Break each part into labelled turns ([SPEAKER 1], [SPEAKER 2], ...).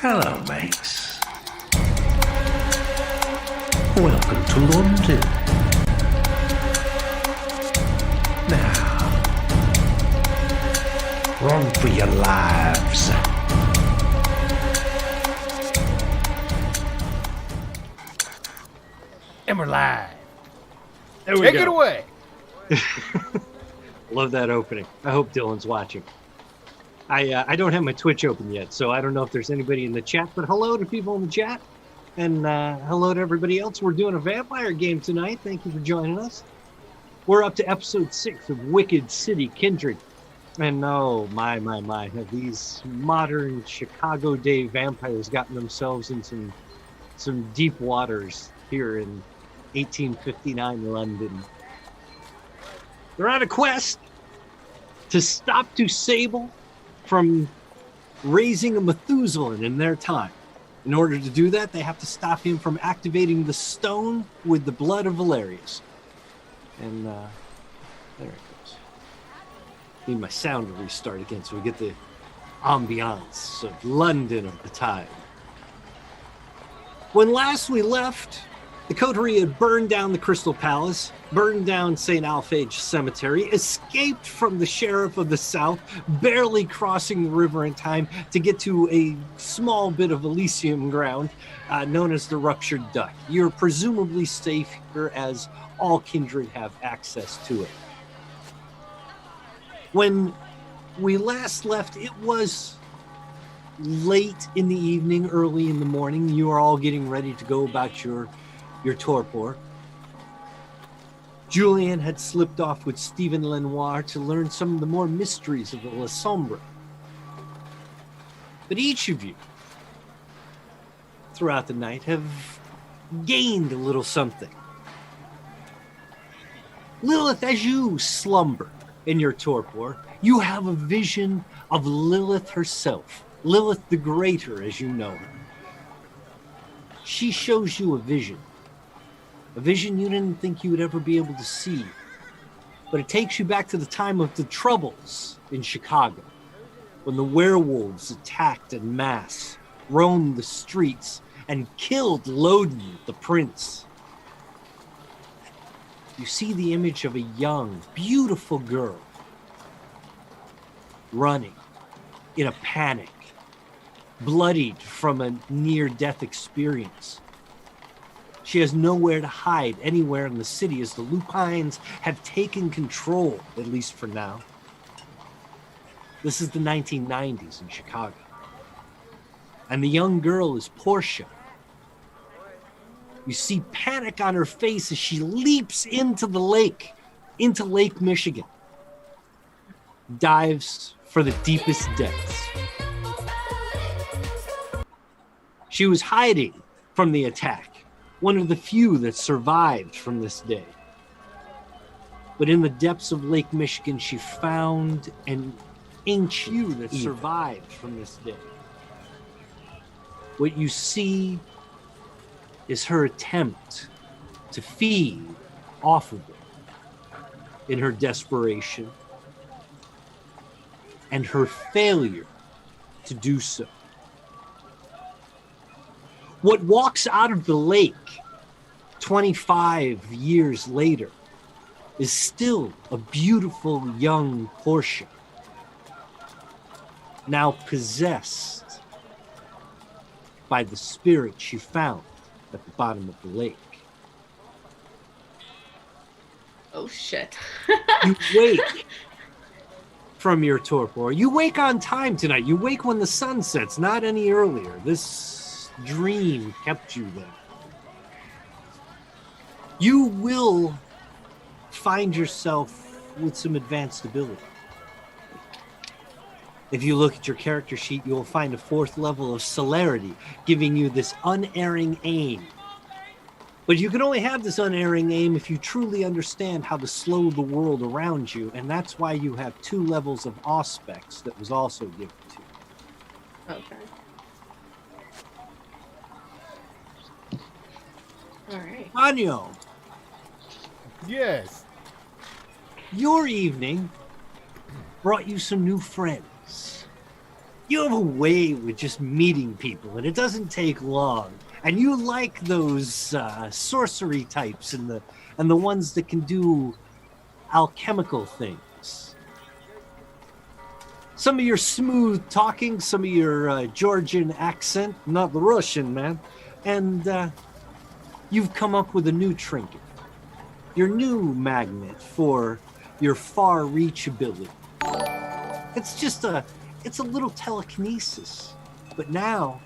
[SPEAKER 1] Hello, mates. Welcome to London. Now, run for your lives.
[SPEAKER 2] And we're live.
[SPEAKER 3] There we
[SPEAKER 2] Take
[SPEAKER 3] go.
[SPEAKER 2] it away.
[SPEAKER 3] Love that opening. I hope Dylan's watching. I don't have my Twitch open yet, so I don't know if there's anybody in the chat, but hello to people in the chat, and hello to everybody else. We're doing a vampire game tonight. Thank you for joining us. We're up to episode 6 of Wicked City Kindred. And oh, my, have these modern Chicago day vampires gotten themselves in some deep waters here in 1859 London. They're on a quest to stop Sable from raising a Methuselah in their time. In order to do that, they have to stop him from activating the stone with the blood of Valerius. And there it goes. Need my sound to restart again so we get the ambiance of London of the time. When last we left, the coterie had burned down the Crystal Palace, burned down St. Alphege Cemetery, escaped from the Sheriff of the South, barely crossing the river in time to get to a small bit of Elysium ground known as the Ruptured Duck. You're presumably safe here as all Kindred have access to it. When we last left, it was late in the evening, early in the morning. You are all getting ready to go about your torpor. Julian had slipped off with Stephen Lenoir to learn some of the more mysteries of the La Sombre. But each of you, throughout the night, have gained a little something. Lilith, as you slumber in your torpor, you have a vision of Lilith herself, Lilith the Greater, as you know her. She shows you a vision you didn't think you would ever be able to see. But it takes you back to the time of the Troubles in Chicago, when the werewolves attacked en masse, roamed the streets, and killed Loden, the prince. You see the image of a young, beautiful girl running in a panic, bloodied from a near-death experience. She has nowhere to hide anywhere in the city as the Lupines have taken control, at least for now. This is the 1990s in Chicago. And the young girl is Portia. You see panic on her face as she leaps into Lake Michigan. Dives for the deepest depths. She was hiding from the attack. One of the few that survived from this day. But in the depths of Lake Michigan, she found an ancient few that survived from this day. What you see is her attempt to feed off of it in her desperation, and her failure to do so. What walks out of the lake 25 years later is still a beautiful young Portia, now possessed by the spirit she found at the bottom of the lake.
[SPEAKER 4] Oh, shit.
[SPEAKER 3] You wake from your torpor. You wake on time tonight. You wake when the sun sets, not any earlier. This dream kept you there. You will find yourself with some advanced ability. If you look at your character sheet, you will find a 4th level of celerity, giving you this unerring aim. But you can only have this unerring aim if you truly understand how to slow the world around you, and that's why you have 2 levels of auspex that was also given to you.
[SPEAKER 4] Okay. All right.
[SPEAKER 3] Anyo,
[SPEAKER 2] Yes.
[SPEAKER 3] your evening brought you some new friends. You have a way with just meeting people, and it doesn't take long. And you like those sorcery types and the ones that can do alchemical things. Some of your smooth talking, some of your Georgian accent, not the Russian, man. And you've come up with a new trinket, your new magnet for your far reach ability. It's a little telekinesis, but now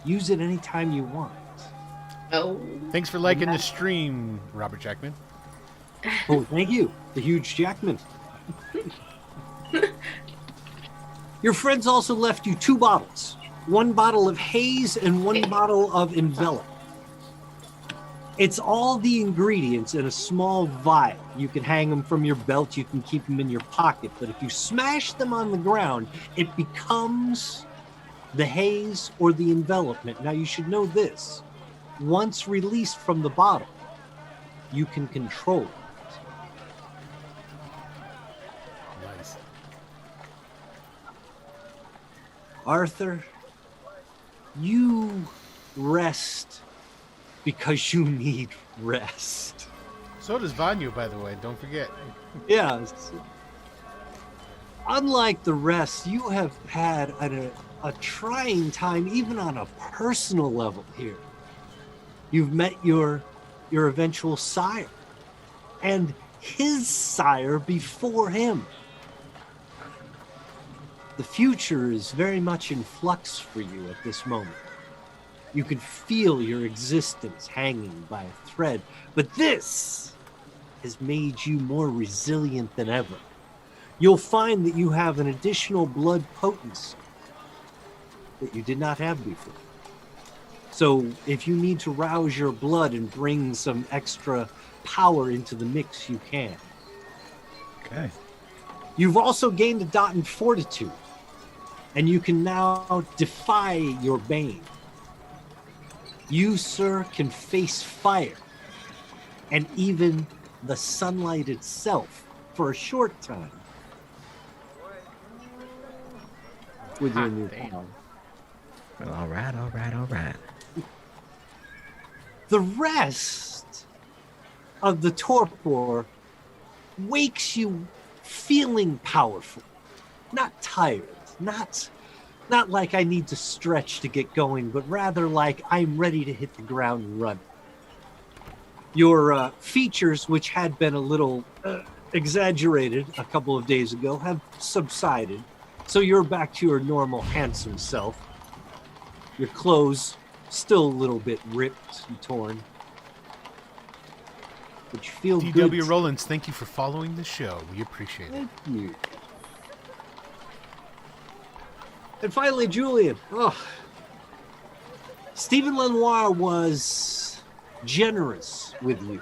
[SPEAKER 3] use it anytime you want.
[SPEAKER 4] Oh.
[SPEAKER 2] Thanks for liking the stream, Robert Jackman.
[SPEAKER 3] Oh, thank you, the huge Jackman. Your friends also left you 2 bottles. 1 bottle of haze and 1 bottle of envelop. It's all the ingredients in a small vial. You can hang them from your belt, you can keep them in your pocket, but if you smash them on the ground, it becomes the haze or the envelopment. Now you should know this. Once released from the bottle, you can control it.
[SPEAKER 2] Nice.
[SPEAKER 3] Arthur, you rest because you need rest.
[SPEAKER 2] So does Vanyu, by the way. Don't forget.
[SPEAKER 3] Yeah. Unlike the rest, you have had a trying time, even on a personal level here. You've met your eventual sire, and his sire before him. The future is very much in flux for you at this moment. You can feel your existence hanging by a thread, but this has made you more resilient than ever. You'll find that you have an additional blood potency that you did not have before. So if you need to rouse your blood and bring some extra power into the mix, you can.
[SPEAKER 5] Okay.
[SPEAKER 3] You've also gained a dot in fortitude, and you can now defy your bane. You, sir, can face fire and even the sunlight itself for a short time with your new power.
[SPEAKER 5] Well, all right.
[SPEAKER 3] The rest of the torpor wakes you feeling powerful, not tired, not like I need to stretch to get going, but rather like I'm ready to hit the ground running. Your features, which had been a little exaggerated a couple of days ago, have subsided, so you're back to your normal handsome self. Your clothes still a little bit ripped and torn, but you feel good.
[SPEAKER 2] D.W. Rollins, thank you for following the show. We appreciate it.
[SPEAKER 3] Thank you. And finally, Julian. Oh, Stephen Lenoir was generous with you.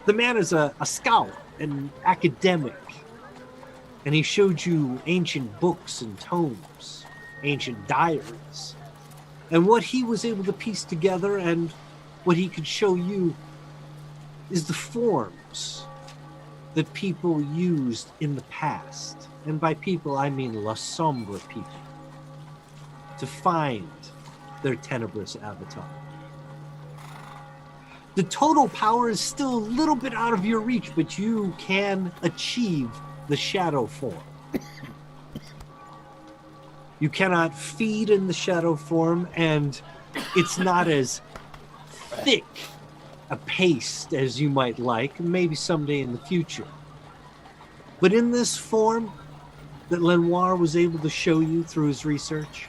[SPEAKER 3] The man is a scholar, an academic, and he showed you ancient books and tomes, ancient diaries, and what he was able to piece together and what he could show you is the forms that people used in the past. And by people, I mean La Sombre people, to find their tenebrous avatar. The total power is still a little bit out of your reach, but you can achieve the shadow form. You cannot feed in the shadow form, and it's not as thick a paste as you might like, maybe someday in the future. But in this form that Lenoir was able to show you through his research,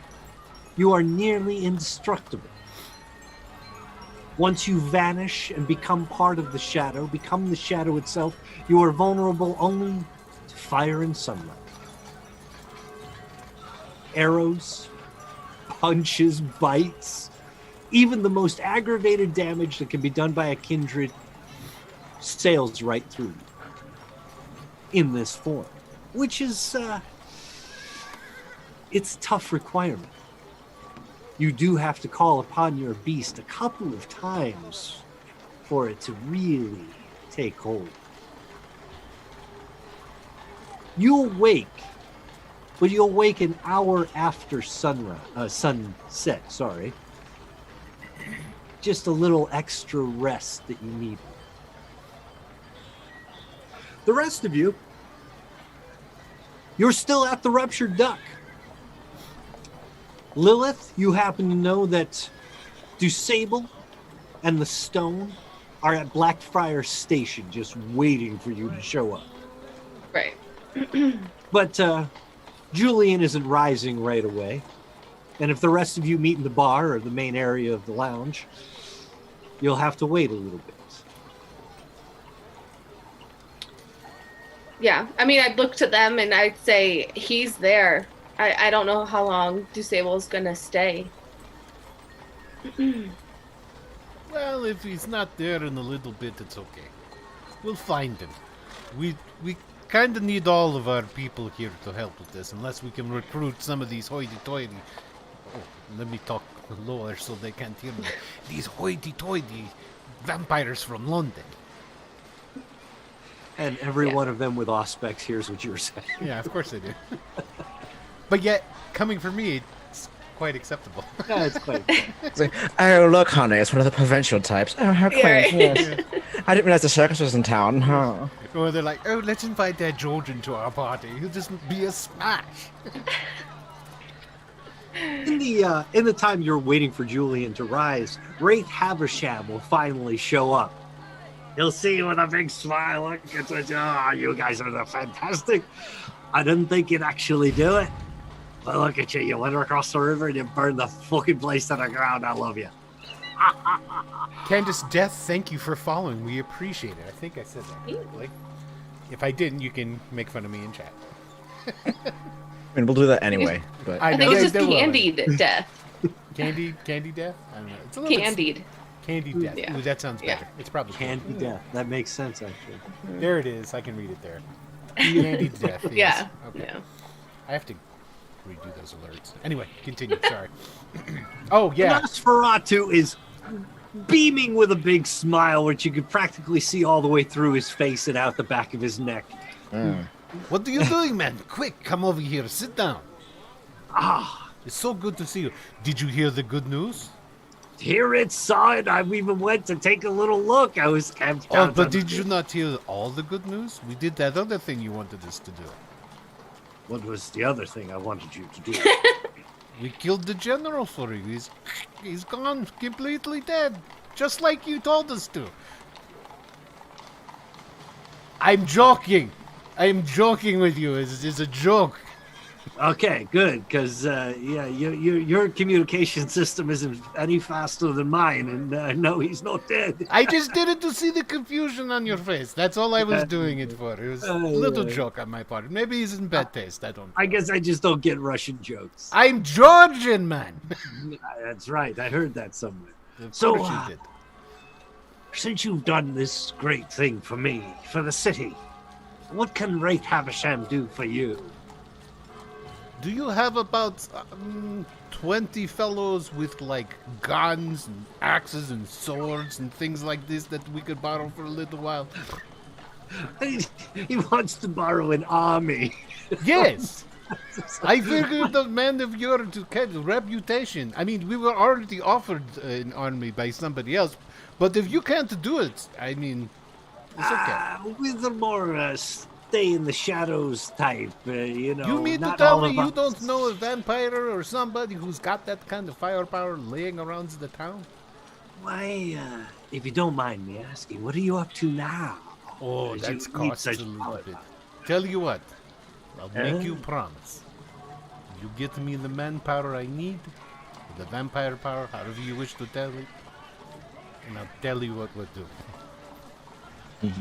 [SPEAKER 3] you are nearly indestructible. Once you vanish and become part of the shadow, become the shadow itself, you are vulnerable only to fire and sunlight. Arrows, punches, bites, even the most aggravated damage that can be done by a kindred sails right through you in this form, which is it's a tough requirement. You do have to call upon your beast a couple of times for it to really take hold. You'll wake but you'll wake an hour after sunset. Sorry. Just a little extra rest that you need. The rest of you, you're still at the Ruptured Duck. Lilith, you happen to know that DuSable and the Stone are at Blackfriar Station just waiting for you to show up.
[SPEAKER 4] Right.
[SPEAKER 3] But Julian isn't rising right away. And if the rest of you meet in the bar or the main area of the lounge, you'll have to wait a little bit.
[SPEAKER 4] Yeah. I mean, I'd look to them and I'd say, he's there. I don't know how long DuSable's gonna stay.
[SPEAKER 2] Well, if he's not there in a little bit, it's okay. We'll find him. We kind of need all of our people here to help with this, unless we can recruit some of these hoity-toity... Oh, let me talk lower so they can't hear me. These hoity-toity vampires from London.
[SPEAKER 3] And every one of them with Auspex hears what you're saying.
[SPEAKER 2] Yeah, of course they do. But yet, coming from me, it's quite acceptable.
[SPEAKER 3] Yeah, it's quite.
[SPEAKER 5] It's like, oh, look, honey, it's one of the provincial types. Oh, how quaint.
[SPEAKER 4] right.
[SPEAKER 5] Yes. I didn't realize the circus was in town. Huh?
[SPEAKER 2] Or they're like, oh, let's invite that Georgian to our party. He'll just be a smash.
[SPEAKER 3] In the time you're waiting for Julian to rise, Wraith Havisham will finally show up. He'll see you with a big smile. Look, you guys are fantastic. I didn't think you'd actually do it. But look at you. You went across the river and you burned the fucking place to the ground. I love you.
[SPEAKER 2] Candace Death, thank you for following. We appreciate it. I think I said that. Like, if I didn't, you can make fun of me in chat.
[SPEAKER 5] I mean, we'll do that anyway. But
[SPEAKER 4] I think it's just candied death.
[SPEAKER 2] Candy Death? I don't know. It's a little
[SPEAKER 4] Candied.
[SPEAKER 2] Candy Death.
[SPEAKER 4] Yeah.
[SPEAKER 2] Ooh, that sounds better.
[SPEAKER 4] Yeah.
[SPEAKER 2] It's probably
[SPEAKER 3] Candy Death. That makes sense, actually.
[SPEAKER 2] There it is. I can read it there. Candy Death. Yes.
[SPEAKER 4] Yeah.
[SPEAKER 2] Okay.
[SPEAKER 4] Yeah.
[SPEAKER 2] I have to redo those alerts. Anyway, continue. Sorry. Oh, yeah.
[SPEAKER 3] Nosferatu is beaming with a big smile, which you could practically see all the way through his face and out the back of his neck.
[SPEAKER 2] What are you doing, man? Quick, come over here. Sit down. It's so good to see you. Did you hear the good news?
[SPEAKER 3] Hear it, saw it. I even went to take a little look.
[SPEAKER 2] But did you not hear all the good news? We did that other thing you wanted us to do.
[SPEAKER 3] What was the other thing I wanted you to do?
[SPEAKER 2] We killed the general for you. He's gone, completely dead, just like you told us to. I'm joking. I'm joking with you. It's a joke.
[SPEAKER 3] Okay, good, because your communication system isn't any faster than mine, and no, he's not dead.
[SPEAKER 2] I just did it to see the confusion on your face. That's all I was doing it for. It was a little joke on my part. Maybe he's in bad taste. I don't know.
[SPEAKER 3] I guess I just don't get Russian jokes.
[SPEAKER 2] I'm Georgian, man.
[SPEAKER 3] That's right. I heard that somewhere.
[SPEAKER 2] Of
[SPEAKER 3] So,
[SPEAKER 2] course you did.
[SPEAKER 3] Since you've done this great thing for me, for the city, what can Wraith Havisham do for you?
[SPEAKER 2] Do you have about 20 fellows with, like, guns and axes and swords and things like this that we could borrow for a little while?
[SPEAKER 3] He wants to borrow an army.
[SPEAKER 2] Yes! I figured the man of your reputation. I mean, we were already offered an army by somebody else, but if you can't do it, I mean, it's okay.
[SPEAKER 3] With a more stay in the shadows type,
[SPEAKER 2] You mean to
[SPEAKER 3] not
[SPEAKER 2] tell
[SPEAKER 3] all
[SPEAKER 2] me
[SPEAKER 3] of
[SPEAKER 2] you
[SPEAKER 3] us.
[SPEAKER 2] don't know a vampire or somebody who's got that kind of firepower laying around the town?
[SPEAKER 3] Why, if you don't mind me asking, what are you up to now?
[SPEAKER 2] Oh,
[SPEAKER 3] As
[SPEAKER 2] that's
[SPEAKER 3] you need
[SPEAKER 2] costs
[SPEAKER 3] such
[SPEAKER 2] a little
[SPEAKER 3] power.
[SPEAKER 2] bit. Tell you what, I'll make you promise. You get me the manpower I need, the vampire power, however you wish to tell it, and I'll tell you what we'll do.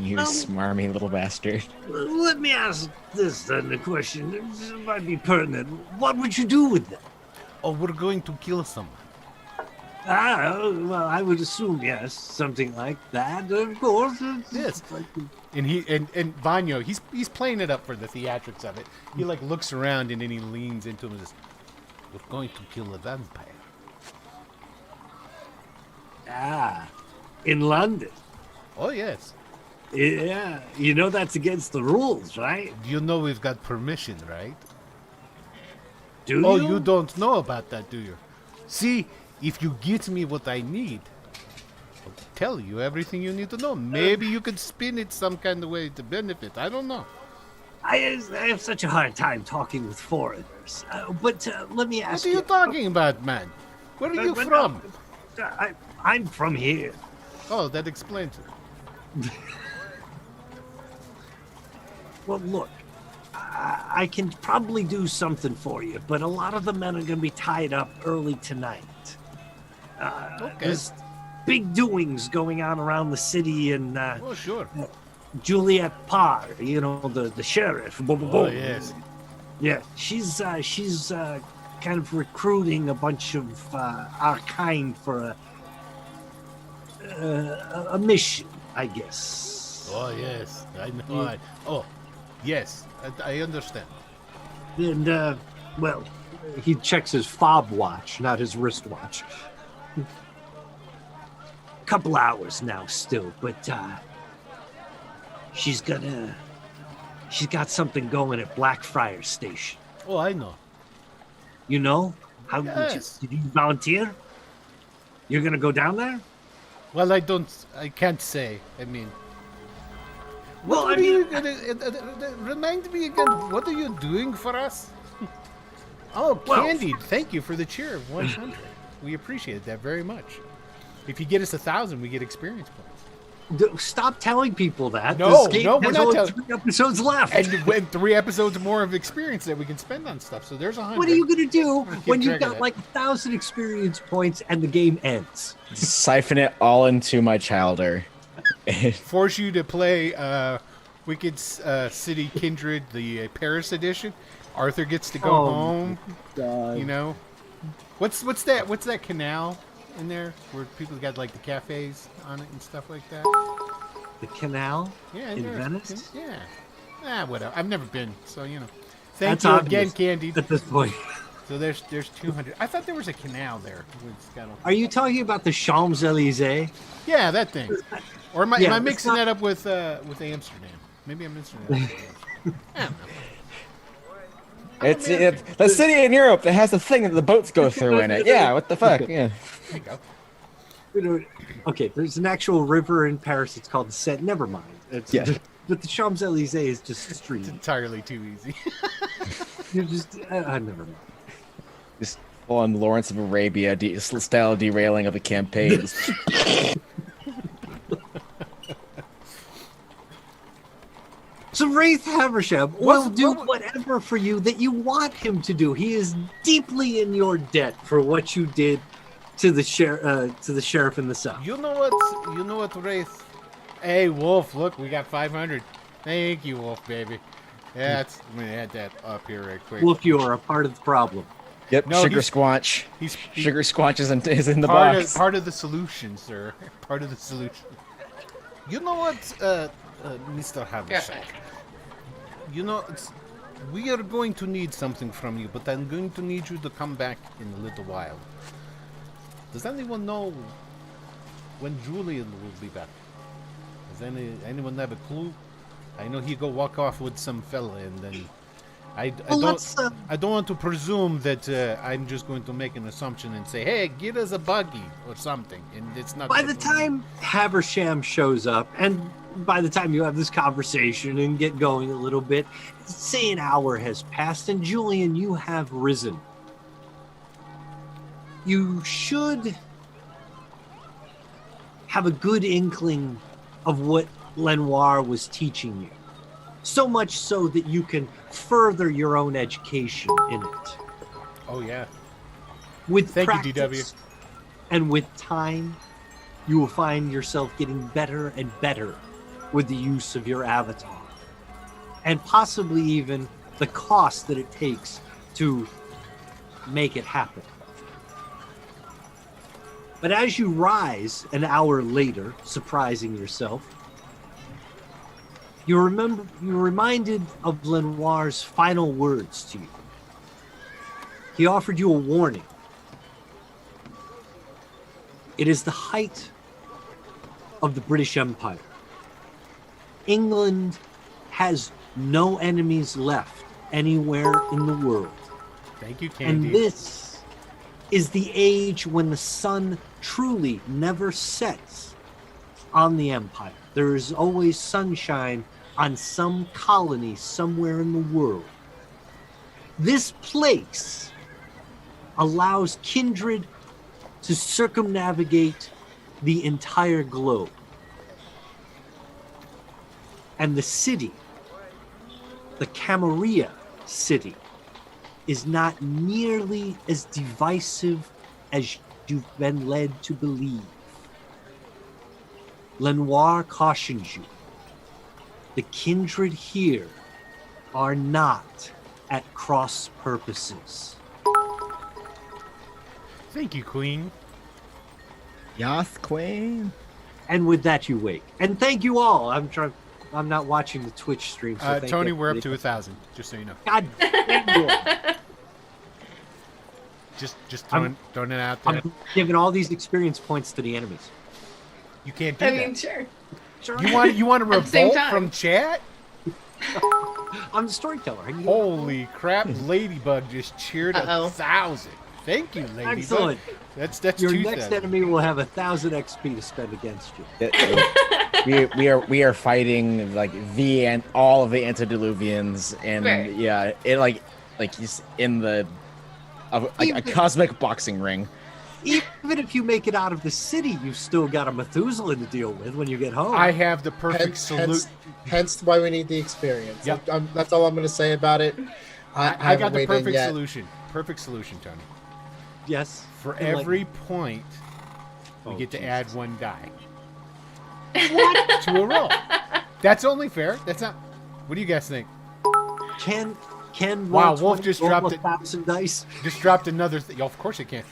[SPEAKER 5] you smarmy little bastard.
[SPEAKER 3] Let me ask this then, the question. It might be pertinent. What would you do with them?
[SPEAKER 2] Oh, we're going to kill someone.
[SPEAKER 3] Well, I would assume, yes, something like that, of course.
[SPEAKER 2] Yes. And Vanyo, he's playing it up for the theatrics of it. He like looks around and then he leans into him and says, "We're going to kill a vampire."
[SPEAKER 3] In London.
[SPEAKER 2] Oh yes.
[SPEAKER 3] Yeah, that's against the rules, right?
[SPEAKER 2] You know we've got permission, right?
[SPEAKER 3] Do
[SPEAKER 2] Oh,
[SPEAKER 3] you?
[SPEAKER 2] you don't know about that, do you? See, if you get me what I need, I'll tell you everything you need to know. Maybe you could spin it some kind of way to benefit. I don't know.
[SPEAKER 3] I have such a hard time talking with foreigners. But let me
[SPEAKER 2] What
[SPEAKER 3] ask
[SPEAKER 2] are you talking about, man? Where are you
[SPEAKER 3] but
[SPEAKER 2] from?
[SPEAKER 3] I'm from here.
[SPEAKER 2] Oh, that explains it.
[SPEAKER 3] Well, look, I can probably do something for you, but a lot of the men are going to be tied up early tonight.
[SPEAKER 2] Okay.
[SPEAKER 3] There's big doings going on around the city, and
[SPEAKER 2] Oh, sure.
[SPEAKER 3] Juliet Parr, you know, the sheriff. Boom, boom,
[SPEAKER 2] Oh,
[SPEAKER 3] boom.
[SPEAKER 2] yes.
[SPEAKER 3] Yeah, she's kind of recruiting a bunch of our kind for a mission, I guess.
[SPEAKER 2] Oh, yes. I know. Oh, yes. I understand.
[SPEAKER 3] And well, he checks his fob watch, not his wristwatch. Couple hours now still, but she's got something going at Blackfriars Station.
[SPEAKER 2] Oh, I know.
[SPEAKER 3] You know? How
[SPEAKER 2] Yes.
[SPEAKER 3] did you volunteer? You're gonna go down there?
[SPEAKER 2] Well, I can't say. I mean,
[SPEAKER 3] Well,
[SPEAKER 2] what
[SPEAKER 3] I
[SPEAKER 2] are you,
[SPEAKER 3] mean,
[SPEAKER 2] remind me again, what are you doing for us? Oh,
[SPEAKER 3] Well-
[SPEAKER 2] Candy, thank you for the cheer of 100. We appreciate that very much. If you get us 1,000, we get experience points.
[SPEAKER 3] Stop telling people that.
[SPEAKER 2] No,
[SPEAKER 3] This game
[SPEAKER 2] no, we're
[SPEAKER 3] has
[SPEAKER 2] not
[SPEAKER 3] only
[SPEAKER 2] telling-
[SPEAKER 3] 3 episodes left.
[SPEAKER 2] And when 3 episodes more of experience that we can spend on stuff. So there's 100.
[SPEAKER 3] What are you gonna do
[SPEAKER 2] Keep
[SPEAKER 3] when you've
[SPEAKER 2] track of
[SPEAKER 3] got
[SPEAKER 2] that.
[SPEAKER 3] like 1,000 experience points and the game ends?
[SPEAKER 5] Siphon it all into my childer.
[SPEAKER 2] Force you to play Wicked City Kindred, the Paris edition. Arthur gets to go
[SPEAKER 3] Oh,
[SPEAKER 2] home.
[SPEAKER 3] God.
[SPEAKER 2] You know, what's that canal in there where people got like the cafes on it and stuff like that?
[SPEAKER 3] The canal
[SPEAKER 2] Yeah,
[SPEAKER 3] in
[SPEAKER 2] there's-
[SPEAKER 3] Venice?
[SPEAKER 2] Yeah. Whatever. I've never been, so you know. Thank
[SPEAKER 3] That's
[SPEAKER 2] you
[SPEAKER 3] obvious
[SPEAKER 2] again, Candy.
[SPEAKER 3] at this point.
[SPEAKER 2] So there's 200. I thought there was a canal there. It's got a-
[SPEAKER 3] Are you talking about the Champs Elysees?
[SPEAKER 2] Yeah, that thing. Or am I
[SPEAKER 3] Yeah,
[SPEAKER 2] mixing
[SPEAKER 3] it's not-
[SPEAKER 2] that up with Amsterdam? Maybe I'm mixing it up. I don't know.
[SPEAKER 5] It's the city in Europe that has the thing that the boats go through in it. Yeah, what the fuck? Yeah.
[SPEAKER 2] There you go.
[SPEAKER 3] You know, okay, there's an actual river in Paris. It's called the Seine. Never mind. It's,
[SPEAKER 5] Yeah.
[SPEAKER 3] But the Champs Elysees is just a street.
[SPEAKER 2] It's entirely too easy.
[SPEAKER 3] You're just never mind.
[SPEAKER 5] Just full on Lawrence of Arabia style derailing of the campaign.
[SPEAKER 3] So Wraith Haversham will do whatever for you that you want him to do. He is deeply in your debt for what you did to the sheriff in the south.
[SPEAKER 2] You know what? You know what, Wraith? Hey, Wolf, look, we got 500. Thank you, Wolf, baby. Yeah, I'm gonna add that up here right quick.
[SPEAKER 3] Wolf, you are a part of the problem.
[SPEAKER 5] Yep,
[SPEAKER 2] No,
[SPEAKER 5] Sugar
[SPEAKER 2] he's-
[SPEAKER 5] Squanch.
[SPEAKER 2] He's
[SPEAKER 5] Sugar Squanch is in the
[SPEAKER 2] part
[SPEAKER 5] box.
[SPEAKER 2] part of the solution, sir. Part of the solution. You know what, Mr. Haversack? You know, we are going to need something from you, but I'm going to need you to come back in a little while. Does anyone know when Julian will be back? Does anyone have a clue? I know he go walk off with some fella, and then I don't want to presume that I'm just going to make an assumption and say, "Hey, get us a buggy or something," and it's not.
[SPEAKER 3] By the time Haversham shows up, and by the time you have this conversation and get going a little bit, say an hour has passed, and Julian, you have risen. You should have a good inkling of what Lenoir was teaching you. So much so that you can further your own education in it.
[SPEAKER 2] Oh yeah.
[SPEAKER 3] With
[SPEAKER 2] Thank you,
[SPEAKER 3] practice
[SPEAKER 2] DW.
[SPEAKER 3] and with time, you will find yourself getting better and better with the use of your avatar. And possibly even the cost that it takes to make it happen. But as you rise an hour later, surprising yourself, you're reminded of Lenoir's final words to you. He offered you a warning. It is the height of the British Empire. England has no enemies left anywhere in the world.
[SPEAKER 2] Thank you, Candy.
[SPEAKER 3] And this is the age when the sun truly never sets on the Empire. There is always sunshine on some colony somewhere in the world. This place allows Kindred to circumnavigate the entire globe. And the city, the Camarilla city, is not nearly as divisive as you've been led to believe. Lenoir cautions you. The Kindred here are not at cross purposes.
[SPEAKER 2] Thank you, Queen.
[SPEAKER 5] Yas Queen.
[SPEAKER 3] And with that, you wake. And thank you all. I'm not watching the Twitch stream. So thank
[SPEAKER 2] Tony, we're up
[SPEAKER 3] everybody.
[SPEAKER 2] to 1,000, just so you know.
[SPEAKER 3] God damn you.
[SPEAKER 2] Just throwing it out there.
[SPEAKER 3] I'm giving all these experience points to the enemies.
[SPEAKER 2] You can't do
[SPEAKER 4] I
[SPEAKER 2] that.
[SPEAKER 4] mean, sure.
[SPEAKER 2] You want to
[SPEAKER 4] At the same
[SPEAKER 2] revolt
[SPEAKER 4] time.
[SPEAKER 2] from chat?
[SPEAKER 3] I'm the storyteller. I can-
[SPEAKER 2] Holy crap! Ladybug just cheered
[SPEAKER 4] Uh-oh.
[SPEAKER 2] 1,000. Thank you, Ladybug.
[SPEAKER 3] Excellent.
[SPEAKER 2] That's
[SPEAKER 3] Your
[SPEAKER 2] 2,000.
[SPEAKER 3] next enemy will have 1,000 XP to spend against you.
[SPEAKER 5] We are fighting like all of the antediluvians, and
[SPEAKER 4] Right.
[SPEAKER 5] yeah, it like he's in the a cosmic boxing ring.
[SPEAKER 3] Even if you make it out of the city, you've still got a Methuselah to deal with when you get home.
[SPEAKER 2] I have the perfect salute.
[SPEAKER 6] Hence why we need the experience.
[SPEAKER 2] Yep.
[SPEAKER 6] That's all I'm going to say about it. I
[SPEAKER 2] I
[SPEAKER 6] haven't
[SPEAKER 2] got the
[SPEAKER 6] weighed in
[SPEAKER 2] perfect
[SPEAKER 6] yet.
[SPEAKER 2] solution. Perfect solution, Tony.
[SPEAKER 3] Yes.
[SPEAKER 2] For
[SPEAKER 3] And, like-
[SPEAKER 2] every point, we
[SPEAKER 3] Oh,
[SPEAKER 2] get to
[SPEAKER 3] Jesus.
[SPEAKER 2] add 1 die. What? To a roll. That's only fair. That's not. What do you guys think?
[SPEAKER 3] Can
[SPEAKER 2] Wow,
[SPEAKER 3] Roll20
[SPEAKER 2] Wolf just
[SPEAKER 3] roll
[SPEAKER 2] dropped it.
[SPEAKER 3] 1,000 dice?
[SPEAKER 2] Just dropped another. Oh, of course it can.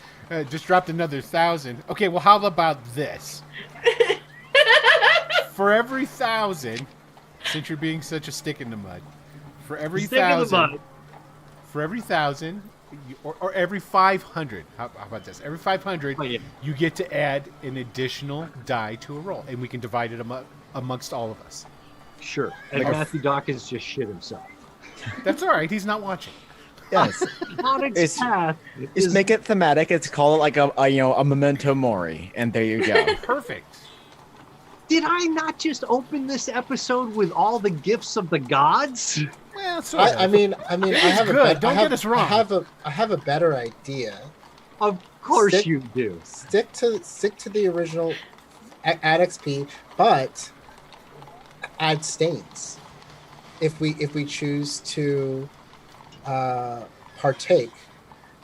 [SPEAKER 2] Just dropped another 1,000. Okay, well, how about this? For every 1,000, since you're being such a stick in the mud, for every
[SPEAKER 3] Stick in the
[SPEAKER 2] 1,000,
[SPEAKER 3] mud.
[SPEAKER 2] for every 1,000, or every 500. How about this? Every 500,
[SPEAKER 3] Oh, yeah.
[SPEAKER 2] you get to add an additional die to a roll, and we can divide it amongst all of us.
[SPEAKER 3] Sure. And
[SPEAKER 5] Like a-
[SPEAKER 3] Matthew Dawkins just shit himself.
[SPEAKER 2] That's all right. He's not watching.
[SPEAKER 5] Yes,
[SPEAKER 3] Onyx
[SPEAKER 5] It's-
[SPEAKER 3] Path
[SPEAKER 5] just
[SPEAKER 3] is
[SPEAKER 5] make it thematic. It's call it like a memento mori, and there you go.
[SPEAKER 2] Perfect.
[SPEAKER 3] Did I not just open this episode with all the gifts of the gods?
[SPEAKER 2] Well, so
[SPEAKER 6] I mean, I have
[SPEAKER 2] good.
[SPEAKER 6] a bet-
[SPEAKER 2] Don't
[SPEAKER 6] I have,
[SPEAKER 2] get us wrong.
[SPEAKER 6] I have a better idea.
[SPEAKER 3] Of course
[SPEAKER 6] Stick-
[SPEAKER 3] you do.
[SPEAKER 6] Stick to the original. Add XP, but add stains. If we choose to partake,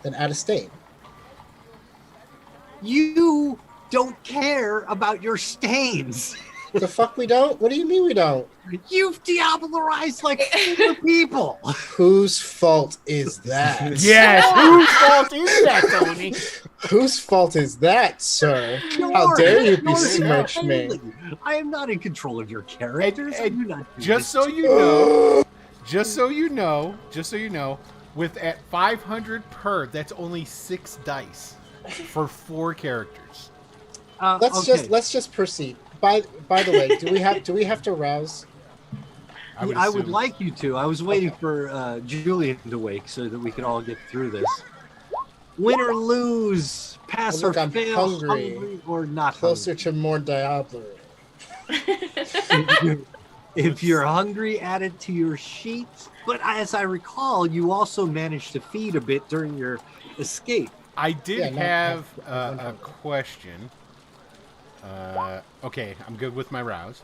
[SPEAKER 6] then add a stain.
[SPEAKER 3] You don't care about your stains.
[SPEAKER 6] The fuck we don't? What do you mean we don't?
[SPEAKER 3] You've diablerized like 4 people.
[SPEAKER 6] Whose fault is that?
[SPEAKER 2] Yes. Whose fault is that, Tony?
[SPEAKER 6] Whose fault is that, sir? How dare you
[SPEAKER 3] Yours,
[SPEAKER 6] besmirch
[SPEAKER 3] not
[SPEAKER 6] me?
[SPEAKER 3] only. I am not in control of your characters. I do not do
[SPEAKER 2] Just
[SPEAKER 3] this.
[SPEAKER 2] so you know, just so you know, with at 500 per, that's only 6 dice for 4 characters.
[SPEAKER 6] Let's just proceed. By the way, do we have to rouse?
[SPEAKER 3] I would
[SPEAKER 2] assume.
[SPEAKER 3] like you to. I was waiting for Julian to wake so that we could all get through this. Win or lose, pass
[SPEAKER 6] Look,
[SPEAKER 3] or
[SPEAKER 6] I'm
[SPEAKER 3] fail,
[SPEAKER 6] hungry.
[SPEAKER 3] or not
[SPEAKER 6] Closer to more Diablo.
[SPEAKER 3] hungry. If you're hungry, add it to your sheet. But as I recall, you also managed to feed a bit during your escape.
[SPEAKER 2] I did
[SPEAKER 6] Yeah, no,
[SPEAKER 2] have
[SPEAKER 6] I'm
[SPEAKER 2] a
[SPEAKER 6] hungry.
[SPEAKER 2] question. Okay, I'm good with my rouse.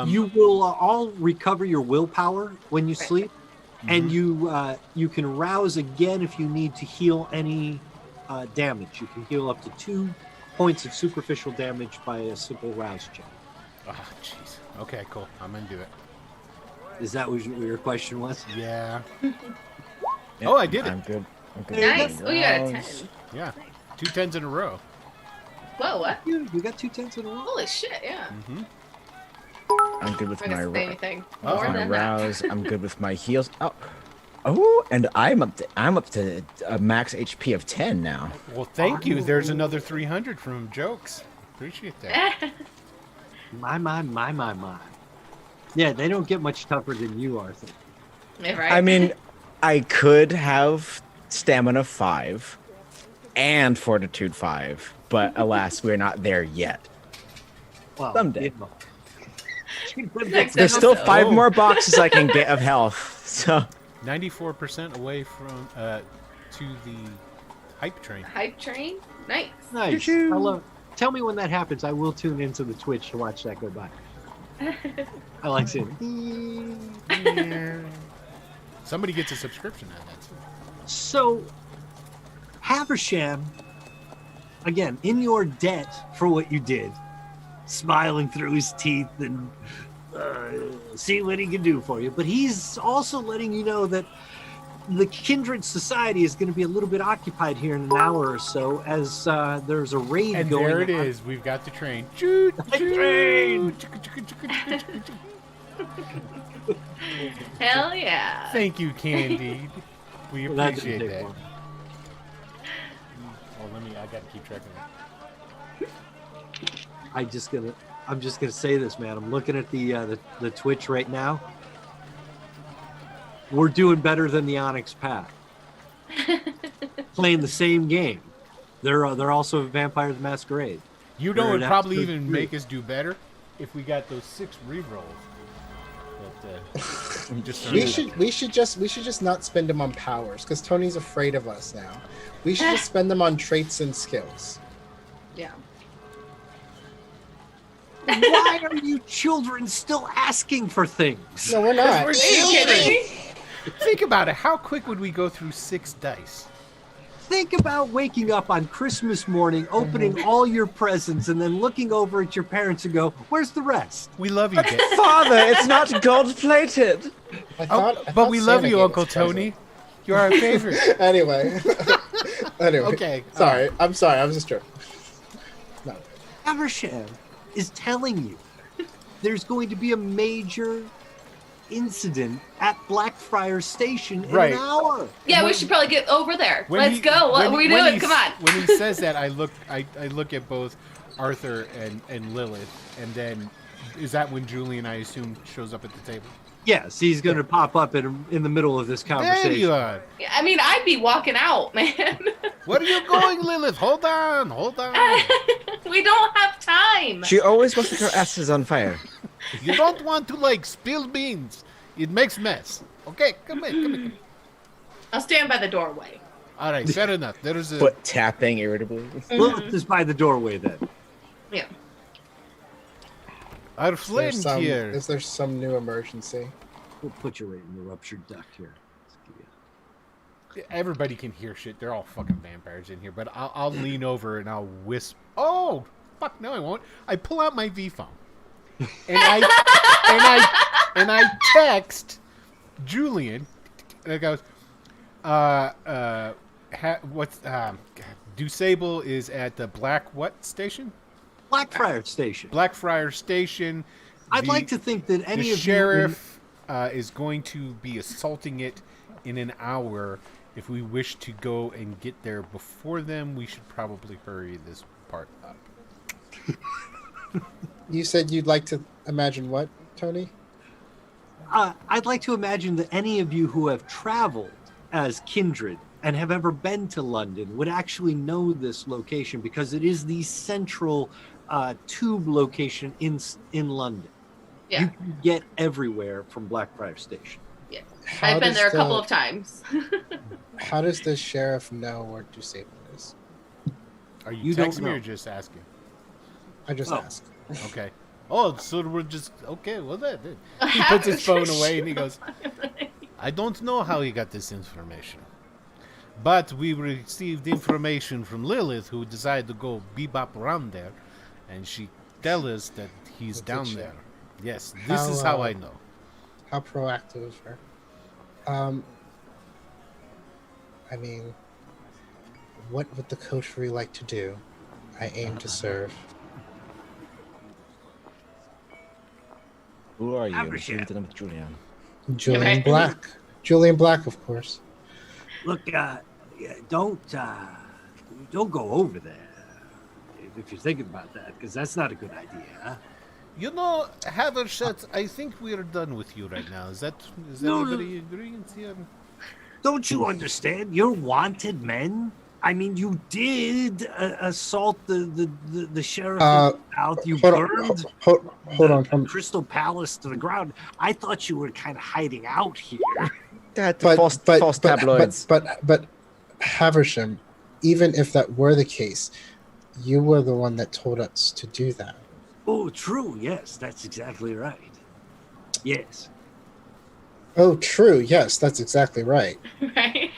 [SPEAKER 3] You will all recover your willpower when you
[SPEAKER 4] Right.
[SPEAKER 3] sleep, and you can rouse again if you need to heal any damage. You can heal up to 2 points of superficial damage by a simple rouse check.
[SPEAKER 2] Oh, jeez. Okay, cool. I'm gonna do it.
[SPEAKER 3] Is that what your question was?
[SPEAKER 2] Yeah.
[SPEAKER 5] Yeah,
[SPEAKER 2] Oh, I did it.
[SPEAKER 5] I'm good. I'm good.
[SPEAKER 4] Nice. Oh, you got a 10.
[SPEAKER 5] Rouse.
[SPEAKER 2] Yeah. 2 10s in a row.
[SPEAKER 4] Whoa, what?
[SPEAKER 3] You got 2 10s in a row.
[SPEAKER 4] Holy shit, yeah.
[SPEAKER 2] Mm-hmm.
[SPEAKER 5] I'm good with
[SPEAKER 4] I'm not
[SPEAKER 5] my
[SPEAKER 4] gonna say anything
[SPEAKER 2] Oh,
[SPEAKER 4] more
[SPEAKER 5] my
[SPEAKER 4] than that.
[SPEAKER 5] rouse. I'm good with my heals. Oh, and I'm up to a max HP of 10 now.
[SPEAKER 2] Well, thank you. There's another 300 from Jokes. Appreciate that.
[SPEAKER 3] My. Yeah, they don't get much tougher than you, Arthur.
[SPEAKER 4] Yeah, right?
[SPEAKER 5] I mean, I could have stamina 5 and fortitude 5, but alas, we're not there yet.
[SPEAKER 3] Well,
[SPEAKER 5] Someday.
[SPEAKER 3] you know.
[SPEAKER 4] Next
[SPEAKER 5] There's still
[SPEAKER 4] episode.
[SPEAKER 5] 5 more boxes I can get of health. So
[SPEAKER 2] 94% away from to the hype train.
[SPEAKER 4] Hype train? Nice.
[SPEAKER 3] Nice. I love. Tell me when that happens. I will tune into the Twitch to watch that go by. I like seeing.
[SPEAKER 2] Somebody gets a subscription on that too.
[SPEAKER 3] So, Haversham, again, in your debt for what you did, smiling through his teeth and see what he can do for you. But he's also letting you know that the Kindred Society is going to be a little bit occupied here in an hour or so as there's a raid
[SPEAKER 2] And
[SPEAKER 3] going on.
[SPEAKER 2] there it is. We've got the train. Choo, choo.
[SPEAKER 3] Train!
[SPEAKER 4] Hell yeah.
[SPEAKER 2] Thank you, Candide. We
[SPEAKER 3] Well, that didn't
[SPEAKER 2] appreciate
[SPEAKER 3] take
[SPEAKER 2] that.
[SPEAKER 3] long.
[SPEAKER 2] Oh, I gotta keep track of that.
[SPEAKER 3] I'm just gonna say this, man. I'm looking at the Twitch right now. We're doing better than the Onyx Path. Playing the same game. They're also Vampire the Masquerade.
[SPEAKER 2] You know,
[SPEAKER 3] We're
[SPEAKER 2] it'd
[SPEAKER 3] at
[SPEAKER 2] probably
[SPEAKER 3] episode
[SPEAKER 2] even
[SPEAKER 3] 3.
[SPEAKER 2] make us do better if we got those 6 rerolls. But just
[SPEAKER 6] We should just not spend them on powers because Tony's afraid of us now. We should just spend them on traits and skills.
[SPEAKER 4] Yeah.
[SPEAKER 3] Why are you children still asking for things?
[SPEAKER 6] No, we're not.
[SPEAKER 2] We're
[SPEAKER 4] Are you kidding me?
[SPEAKER 2] Think about it. How quick would we go through 6 dice?
[SPEAKER 3] Think about waking up on Christmas morning, opening all your presents, and then looking over at your parents and go, "Where's the rest?"
[SPEAKER 2] We love you, Dad.
[SPEAKER 5] Father, it's not gold plated.
[SPEAKER 6] I
[SPEAKER 2] Oh,
[SPEAKER 6] thought
[SPEAKER 2] but we love
[SPEAKER 6] Santa
[SPEAKER 2] you,
[SPEAKER 6] gave
[SPEAKER 2] Uncle
[SPEAKER 6] us
[SPEAKER 2] Tony. You're our favorite.
[SPEAKER 6] presents. Anyway.
[SPEAKER 2] Okay,
[SPEAKER 6] Sorry. I'm sorry. I was just joking. No.
[SPEAKER 3] Haversham is telling you there's going to be a major incident at Blackfriar Station in
[SPEAKER 2] Right.
[SPEAKER 3] an hour.
[SPEAKER 4] Yeah, we should probably get over there. Let's go. What are we doing? Come on.
[SPEAKER 2] When he says that, I look at both Arthur and Lilith, and then is that when Julian, I assume, shows up at the table?
[SPEAKER 3] Yes, he's going to pop up in the middle of this
[SPEAKER 2] There
[SPEAKER 3] conversation.
[SPEAKER 2] you are.
[SPEAKER 4] I mean, I'd be walking out, man.
[SPEAKER 2] Where are you going, Lilith? Hold on.
[SPEAKER 4] We don't have time.
[SPEAKER 5] She always wants to get her asses on fire.
[SPEAKER 2] You don't want to spill beans. It makes mess. Okay, come in.
[SPEAKER 4] I'll stand by the doorway.
[SPEAKER 2] All right, fair enough. There's a
[SPEAKER 5] Foot tapping irritably.
[SPEAKER 3] Lilith is by the doorway then.
[SPEAKER 4] Yeah.
[SPEAKER 2] our
[SPEAKER 6] Is
[SPEAKER 2] friend here.
[SPEAKER 6] is there some new emergency?
[SPEAKER 3] We'll put you right in the ruptured duct here.
[SPEAKER 2] Everybody can hear shit. They're all fucking vampires in here. But I'll lean over and I'll whisper. Oh, fuck! No, I won't. I pull out my V phone, and I text Julian. And it goes, Dusable is at the Black what station?
[SPEAKER 3] Blackfriar Station.
[SPEAKER 2] Blackfriar Station.
[SPEAKER 3] I'd
[SPEAKER 2] The-
[SPEAKER 3] like to think that any
[SPEAKER 2] the
[SPEAKER 3] of
[SPEAKER 2] sheriff is going to be assaulting it in an hour. If we wish to go and get there before them, we should probably hurry this part up.
[SPEAKER 6] You said you'd like to imagine what, Tony?
[SPEAKER 3] I'd like to imagine that any of you who have traveled as Kindred and have ever been to London would actually know this location because it is the central tube location in London.
[SPEAKER 4] Yeah.
[SPEAKER 3] You can get everywhere from Blackfriar Station.
[SPEAKER 4] Yeah.
[SPEAKER 6] How
[SPEAKER 4] I've been
[SPEAKER 6] does
[SPEAKER 4] there a couple of times.
[SPEAKER 6] How does the sheriff know where Dusable is?
[SPEAKER 2] Are you,
[SPEAKER 3] You don't
[SPEAKER 2] texting me
[SPEAKER 3] know.
[SPEAKER 2] or just asking?
[SPEAKER 6] I just
[SPEAKER 3] Oh.
[SPEAKER 6] asked.
[SPEAKER 2] Okay. Oh, so we're just okay. Well, that he puts his phone away and he goes, "I don't know how he got this information, but we received information from Lilith, who decided to go bebop around there, and she tell us that he's
[SPEAKER 6] Look
[SPEAKER 2] down
[SPEAKER 6] at you.
[SPEAKER 2] there. Yes, this is how I know."
[SPEAKER 6] How proactive of her. I mean, what would the coterie like to do? I aim to serve.
[SPEAKER 5] Who are you? I'm
[SPEAKER 3] Haversham.
[SPEAKER 5] speaking with Julian.
[SPEAKER 6] Julian
[SPEAKER 4] right.
[SPEAKER 6] Black. Julian Black, of course.
[SPEAKER 3] Look, don't go over there if you're thinking about that, because that's not a good idea.
[SPEAKER 2] You know, Haversham, I think we are done with you right now. Is
[SPEAKER 3] No, no.
[SPEAKER 2] everybody agreeing here?
[SPEAKER 3] Don't you understand? You're wanted men. I mean, you did assault the sheriff of the South. You burned
[SPEAKER 6] Hold on.
[SPEAKER 3] the Crystal Palace to the ground. I thought you were kind of hiding out here.
[SPEAKER 5] That false tabloids.
[SPEAKER 6] But Haversham, even if that were the case, you were the one that told us to do that.
[SPEAKER 3] Oh, true. Yes, that's exactly right. Yes.
[SPEAKER 6] Oh, true. Yes, that's exactly right.
[SPEAKER 4] Right?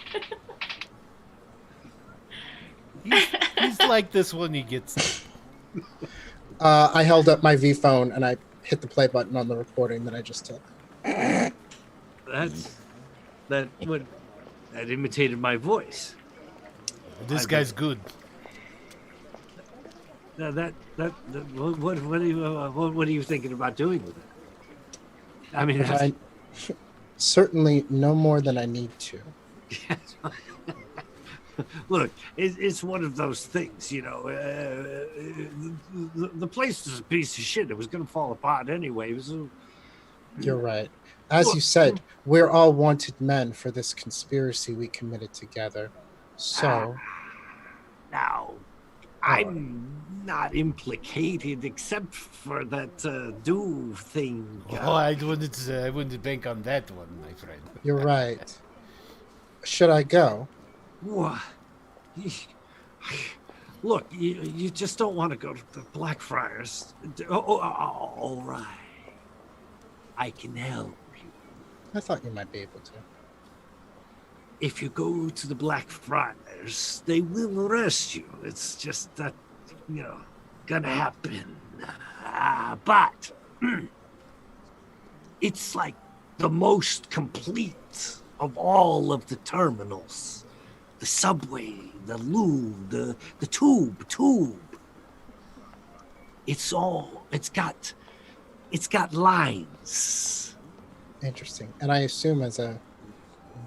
[SPEAKER 2] He's like this when he gets.
[SPEAKER 6] I held up my V phone and I hit the play button on the recording that I just took.
[SPEAKER 3] That imitated my voice.
[SPEAKER 2] This guy's good.
[SPEAKER 3] What are you thinking about doing with it? I mean,
[SPEAKER 6] Certainly no more than I need to.
[SPEAKER 3] look, it's one of those things, the place was a piece of shit. It was going to fall apart anyway.
[SPEAKER 6] You're right. As you said, we're all wanted men for this conspiracy we committed together. So...
[SPEAKER 3] Now, I'm not implicated except for that do thing.
[SPEAKER 2] I wouldn't bank on that one, my friend.
[SPEAKER 6] You're right. Should I go?
[SPEAKER 3] What? Look, you just don't want to go to the Blackfriars. All right. I can help you.
[SPEAKER 6] I thought you might be able to.
[SPEAKER 3] If you go to the Blackfriars, they will arrest you. It's just that, gonna happen. But it's like the most complete of all of the terminals. The subway, the loo, the tube. It's got lines.
[SPEAKER 6] Interesting. And I assume as a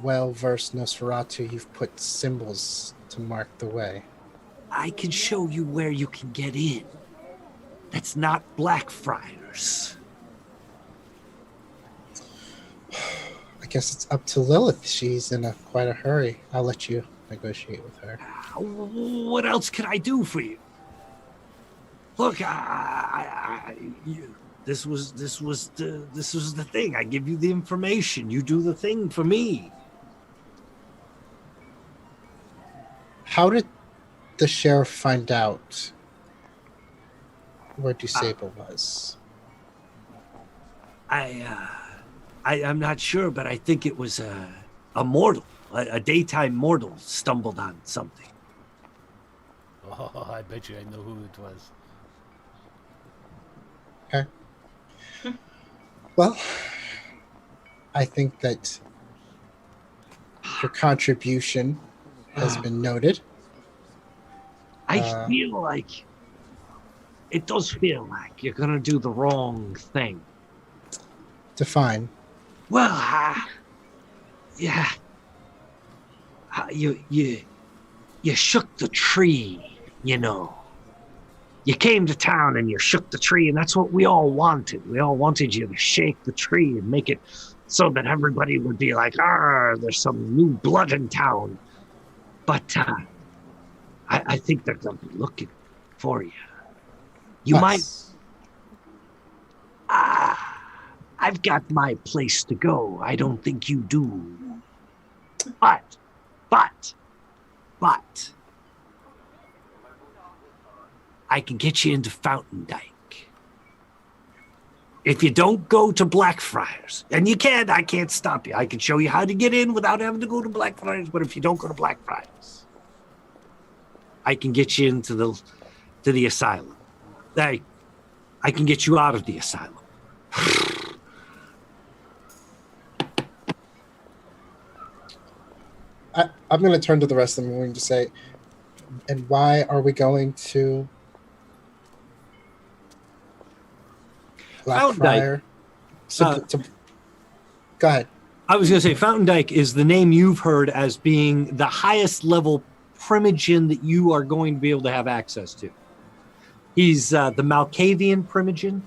[SPEAKER 6] well-versed Nosferatu, you've put symbols to mark the way.
[SPEAKER 3] I can show you where you can get in. That's not Blackfriars.
[SPEAKER 6] I guess it's up to Lilith. She's in quite a hurry. I'll let you negotiate with her.
[SPEAKER 3] What else can I do for you? Look, this was the thing. I give you the information. You do the thing for me.
[SPEAKER 6] How did the sheriff find out where DeSable was?
[SPEAKER 3] I'm not sure, but I think it was a mortal, a daytime mortal stumbled on something.
[SPEAKER 2] Oh, I bet you I know who it was.
[SPEAKER 6] Okay. Well, I think that your contribution has been noted.
[SPEAKER 3] I feel like it does feel like you're gonna do the wrong thing.
[SPEAKER 6] Define.
[SPEAKER 3] Well, yeah. You shook the tree, You came to town and you shook the tree, and that's what we all wanted. We all wanted you to shake the tree and make it so that everybody would be like, there's some new blood in town. But I think they're going to be looking for you. You might... I've got my place to go. I don't think you do. But... I can get you into Fountain Dyke. If you don't go to Blackfriars, and I can't stop you. I can show you how to get in without having to go to Blackfriars, but if you don't go to Blackfriars, I can get you into the asylum. I can get you out of the asylum.
[SPEAKER 6] I'm going to turn to the rest of them and to say, and why are we going to Blackfriar? Go ahead.
[SPEAKER 3] I was going to say Fountain Dyke is the name you've heard as being the highest level primogen that you are going to be able to have access to. He's the Malkavian primogen,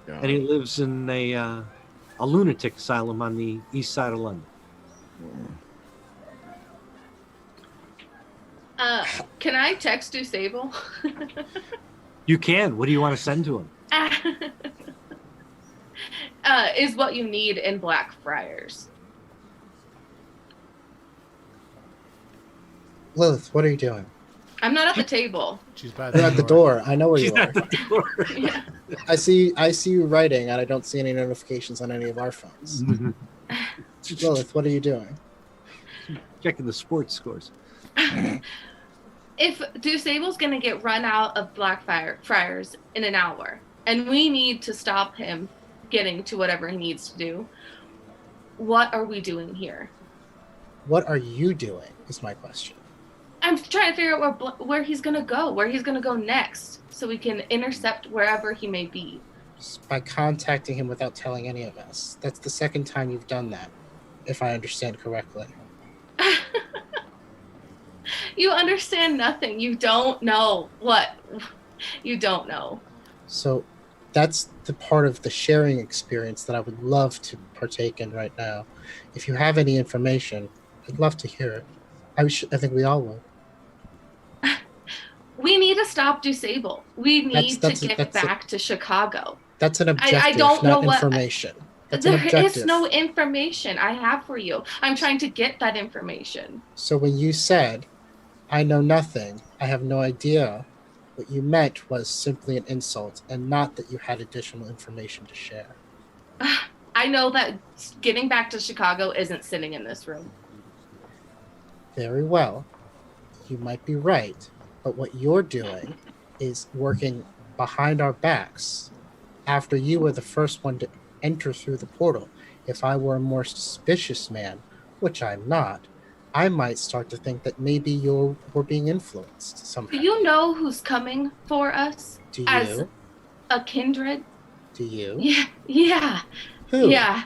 [SPEAKER 3] and he lives in a lunatic asylum on the east side of London.
[SPEAKER 4] Can I text Sable?
[SPEAKER 3] You can. What do you want to send to him?
[SPEAKER 4] Is what you need in Blackfriars.
[SPEAKER 6] Lilith, what are you doing?
[SPEAKER 4] I'm not at the table.
[SPEAKER 2] She's by
[SPEAKER 6] You're at the door. I know where
[SPEAKER 3] She's
[SPEAKER 6] you are.
[SPEAKER 3] at the door.
[SPEAKER 4] Yeah.
[SPEAKER 6] I see you writing, and I don't see any notifications on any of our phones. Lilith, what are you doing?
[SPEAKER 3] Checking the sports scores.
[SPEAKER 4] If Sable's gonna get run out of Blackfriars in an hour, and we need to stop him getting to whatever he needs to do, what are we doing here?
[SPEAKER 6] What are you doing? Is my question.
[SPEAKER 4] I'm trying to figure out where he's gonna go next, so we can intercept wherever he may be.
[SPEAKER 6] Just by contacting him without telling any of us. That's the second time you've done that, if I understand correctly.
[SPEAKER 4] You understand nothing. You don't know what. You don't know.
[SPEAKER 6] So that's the part of the sharing experience that I would love to partake in right now. If you have any information, I'd love to hear it. I think we all would.
[SPEAKER 4] We need to stop Sable. We need to get back to Chicago.
[SPEAKER 6] That's an objective,
[SPEAKER 4] I don't know
[SPEAKER 6] not information. That's an
[SPEAKER 4] There
[SPEAKER 6] objective.
[SPEAKER 4] is no information I have for you. I'm trying to get that information.
[SPEAKER 6] So when you said, I know nothing, I have no idea, what you meant was simply an insult and not that you had additional information to share.
[SPEAKER 4] I know that getting back to Chicago isn't sitting in this room.
[SPEAKER 6] Very well. You might be right, but what you're doing is working behind our backs after you were the first one to enter through the portal. If I were a more suspicious man, which I'm not, I might start to think that maybe we're being influenced somehow.
[SPEAKER 4] Do you know who's coming for us?
[SPEAKER 6] Do
[SPEAKER 4] As
[SPEAKER 6] you?
[SPEAKER 4] a kindred?
[SPEAKER 6] Do you?
[SPEAKER 4] Yeah.
[SPEAKER 6] Who?
[SPEAKER 4] Yeah.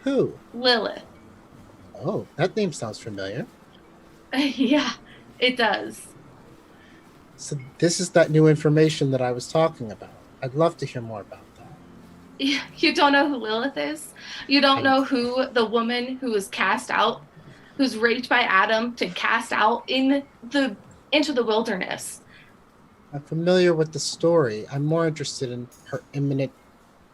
[SPEAKER 6] Who?
[SPEAKER 4] Lilith.
[SPEAKER 6] Oh, that name sounds familiar.
[SPEAKER 4] Yeah, it does.
[SPEAKER 6] So this is that new information that I was talking about. I'd love to hear more about that.
[SPEAKER 4] You don't know who Lilith is? You don't know who the woman who was cast out, who's raped by Adam to cast out into the wilderness?
[SPEAKER 6] I'm familiar with the story. I'm more interested in her imminent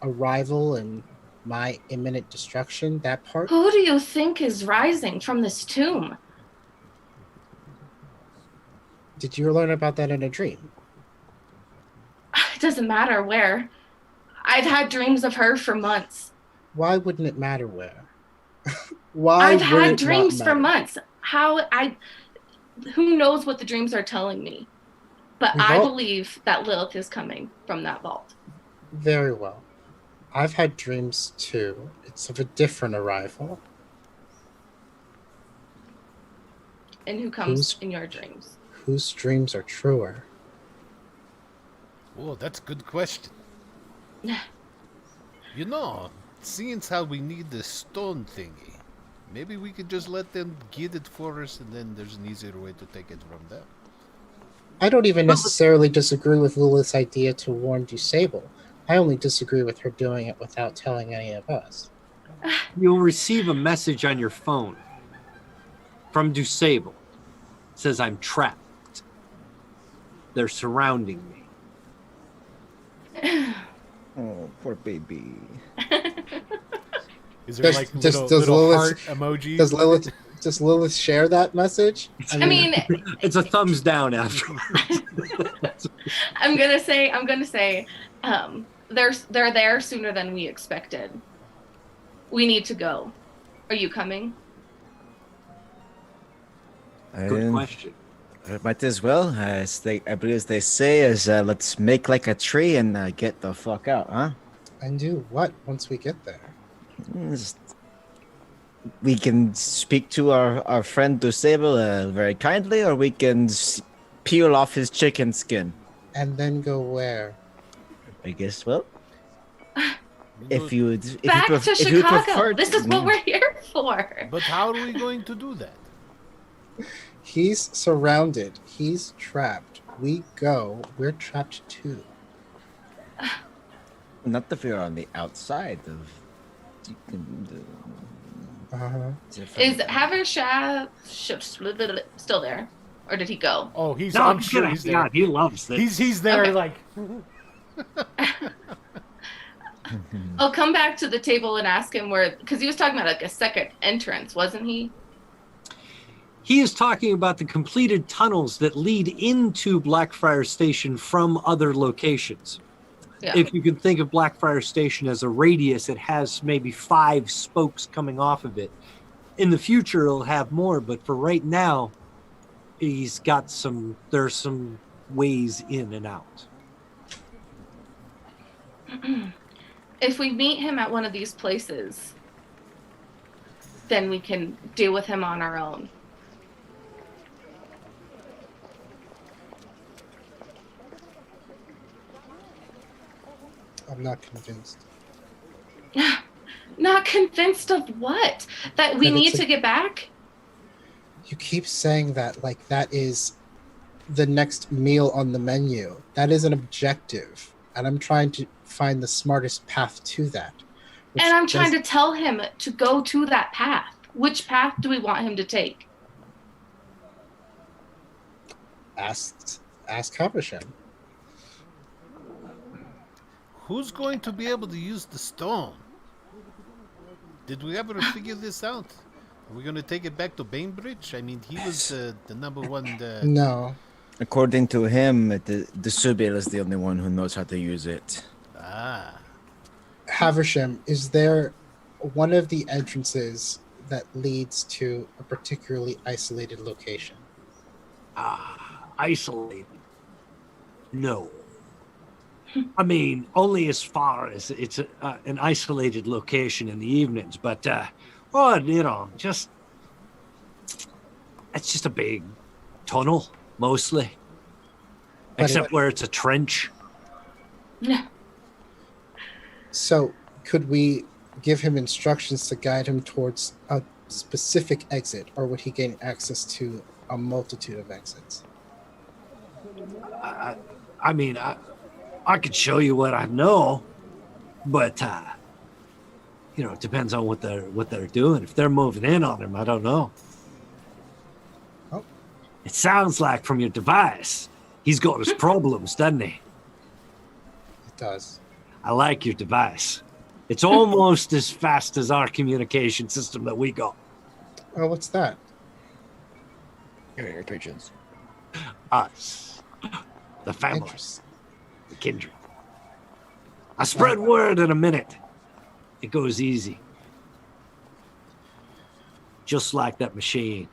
[SPEAKER 6] arrival and my imminent destruction, that part.
[SPEAKER 4] Who do you think is rising from this tomb?
[SPEAKER 6] Did you learn about that in a dream?
[SPEAKER 4] It doesn't matter where. I've had dreams of her for months.
[SPEAKER 6] Why wouldn't it matter where? Why
[SPEAKER 4] I've
[SPEAKER 6] would
[SPEAKER 4] had
[SPEAKER 6] it
[SPEAKER 4] dreams
[SPEAKER 6] not
[SPEAKER 4] for
[SPEAKER 6] matter?
[SPEAKER 4] months. Who knows what the dreams are telling me? But I believe that Lilith is coming from that vault.
[SPEAKER 6] Very well. I've had dreams too. It's of a different arrival.
[SPEAKER 4] And who comes in your dreams?
[SPEAKER 6] Whose dreams are truer?
[SPEAKER 2] Oh, that's a good question. You know, seeing how we need this stone thingy, maybe we could just let them get it for us, and then there's an easier way to take it from them.
[SPEAKER 6] I don't even necessarily disagree with Lilith's idea to warn Dusable. I only disagree with her doing it without telling any of us.
[SPEAKER 3] You'll receive a message on your phone from Dusable. It says, I'm trapped. They're surrounding me.
[SPEAKER 5] Oh, poor baby.
[SPEAKER 2] Is there like little heart emojis?
[SPEAKER 6] Does Lilith share that message?
[SPEAKER 4] I mean,
[SPEAKER 3] It's a thumbs down after.
[SPEAKER 4] I'm gonna say, they're there sooner than we expected. We need to go. Are you coming?
[SPEAKER 3] Good question.
[SPEAKER 5] Might as well. I believe they say is let's make like a tree and get the fuck out, huh?
[SPEAKER 6] And do what once we get there?
[SPEAKER 5] We can speak to our friend Dusable very kindly, or we can peel off his chicken skin.
[SPEAKER 6] And then go where?
[SPEAKER 5] I guess, well, if you would...
[SPEAKER 4] Back to
[SPEAKER 5] if you
[SPEAKER 4] Chicago.
[SPEAKER 5] prefer
[SPEAKER 4] This is what we're here for.
[SPEAKER 2] But how are we going to do that?
[SPEAKER 6] He's surrounded. He's trapped. We go. We're trapped too.
[SPEAKER 5] Not if you're on the outside of...
[SPEAKER 6] Uh-huh.
[SPEAKER 4] Is Haversham still there, or did he go?
[SPEAKER 2] Oh, he's.
[SPEAKER 3] No,
[SPEAKER 2] I'm
[SPEAKER 3] he's
[SPEAKER 2] sure
[SPEAKER 3] gonna
[SPEAKER 2] he's
[SPEAKER 3] hang
[SPEAKER 2] there.
[SPEAKER 3] out. He loves this.
[SPEAKER 2] He's there
[SPEAKER 4] Okay.
[SPEAKER 2] like.
[SPEAKER 4] I'll come back to the table and ask him where, because he was talking about like a second entrance, wasn't he?
[SPEAKER 3] He is talking about the completed tunnels that lead into Blackfriars Station from other locations.
[SPEAKER 4] Yeah.
[SPEAKER 3] If you can think of Blackfriars Station as a radius, it has maybe 5 spokes coming off of it. In the future, it'll have more, but for right now, there's some ways in and out.
[SPEAKER 4] If we meet him at one of these places, then we can deal with him on our own.
[SPEAKER 6] I'm not convinced.
[SPEAKER 4] Not convinced of what? That we
[SPEAKER 6] That
[SPEAKER 4] need
[SPEAKER 6] it's
[SPEAKER 4] to
[SPEAKER 6] a-
[SPEAKER 4] get back?
[SPEAKER 6] You keep saying that like that is the next meal on the menu. That is an objective, and I'm trying to find the smartest path to that. which
[SPEAKER 4] And I'm trying
[SPEAKER 6] does-
[SPEAKER 4] to tell him to go to that path. Which path do we want him to take?
[SPEAKER 6] ask Havisham.
[SPEAKER 2] Who's going to be able to use the stone? Did we ever figure this out? Are we going to take it back to Bainbridge? I mean, he was the number one.
[SPEAKER 6] No,
[SPEAKER 5] According to him, the Subil is the only one who knows how to use it.
[SPEAKER 2] Ah,
[SPEAKER 6] Havisham, is there one of the entrances that leads to a particularly isolated location?
[SPEAKER 3] Isolated? No. I mean, only as far as it's an isolated location in the evenings, but, it's just a big tunnel, mostly.
[SPEAKER 6] But
[SPEAKER 3] Except where it's a trench.
[SPEAKER 4] Yeah.
[SPEAKER 6] So, could we give him instructions to guide him towards a specific exit, or would he gain access to a multitude of exits?
[SPEAKER 3] I mean, I could show you what I know, but it depends on what they're doing. If they're moving in on him, I don't know.
[SPEAKER 6] Oh.
[SPEAKER 3] It sounds like from your device, he's got his problems, doesn't he?
[SPEAKER 6] It does.
[SPEAKER 3] I like your device. It's almost as fast as our communication system that we got.
[SPEAKER 6] Oh, what's that?
[SPEAKER 5] Your patrons.
[SPEAKER 3] Us, the family,
[SPEAKER 6] Interesting.
[SPEAKER 3] the kindred. I spread word in a minute. It goes easy. Just like that machine.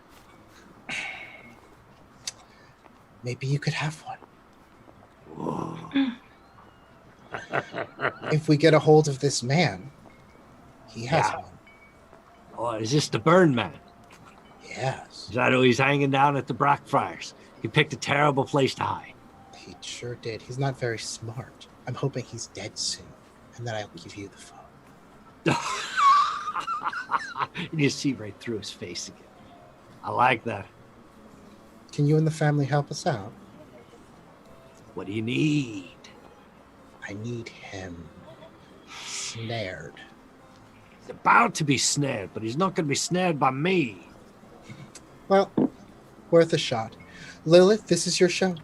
[SPEAKER 6] Maybe you could have one. If we get a hold of this man, he has
[SPEAKER 3] Yeah.
[SPEAKER 6] one.
[SPEAKER 3] Oh, is this the Burn Man?
[SPEAKER 6] Yes,
[SPEAKER 3] Is that who he's hanging down at the Blackfriars? He picked a terrible place to hide.
[SPEAKER 6] he sure did. He's not very smart. I'm hoping he's dead soon, and then I'll give you the phone.
[SPEAKER 3] And you see right through his face again. I like that.
[SPEAKER 6] Can you and the family help us out?
[SPEAKER 3] What do you need?
[SPEAKER 6] I need him snared.
[SPEAKER 3] He's about to be snared, but he's not going to be snared by me.
[SPEAKER 6] Well, worth a shot. Lilith, this is your show.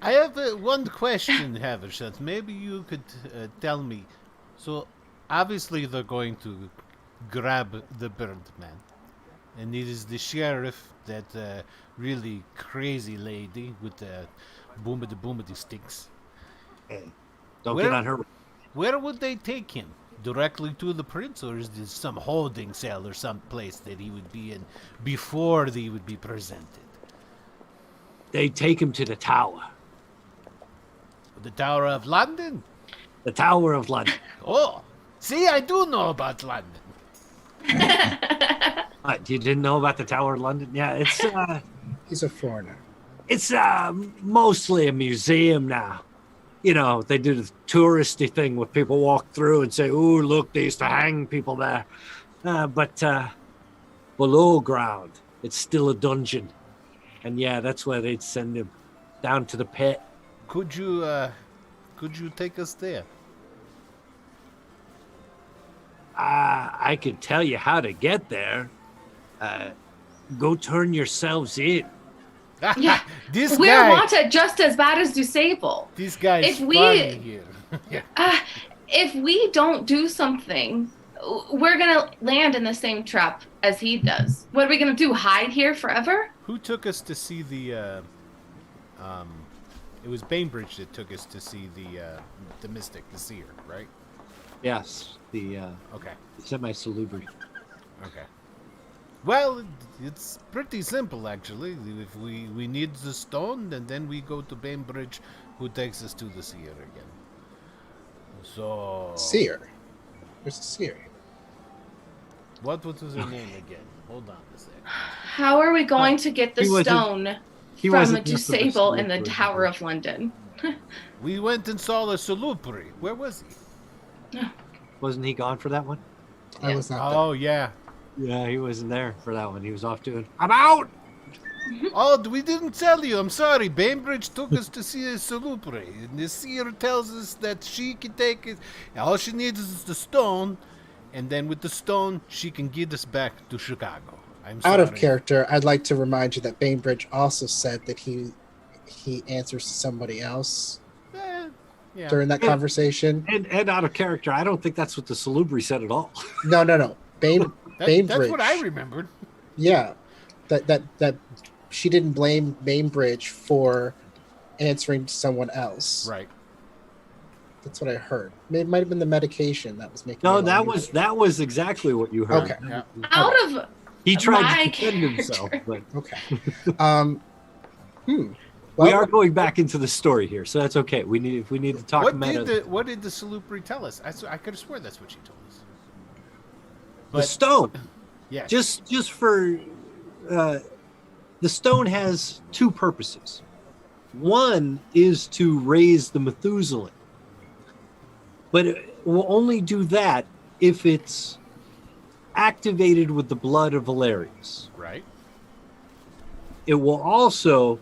[SPEAKER 2] I have one question, Haversham. Maybe you could tell me. So, obviously, they're going to grab the burnt man, and it is the sheriff, that really crazy lady with the boomity sticks.
[SPEAKER 3] Hey, don't
[SPEAKER 2] Where-
[SPEAKER 3] get on her.
[SPEAKER 2] Where would they take him? Directly to the prince, or is this some holding cell or some place that he would be in before he would be presented?
[SPEAKER 3] They take him to the tower.
[SPEAKER 2] The Tower of London?
[SPEAKER 3] The Tower of London.
[SPEAKER 2] Oh, see, I do know about London.
[SPEAKER 3] What, you didn't know about the Tower of London? Yeah,
[SPEAKER 6] He's a foreigner.
[SPEAKER 3] it's mostly a museum now. You know, they do the touristy thing where people walk through and say, "Ooh, look, they used to hang people there." But below ground, it's still a dungeon. And yeah, that's where they'd send him, down to the pit.
[SPEAKER 2] Could you take us there?
[SPEAKER 3] I could tell you how to get there. Go turn yourselves in.
[SPEAKER 4] Yeah,
[SPEAKER 2] this
[SPEAKER 4] we're
[SPEAKER 2] guy,
[SPEAKER 4] wanted just as bad as Disable.
[SPEAKER 2] this guy's
[SPEAKER 4] If we-
[SPEAKER 2] funny here. Yeah.
[SPEAKER 4] If we don't do something, we're gonna land in the same trap as he does. What are we gonna do? Hide here forever?
[SPEAKER 2] Who took us to see the? It was Bainbridge that took us to see the mystic, the seer, right?
[SPEAKER 3] Yes, the
[SPEAKER 2] Okay.
[SPEAKER 3] semi-salubrious.
[SPEAKER 2] Okay. Well, it's pretty simple actually. If we need the stone, and then we go to Bainbridge, who takes us to the seer again. So.
[SPEAKER 6] Seer. There's a seer.
[SPEAKER 2] What was her name again? Hold on a sec.
[SPEAKER 4] How are we going to get the
[SPEAKER 3] he wasn't-
[SPEAKER 4] stone
[SPEAKER 3] he
[SPEAKER 4] from
[SPEAKER 3] wasn't there for the
[SPEAKER 4] Disable in the
[SPEAKER 3] salupri.
[SPEAKER 4] Tower of London?
[SPEAKER 2] We went and saw the Salupri. Where was he?
[SPEAKER 3] Wasn't he gone for that one?
[SPEAKER 6] I was not
[SPEAKER 2] Oh yeah.
[SPEAKER 3] Yeah, he wasn't there for that one. He was off doing. I'm out.
[SPEAKER 2] Oh, we didn't tell you. I'm sorry. Bainbridge took us to see a Salupri. And the seer tells us that she can take it. All she needs is the stone. And then with the stone, she can get us back to Chicago. I'm sorry.
[SPEAKER 6] Out of character, I'd like to remind you that Bainbridge also said that he answers to somebody else
[SPEAKER 2] Yeah.
[SPEAKER 6] during that conversation.
[SPEAKER 3] And out of character, I don't think that's what the salubri said at all.
[SPEAKER 6] No. Bainbridge.
[SPEAKER 2] That's what I remembered.
[SPEAKER 6] Yeah, that she didn't blame Bainbridge for answering to someone else.
[SPEAKER 2] Right.
[SPEAKER 6] That's what I heard. It might have been the medication that was making.
[SPEAKER 3] No,
[SPEAKER 6] me
[SPEAKER 3] that was exactly what you heard.
[SPEAKER 6] Okay.
[SPEAKER 2] Yeah.
[SPEAKER 4] Out of
[SPEAKER 3] He tried
[SPEAKER 4] My
[SPEAKER 3] to defend
[SPEAKER 4] character.
[SPEAKER 3] himself, but
[SPEAKER 6] Okay.
[SPEAKER 3] we
[SPEAKER 6] Well,
[SPEAKER 3] are going back into the story here, so that's okay. We need to talk
[SPEAKER 2] What
[SPEAKER 3] meta.
[SPEAKER 2] did the Salupri tell us? I could have sworn that's what she told us.
[SPEAKER 3] The stone.
[SPEAKER 2] Yeah.
[SPEAKER 3] Just for the stone has two purposes. One is to raise the Methuselah, but it will only do that if it's activated with the blood of Valerius.
[SPEAKER 2] Right.
[SPEAKER 3] It will also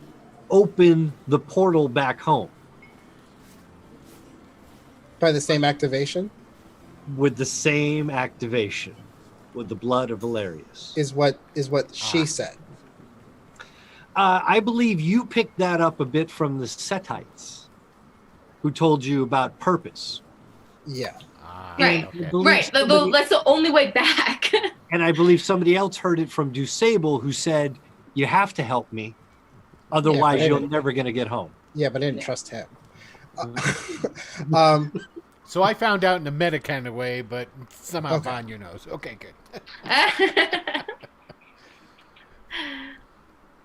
[SPEAKER 3] open the portal back home
[SPEAKER 6] by the same activation
[SPEAKER 3] with the same activation with the blood of Valerius.
[SPEAKER 6] is what she said.
[SPEAKER 3] I believe you picked that up a bit from the Setites, who told you about purpose.
[SPEAKER 6] Yeah.
[SPEAKER 4] Right.
[SPEAKER 3] I believe
[SPEAKER 4] Right.
[SPEAKER 3] somebody-
[SPEAKER 4] That's the only way back.
[SPEAKER 3] And I believe somebody else heard it from Dusable, who said, "You have to help me, otherwise
[SPEAKER 6] but
[SPEAKER 3] you're
[SPEAKER 6] anyway.
[SPEAKER 3] never going to get home."
[SPEAKER 6] Yeah, but I didn't trust him.
[SPEAKER 2] So I found out in a meta kind of way, but somehow
[SPEAKER 6] Okay.
[SPEAKER 2] Vanya knows. Okay, good.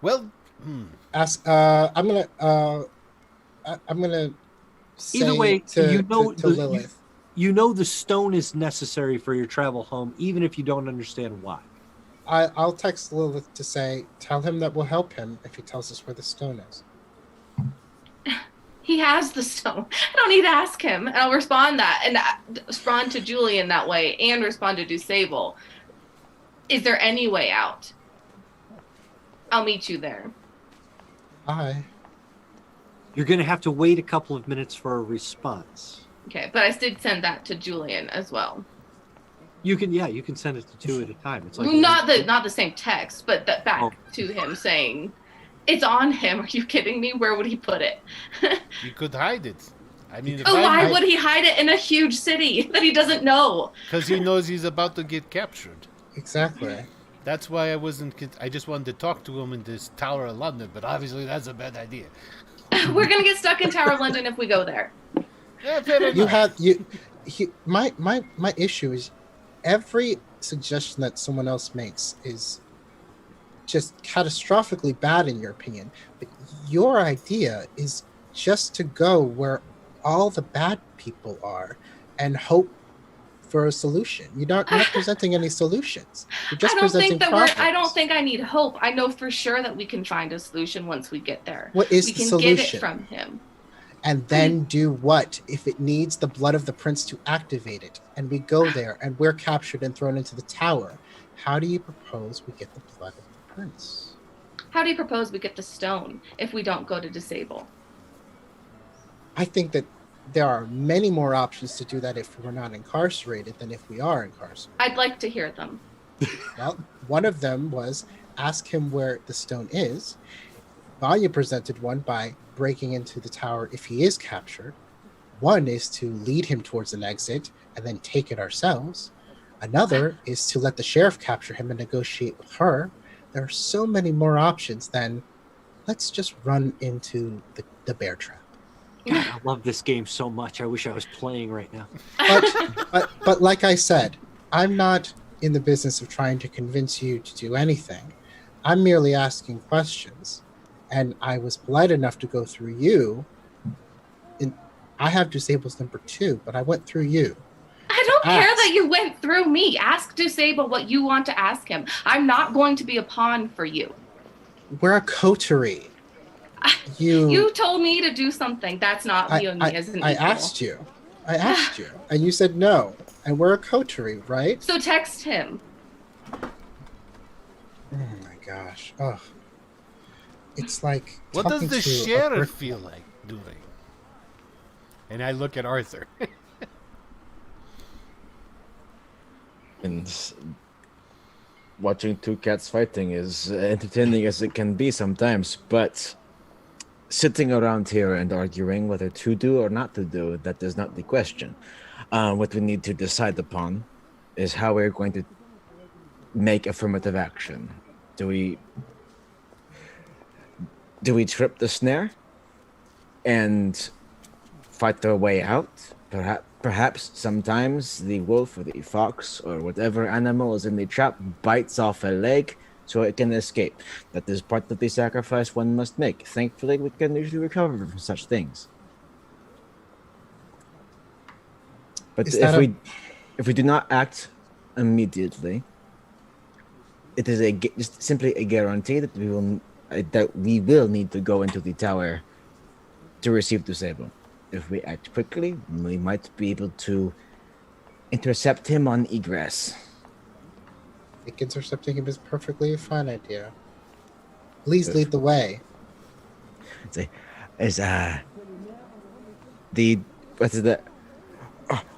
[SPEAKER 2] Well,
[SPEAKER 6] Ask. I'm gonna say
[SPEAKER 3] Either way,
[SPEAKER 6] to,
[SPEAKER 3] you know
[SPEAKER 6] to Lilith.
[SPEAKER 3] You know the stone is necessary for your travel home, even if you don't understand why.
[SPEAKER 6] I'll text Lilith to say, tell him that we'll help him if he tells us where the stone is.
[SPEAKER 4] He has the stone. I don't need to ask him. And I'll respond respond to Julian that way and respond to Dusable. Is there any way out? I'll meet you there.
[SPEAKER 6] Bye.
[SPEAKER 3] You're going to have to wait a couple of minutes for a response.
[SPEAKER 4] Okay, but I did send that to Julian as well.
[SPEAKER 3] You can send it to two at a time. It's like
[SPEAKER 4] Not the same text, but that back
[SPEAKER 3] Oh.
[SPEAKER 4] to him saying, "It's on him." Are you kidding me? Where would he put it?
[SPEAKER 2] you could hide it. I mean,
[SPEAKER 4] Why would he hide it in a huge city that he doesn't know?
[SPEAKER 2] Because he knows he's about to get captured.
[SPEAKER 6] Exactly.
[SPEAKER 2] That's why I wasn't. I just wanted to talk to him in this Tower of London, but obviously that's a bad idea.
[SPEAKER 4] We're gonna get stuck in Tower of London if we go there.
[SPEAKER 2] Yeah, fair
[SPEAKER 6] You
[SPEAKER 2] enough.
[SPEAKER 6] have my issue is every suggestion that someone else makes is just catastrophically bad in your opinion. But your idea is just to go where all the bad people are and hope for a solution. You're not presenting any solutions. You're just presenting problems.
[SPEAKER 4] I don't think I need hope. I know for sure that we can find a solution once we get there.
[SPEAKER 6] What is
[SPEAKER 4] we
[SPEAKER 6] the
[SPEAKER 4] can
[SPEAKER 6] solution?
[SPEAKER 4] get it from him.
[SPEAKER 6] And then do what if it needs the blood of the prince to activate it? And we go there and we're captured and thrown into the tower. How do you propose we get the blood of the prince?
[SPEAKER 4] How do you propose we get the stone if we don't go to Disable?
[SPEAKER 6] I think that there are many more options to do that if we're not incarcerated than if we are incarcerated.
[SPEAKER 4] I'd like to hear them.
[SPEAKER 6] Well, one of them was ask him where the stone is. Vanya presented one by breaking into the tower if he is captured. One is to lead him towards an exit and then take it ourselves. Another is to let the sheriff capture him and negotiate with her. There are so many more options than let's just run into the bear trap.
[SPEAKER 3] God, I love this game so much. I wish I was playing right now.
[SPEAKER 6] But like I said, I'm not in the business of trying to convince you to do anything. I'm merely asking questions. And I was polite enough to go through you. And I have Dusable's number 2, but I went through you.
[SPEAKER 4] I don't care that you went through me. Ask Dusable what you want to ask him. I'm not going to be a pawn for you.
[SPEAKER 6] We're a coterie.
[SPEAKER 4] You told me to do something. That's not viewing me as an equal.
[SPEAKER 6] I asked you, and you said no. And we're a coterie, right?
[SPEAKER 4] So text him.
[SPEAKER 6] Oh my gosh. Oh. It's like
[SPEAKER 2] What does
[SPEAKER 6] talking
[SPEAKER 2] the
[SPEAKER 6] to a
[SPEAKER 2] sheriff
[SPEAKER 6] brick-
[SPEAKER 2] feel like doing? And I look at Arthur.
[SPEAKER 5] And watching two cats fighting is entertaining as it can be sometimes, but sitting around here and arguing whether to do or not to do, that is not the question. What we need to decide upon is how we're going to make affirmative action. Do we trip the snare and fight our way out? Perhaps sometimes the wolf or the fox or whatever animal is in the trap bites off a leg so it can escape. That is part of the sacrifice one must make. Thankfully, we can usually recover from such things. But if we do not act immediately, it is just simply a guarantee that we will need to go into the tower to receive Dusable. If we act quickly, we might be able to intercept him on egress.
[SPEAKER 6] I think intercepting him is perfectly a fine idea. Please lead the way.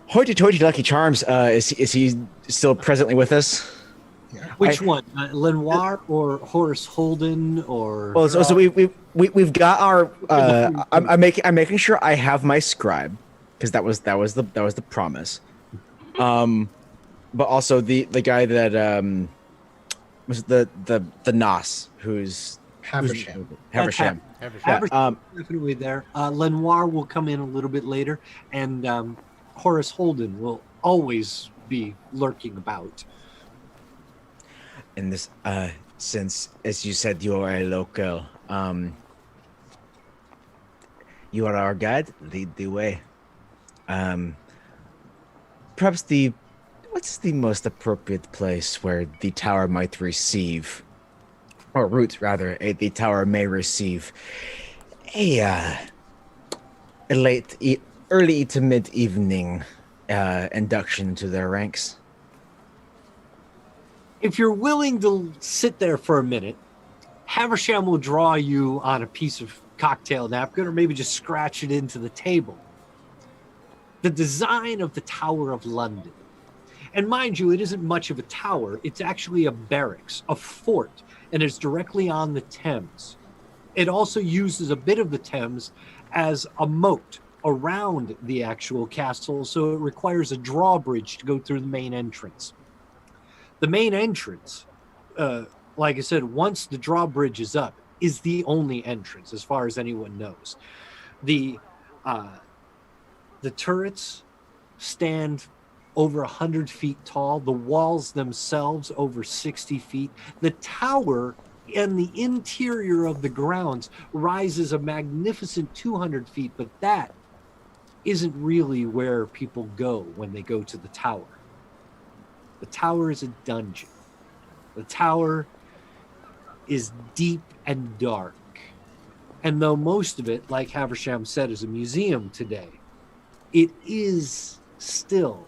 [SPEAKER 5] Hoity-toity Lucky Charms, is he still presently with us?
[SPEAKER 6] Yeah.
[SPEAKER 3] Which one? Lenoir or Horace Holden or?
[SPEAKER 5] Well, so we've got our. I'm making sure I have my scribe, because that was the promise. But also the guy that was the Nos, who's
[SPEAKER 6] Haversham.
[SPEAKER 5] Haversham.
[SPEAKER 3] Haversham definitely there. Lenoir will come in a little bit later, and Horace Holden will always be lurking about.
[SPEAKER 5] And this, since, as you said, you are a local, you are our guide, lead the way. Perhaps what's the most appropriate place where the tower might receive, or route rather, the tower may receive a early to mid-evening induction to their ranks?
[SPEAKER 3] If you're willing to sit there for a minute, Haversham will draw you on a piece of cocktail napkin or maybe just scratch it into the table. The design of the Tower of London. And mind you, it isn't much of a tower. It's actually a barracks, a fort, and it's directly on the Thames. It also uses a bit of the Thames as a moat around the actual castle, so it requires a drawbridge to go through the main entrance. The main entrance, like I said, once the drawbridge is up, is the only entrance as far as anyone knows. The turrets stand over 100 feet tall, the walls themselves over 60 feet. The tower and the interior of the grounds rises a magnificent 200 feet, but that isn't really where people go when they go to the tower. The tower is a dungeon. The tower is deep and dark. And though most of it, like Haversham said, is a museum today, it is still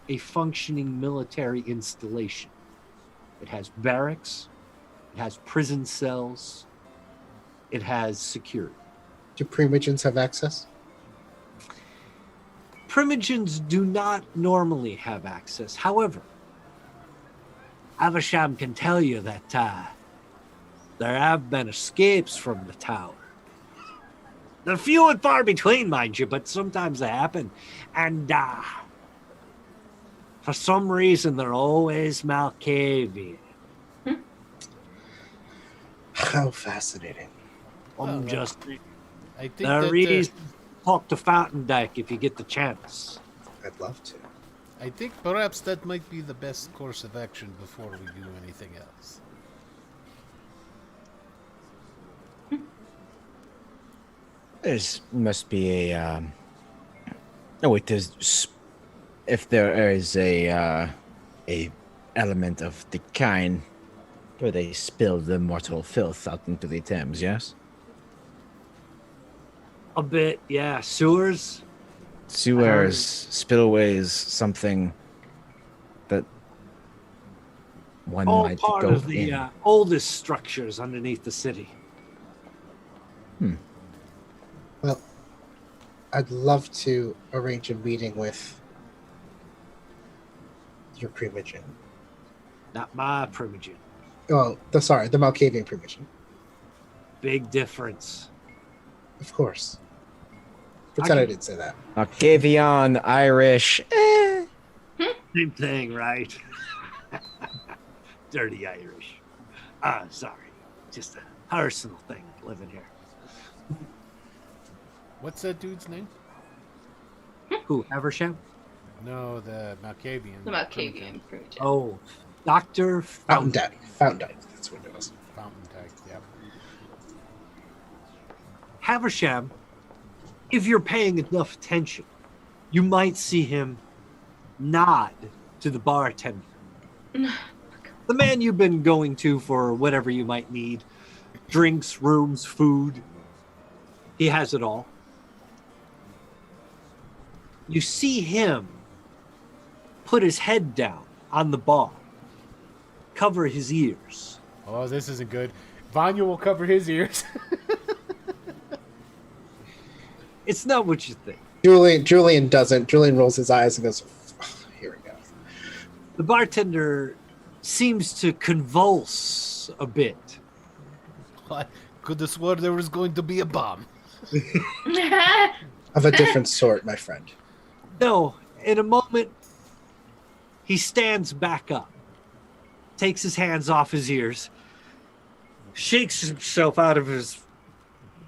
[SPEAKER 3] a functioning military installation. It has barracks, it has prison cells, it has security.
[SPEAKER 6] Do primogens have access?
[SPEAKER 3] Primogens do not normally have access. However, Avisham can tell you that there have been escapes from the tower. They're few and far between, mind you, but sometimes they happen. And for some reason, they're always Malkavian.
[SPEAKER 6] How fascinating.
[SPEAKER 2] I think
[SPEAKER 3] There are reasons to talk to Fountain Dyke if you get the chance.
[SPEAKER 6] I'd love to.
[SPEAKER 2] I think perhaps that might be the best course of action before we do anything else.
[SPEAKER 5] There must be a. Oh wait, if there is a element of the kind where they spill the mortal filth out into the Thames. Yes.
[SPEAKER 3] A bit, yeah. Sewers.
[SPEAKER 5] Spillways, something that one
[SPEAKER 3] All
[SPEAKER 5] might
[SPEAKER 3] part
[SPEAKER 5] go
[SPEAKER 3] of the
[SPEAKER 5] in.
[SPEAKER 3] oldest structures underneath the city.
[SPEAKER 6] Well, I'd love to arrange a meeting with your Primogen.
[SPEAKER 3] Not my Primogen.
[SPEAKER 6] Oh, the Malkavian Primogen.
[SPEAKER 3] Big difference.
[SPEAKER 6] Of course. Pretend I didn't say that.
[SPEAKER 5] Octavian, Irish.
[SPEAKER 3] Same thing, right? Dirty Irish. Sorry. Just a personal thing living here.
[SPEAKER 2] What's that dude's name?
[SPEAKER 3] Who, Eversham?
[SPEAKER 2] No, the Malkavian.
[SPEAKER 4] The Malkavian Primogen.
[SPEAKER 3] Oh, Dr.
[SPEAKER 6] Fountain Dyke. That's what it was.
[SPEAKER 2] Fountain Dyke, yep.
[SPEAKER 3] Haversham, if you're paying enough attention, you might see him nod to the bartender. The man you've been going to for whatever you might need. Drinks, rooms, food. He has it all. You see him put his head down on the bar, cover his ears.
[SPEAKER 2] Oh, this isn't good. Vanya will cover his ears.
[SPEAKER 3] It's not what you think.
[SPEAKER 6] Julian doesn't. Julian rolls his eyes and goes, here we go.
[SPEAKER 3] The bartender seems to convulse a bit.
[SPEAKER 2] I could have swore there was going to be a bomb.
[SPEAKER 6] Of a different sort, my friend.
[SPEAKER 3] No, in a moment, he stands back up, takes his hands off his ears, shakes himself out of his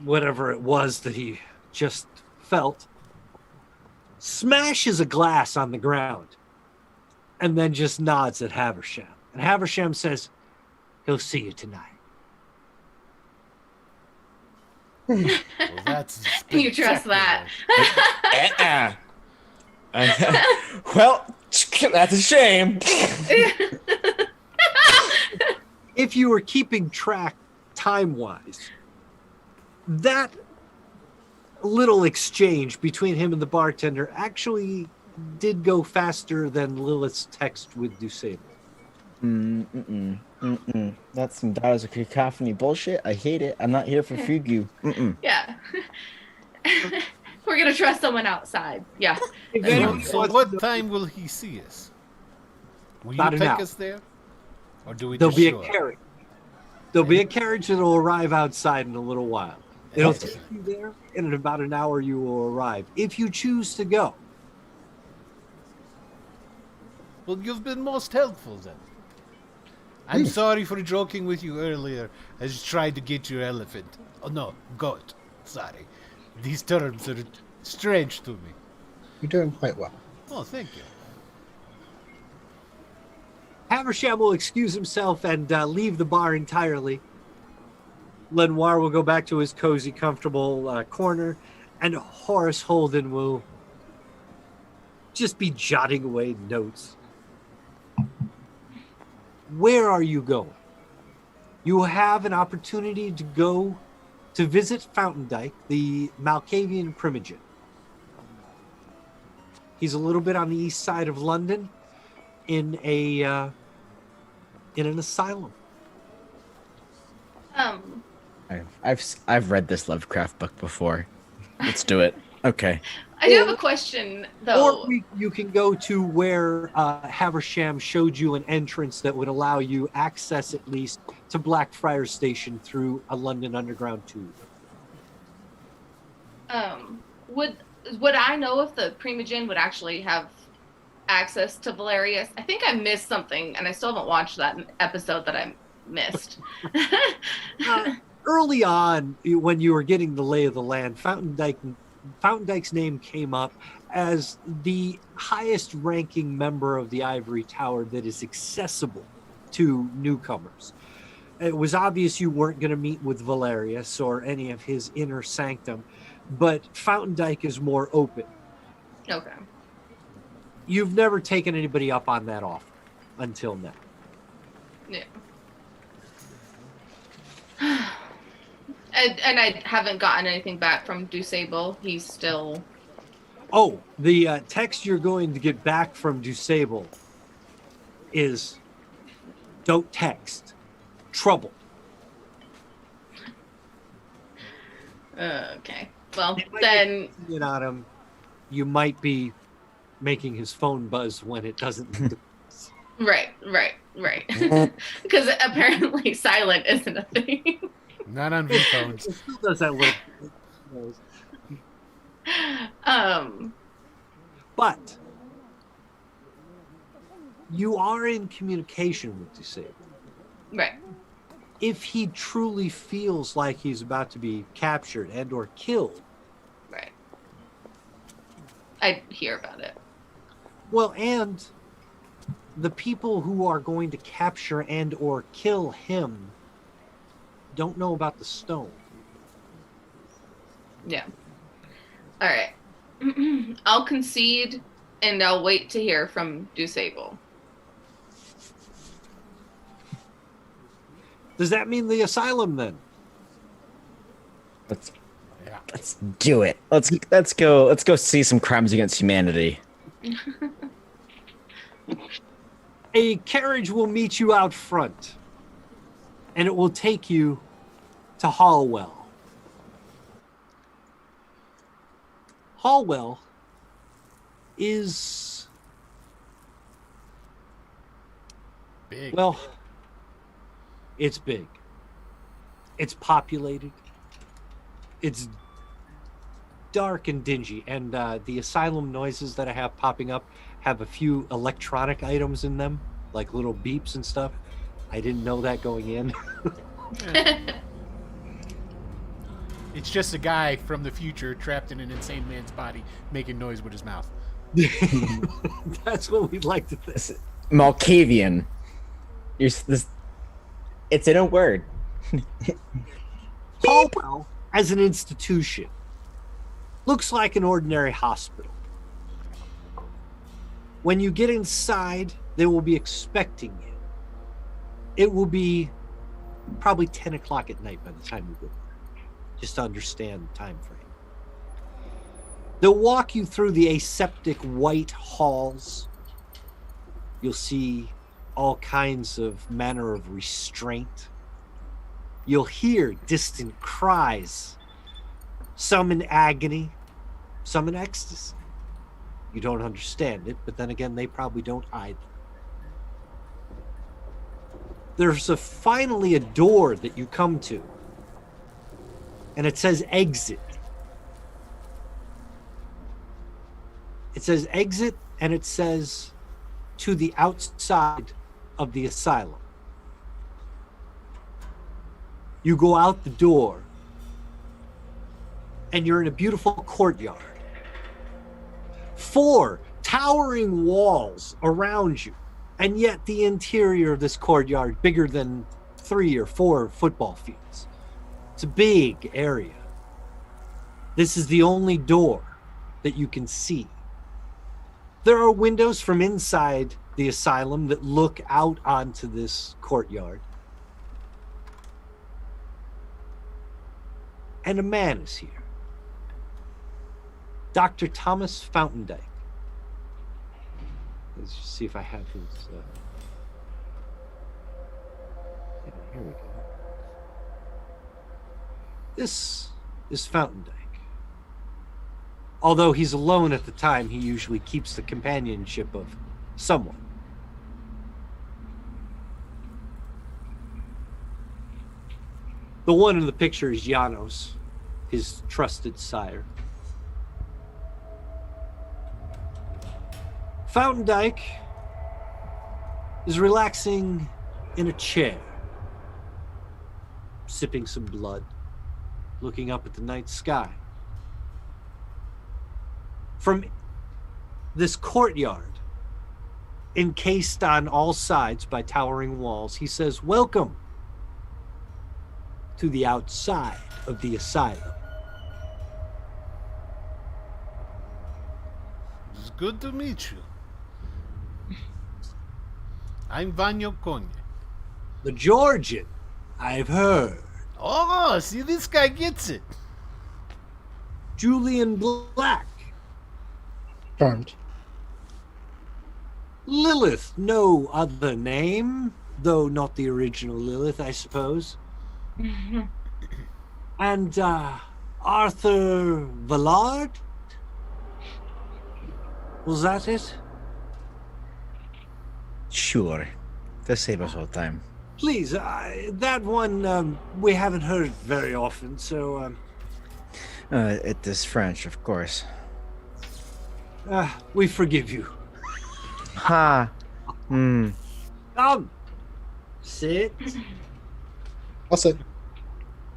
[SPEAKER 3] whatever it was that he just felt, smashes a glass on the ground, and then just nods at Haversham. And Haversham says, he'll see you tonight.
[SPEAKER 2] Well, that's
[SPEAKER 4] You trust that?
[SPEAKER 5] Well, that's a shame.
[SPEAKER 3] If you were keeping track time-wise, that little exchange between him and the bartender actually did go faster than Lilith's text with Dusable.
[SPEAKER 5] That's some dollars of cacophony bullshit. I hate it. I'm not here for Fugu.
[SPEAKER 4] Yeah. We're going to trust someone outside. Yeah.
[SPEAKER 2] So what time will he see us? Will you
[SPEAKER 3] About an
[SPEAKER 2] take
[SPEAKER 3] hour.
[SPEAKER 2] us there? Or do we
[SPEAKER 3] There'll
[SPEAKER 2] just
[SPEAKER 3] be a
[SPEAKER 2] show up?
[SPEAKER 3] carriage. There'll be a carriage that will arrive outside in a little while. It'll take you there, and in about an hour you will arrive, if you choose to go.
[SPEAKER 2] Well, you've been most helpful then. I'm sorry for joking with you earlier. I just tried to get your elephant. Oh, no, goat. Sorry. These terms are strange to me.
[SPEAKER 6] You're doing quite well.
[SPEAKER 2] Oh, thank you.
[SPEAKER 3] Haversham will excuse himself and leave the bar entirely. Lenoir will go back to his cozy, comfortable corner, and Horace Holden will just be jotting away notes. Where are you going? You have an opportunity to go to visit Fountain Dyke, the Malkavian Primogen. He's a little bit on the east side of London in an asylum.
[SPEAKER 5] I've read this Lovecraft book before. Let's do it. Okay.
[SPEAKER 4] I do have a question, though.
[SPEAKER 3] Or you can go to where Haversham showed you an entrance that would allow you access, at least, to Blackfriars Station through a London Underground tube.
[SPEAKER 4] Would I know if the Primogen would actually have access to Valerius? I think I missed something, and I still haven't watched that episode that I missed.
[SPEAKER 3] Early on, when you were getting the lay of the land, Fountain Dyke's name came up as the highest ranking member of the Ivory Tower that is accessible to newcomers. It was obvious you weren't going to meet with Valerius or any of his inner sanctum, but Fountain Dyke is more open.
[SPEAKER 4] Okay.
[SPEAKER 3] You've never taken anybody up on that offer until now.
[SPEAKER 4] Yeah. And I haven't gotten anything back from Dusable. He's still...
[SPEAKER 3] Oh, the text you're going to get back from Dusable is, don't text. Trouble.
[SPEAKER 4] Okay. Well, then...
[SPEAKER 3] On him, you might be making his phone buzz when it doesn't.
[SPEAKER 4] Right. Because apparently silent isn't a thing.
[SPEAKER 2] Not on V phones.
[SPEAKER 3] It still does that little. But you are in communication with Disabled.
[SPEAKER 4] Right.
[SPEAKER 3] If he truly feels like he's about to be captured and or killed.
[SPEAKER 4] Right. I'd hear about it.
[SPEAKER 3] Well, and the people who are going to capture and or kill him don't know about the stone.
[SPEAKER 4] Yeah. All right. I'll concede, and I'll wait to hear from Dusable.
[SPEAKER 3] Does that mean the asylum then?
[SPEAKER 5] Let's do it. Let's go see some crimes against humanity.
[SPEAKER 3] A carriage will meet you out front, and it will take you to Hallwell. Hallwell is
[SPEAKER 2] Big.
[SPEAKER 3] well, it's big. It's populated. It's dark and dingy, and the asylum noises that I have popping up have a few electronic items in them, like little beeps and stuff. I didn't know that going in.
[SPEAKER 2] It's just a guy from the future trapped in an insane man's body making noise with his mouth.
[SPEAKER 3] That's what we'd like to think.
[SPEAKER 5] Malkavian. It's in a word.
[SPEAKER 3] Hallwell, as an institution, looks like an ordinary hospital. When you get inside, they will be expecting you. It will be probably 10 o'clock at night by the time you go there, just to understand the time frame. They'll walk you through the aseptic white halls. You'll see all kinds of manner of restraint. You'll hear distant cries, some in agony, some in ecstasy. You don't understand it, but then again, they probably don't either. There's finally a door that you come to, and it says exit. It says exit, and it says to the outside of the asylum. You go out the door, and you're in a beautiful courtyard. 4 towering walls around you, and yet the interior of this courtyard bigger than 3 or 4 football fields. It's a big area. This is the only door that you can see. There are windows from inside the asylum that look out onto this courtyard. And a man is here. Dr. Thomas Fountain Dyke. Let's just see if I have his... Yeah, here we go. This is Fountain Dyke. Although he's alone at the time, he usually keeps the companionship of someone. The one in the picture is Janos, his trusted sire. Fountain Dyke is relaxing in a chair, sipping some blood, looking up at the night sky. From this courtyard, encased on all sides by towering walls, he says, "Welcome to the outside of the asylum."
[SPEAKER 2] It's good to meet you. I'm Vanyo Konye.
[SPEAKER 3] The Georgian, I've heard.
[SPEAKER 2] Oh, see, this guy gets it.
[SPEAKER 3] Julian Black.
[SPEAKER 6] Charmed.
[SPEAKER 3] Lilith, no other name, though not the original Lilith, I suppose. And Arthur Vallard? Was that it?
[SPEAKER 5] Sure. To save us all time.
[SPEAKER 3] Please, that one we haven't heard very often, so...
[SPEAKER 5] It is French, of course.
[SPEAKER 3] we forgive you.
[SPEAKER 5] Ha! Hmm.
[SPEAKER 3] Come! Sit.
[SPEAKER 6] I'll sit.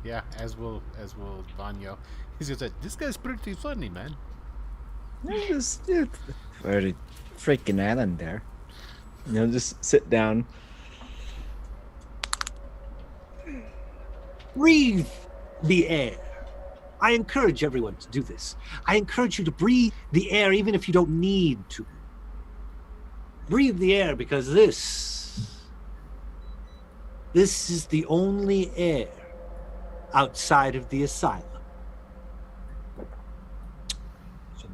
[SPEAKER 2] Yeah, as will Vanyo. He's gonna say, this guy's pretty funny, man.
[SPEAKER 5] Just very freaking island there. Just sit down.
[SPEAKER 3] Breathe the air. I encourage everyone to do this. I encourage you to breathe the air even if you don't need to. Breathe the air because this is the only air outside of the asylum.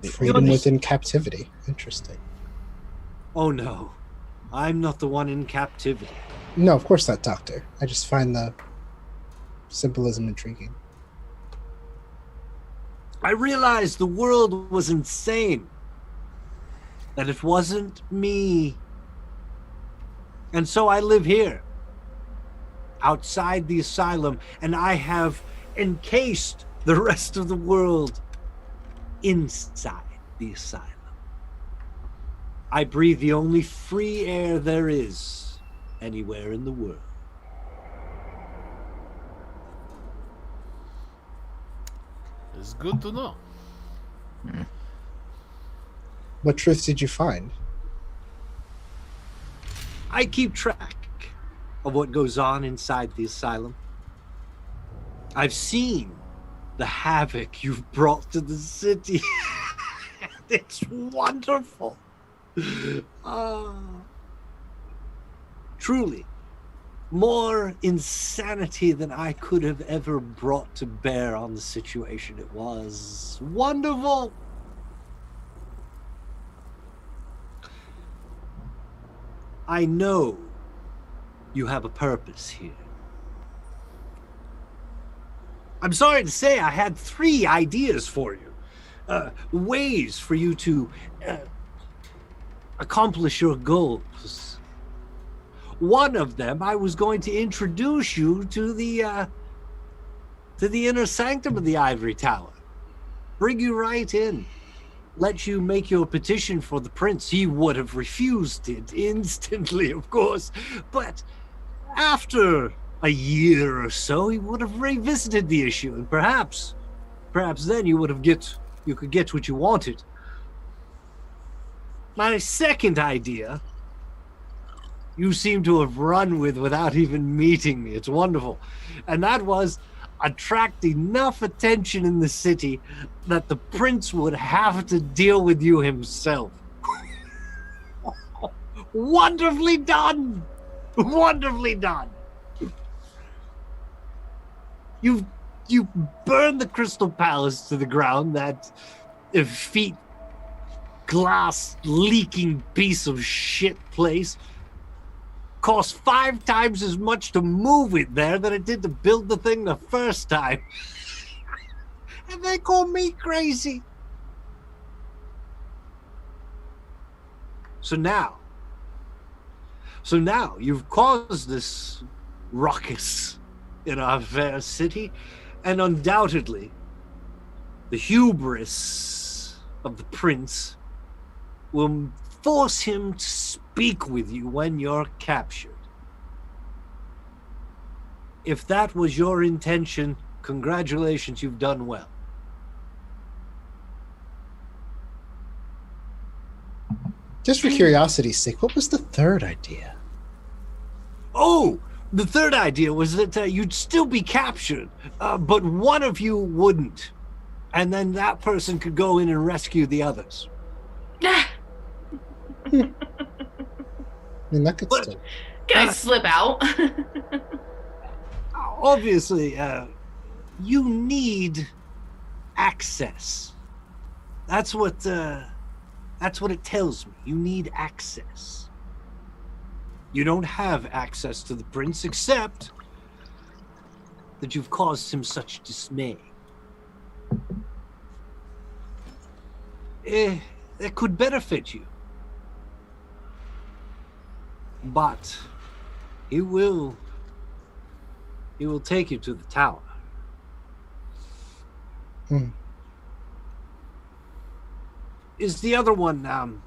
[SPEAKER 6] Freedom within captivity. Interesting.
[SPEAKER 3] Oh no, I'm not the one in captivity.
[SPEAKER 6] No, of course not, Doctor. I just find the symbolism intriguing.
[SPEAKER 3] I realized the world was insane. That it wasn't me. And so I live here, outside the asylum, and I have encased the rest of the world inside the asylum. I breathe the only free air there is anywhere in the world.
[SPEAKER 2] It's good to know.
[SPEAKER 6] What truth did you find?
[SPEAKER 3] I keep track of what goes on inside the asylum. I've seen the havoc you've brought to the city. It's wonderful. Truly, more insanity than I could have ever brought to bear on the situation. It was wonderful. I know you have a purpose here. I'm sorry to say I had 3 ideas for you. Ways for you to accomplish your goals. One of them, I was going to introduce you to the inner sanctum of the Ivory Tower. Bring you right in. Let you make your petition for the prince. He would have refused it instantly, of course. But after a year or so, he would have revisited the issue, and perhaps then you could get what you wanted. My second idea, you seem to have run with without even meeting me. It's wonderful. And that was attract enough attention in the city that the prince would have to deal with you himself. Wonderfully done! Wonderfully done! You burned the Crystal Palace to the ground, that effete glass leaking piece of shit place. Cost 5 times as much to move it there than it did to build the thing the first time. And they call me crazy. So now you've caused this ruckus in our fair city, and undoubtedly the hubris of the prince will force him to speak with you when you're captured. If that was your intention, congratulations, you've done well.
[SPEAKER 6] Just for curiosity's sake, what was the third idea?
[SPEAKER 3] Oh, the third idea was that you'd still be captured, but one of you wouldn't. And then that person could go in and rescue the others.
[SPEAKER 6] I mean, that could
[SPEAKER 3] But-
[SPEAKER 6] still.
[SPEAKER 4] Can I slip out?
[SPEAKER 3] Obviously, you need access. That's what it tells me. You need access. You don't have access to the prince, except that you've caused him such dismay. It could benefit you. But he will take you to the tower. Is the other one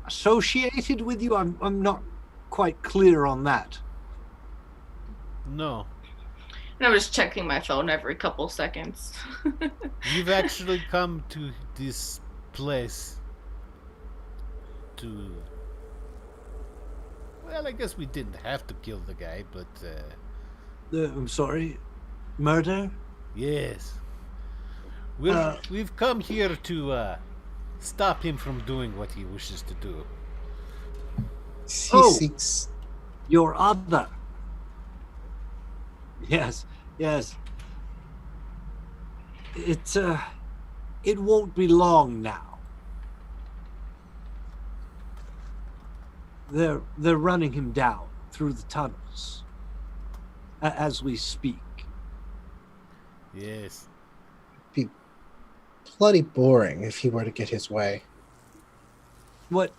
[SPEAKER 3] associated with you? I'm not quite clear on that.
[SPEAKER 2] No.
[SPEAKER 4] And I was checking my phone every couple seconds.
[SPEAKER 2] You've actually come to this place to... Well, I guess we didn't have to kill the guy, but...
[SPEAKER 3] I'm sorry, murder?
[SPEAKER 2] Yes. We've come here to stop him from doing what he wishes to do.
[SPEAKER 6] He seeks.
[SPEAKER 3] Your other. Yes. It won't be long now. They're running him down through the tunnels as we speak.
[SPEAKER 2] Yes.
[SPEAKER 6] Be bloody boring if he were to get his way.
[SPEAKER 3] What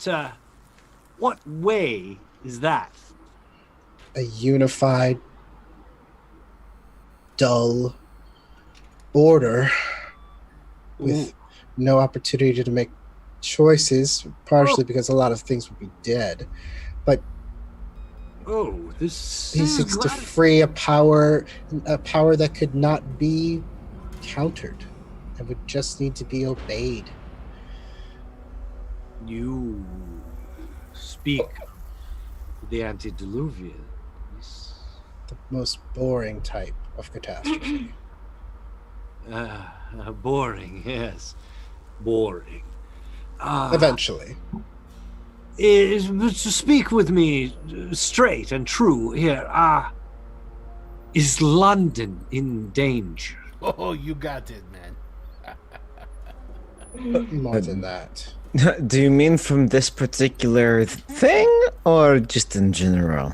[SPEAKER 3] way is that?
[SPEAKER 6] A unified, dull border with no opportunity to make choices, partially because a lot of things would be dead. But
[SPEAKER 3] This
[SPEAKER 6] he seeks to free a power that could not be countered and would just need to be obeyed.
[SPEAKER 3] You speak of the antediluvians.
[SPEAKER 6] The most boring type of catastrophe.
[SPEAKER 3] Boring, yes. Boring.
[SPEAKER 6] Eventually.
[SPEAKER 3] Speak with me straight and true here. Is London in danger?
[SPEAKER 2] Oh, you got it, man.
[SPEAKER 6] More than that.
[SPEAKER 5] Do you mean from this particular thing or just in general?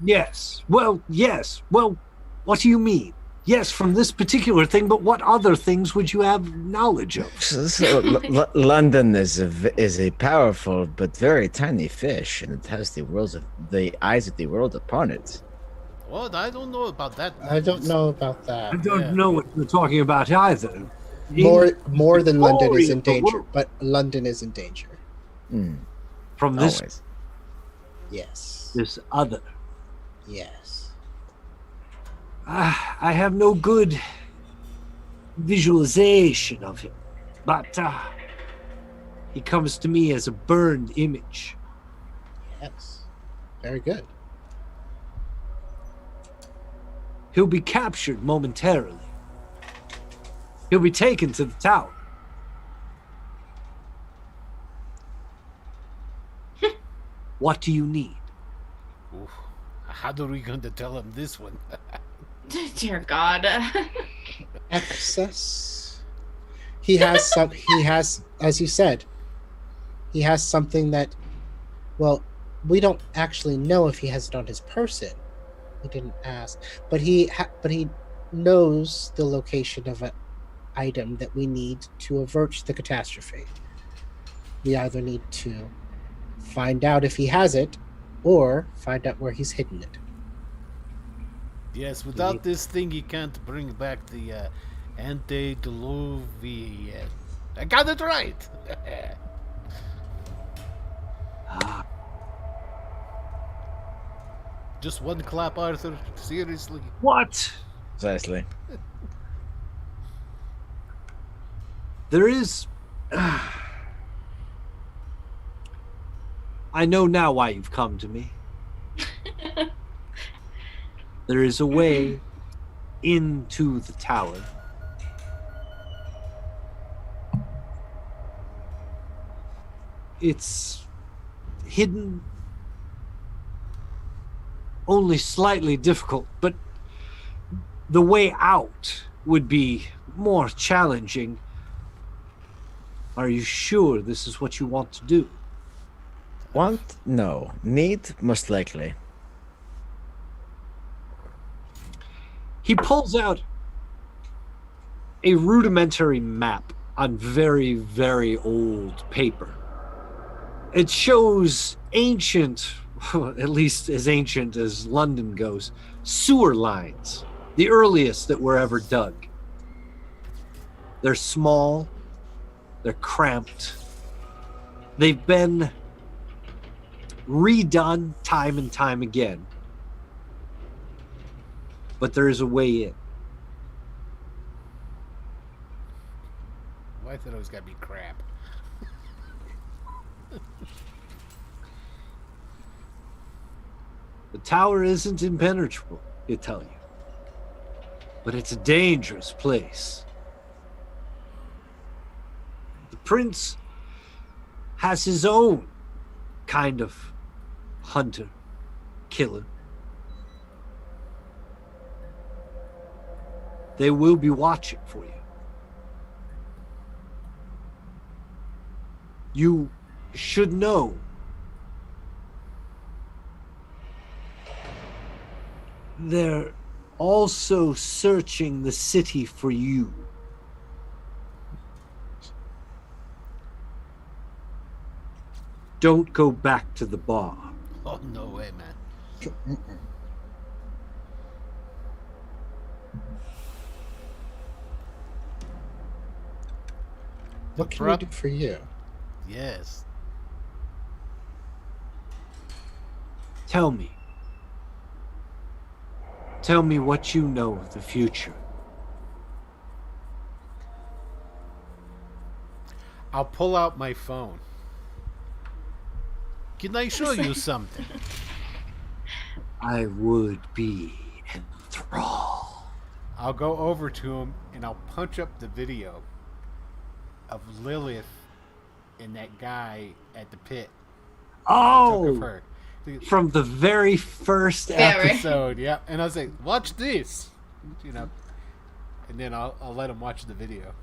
[SPEAKER 3] Yes. Well, yes. Well, what do you mean? Yes, from this particular thing, but what other things would you have knowledge of?
[SPEAKER 5] London is a powerful but very tiny fish, and it has the eyes of the world upon it.
[SPEAKER 2] What? I don't know about that.
[SPEAKER 6] I don't know about
[SPEAKER 3] I
[SPEAKER 6] that.
[SPEAKER 3] don't know what you're talking about either.
[SPEAKER 6] More than London is
[SPEAKER 3] glory
[SPEAKER 6] in
[SPEAKER 3] of the
[SPEAKER 6] danger,
[SPEAKER 3] world.
[SPEAKER 6] but London is in danger.
[SPEAKER 3] From this
[SPEAKER 5] Always.
[SPEAKER 6] Yes.
[SPEAKER 3] this other.
[SPEAKER 6] Yes.
[SPEAKER 3] I have no good visualization of him, but he comes to me as a burned image.
[SPEAKER 6] Yes. Very good.
[SPEAKER 3] He'll be captured momentarily. He'll be taken to the tower. What do you need?
[SPEAKER 2] Oof. How are we going to tell him this one?
[SPEAKER 4] Dear God.
[SPEAKER 6] Access. He has, as you said, he has something that, well, we don't actually know if he has it on his person. We didn't ask, but he knows the location of an item that we need to avert the catastrophe. We either need to find out if he has it, or find out where he's hidden it.
[SPEAKER 2] Yes, without this thing, you can't bring back the antediluvian. I got it right. Just one clap, Arthur. Seriously.
[SPEAKER 3] What?
[SPEAKER 5] Precisely.
[SPEAKER 3] There is. I know now why you've come to me. There is a way into the tower. It's hidden, only slightly difficult, but the way out would be more challenging. Are you sure this is what you want to do?
[SPEAKER 5] Want? No. Need? Most likely.
[SPEAKER 3] He pulls out a rudimentary map on very, very old paper. It shows ancient, at least as ancient as London goes, sewer lines, the earliest that were ever dug. They're small, they're cramped, they've been redone time and time again. But there is a way in.
[SPEAKER 2] Why thought it was gotta be crap?
[SPEAKER 3] The tower isn't impenetrable, they tell you. But it's a dangerous place. The prince has his own kind of hunter, killer. They will be watching for you. You should know they're also searching the city for you. Don't go back to the bar.
[SPEAKER 2] Oh, no way, man.
[SPEAKER 6] What can we do for you?
[SPEAKER 2] Yes.
[SPEAKER 3] Tell me. Tell me what you know of the future.
[SPEAKER 2] I'll pull out my phone. Can I show you something?
[SPEAKER 3] I would be enthralled.
[SPEAKER 2] I'll go over to him and I'll punch up the video of Lilith and that guy at the pit.
[SPEAKER 3] Oh!
[SPEAKER 2] Took of her.
[SPEAKER 3] From the very first
[SPEAKER 4] Yeah, right.
[SPEAKER 2] Episode, yeah. And I was like, watch this. You know. And then I'll let him watch the video.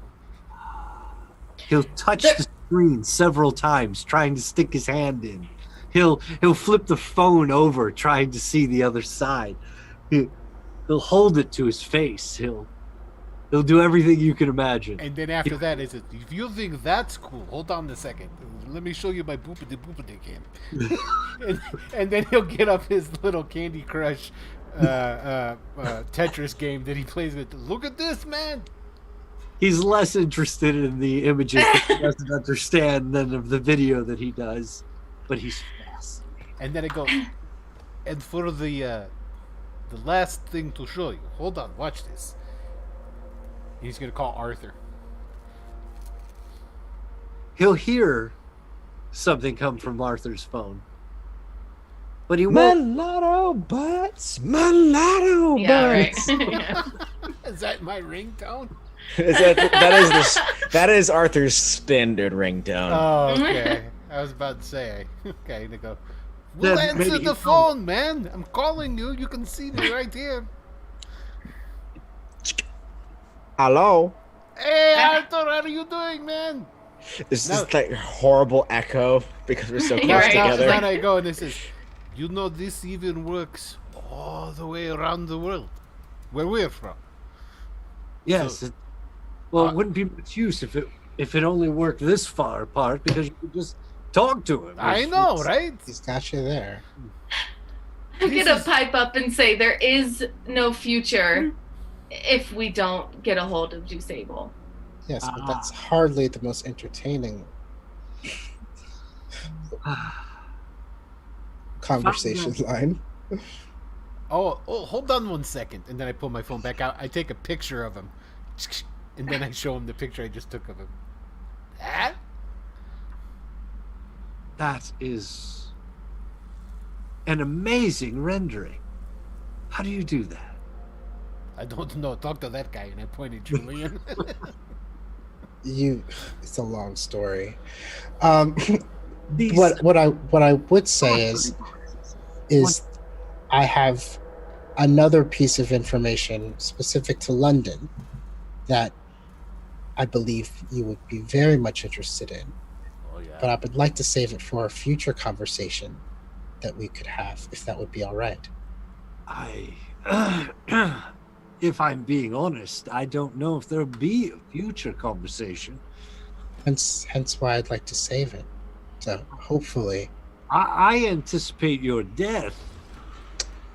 [SPEAKER 3] He'll touch the screen several times, trying to stick his hand in. He'll flip the phone over, trying to see the other side. He'll hold it to his face. He'll do everything you can imagine.
[SPEAKER 2] And then after that, is it? If you think that's cool, hold on a second. Let me show you my boopity boopity game. and then he'll get up his little Candy Crush Tetris game that he plays with. Look at this, man.
[SPEAKER 3] He's less interested in the images that he doesn't understand than of the video that he does. But he's fast.
[SPEAKER 2] And then I go, and for the last thing to show you, hold on, watch this. He's gonna call Arthur.
[SPEAKER 3] He'll hear something come from Arthur's phone. But he won't.
[SPEAKER 5] Mulatto butts! Mulatto
[SPEAKER 4] Yeah, right.
[SPEAKER 5] butts!
[SPEAKER 4] Yeah.
[SPEAKER 2] Is that my ringtone?
[SPEAKER 5] That is Arthur's standard ringtone.
[SPEAKER 2] Oh, okay. I was about to say, okay, they go, we'll
[SPEAKER 3] Then
[SPEAKER 2] answer
[SPEAKER 3] maybe
[SPEAKER 2] the
[SPEAKER 3] you
[SPEAKER 2] phone, man. I'm calling you. You can see me right here.
[SPEAKER 5] Hello?
[SPEAKER 2] Hey, Arthur, how are you doing, man?
[SPEAKER 5] This
[SPEAKER 2] No.
[SPEAKER 5] is like horrible echo because we're so close
[SPEAKER 4] Right.
[SPEAKER 5] together.
[SPEAKER 2] Then I go and this is, you know, this even works all the way around the world, where we're from.
[SPEAKER 3] Yes.
[SPEAKER 2] So-
[SPEAKER 3] it wouldn't be much use if it only worked this far apart, because you could just talk to him.
[SPEAKER 2] I know, right?
[SPEAKER 6] He's got you there.
[SPEAKER 4] I'm gonna pipe up and say there is no future if we don't get a hold of Jusable.
[SPEAKER 6] Yes, but that's hardly the most entertaining conversation line.
[SPEAKER 2] Oh, hold on 1 second. And then I pull my phone back out. I take a picture of him. And then I show him the picture I just took of him. Ah?
[SPEAKER 3] That is an amazing rendering. How do you do that?
[SPEAKER 2] I don't know. Talk to that guy. And I pointed Julian.
[SPEAKER 6] It's a long story. What I would say is I have another piece of information specific to London that I believe you would be very much interested in.
[SPEAKER 2] Oh, yeah.
[SPEAKER 6] But I would like to save it for a future conversation that we could have, if that would be all right.
[SPEAKER 3] If I'm being honest, I don't know if there'll be a future conversation.
[SPEAKER 6] Hence why I'd like to save it. So hopefully
[SPEAKER 3] I anticipate your death.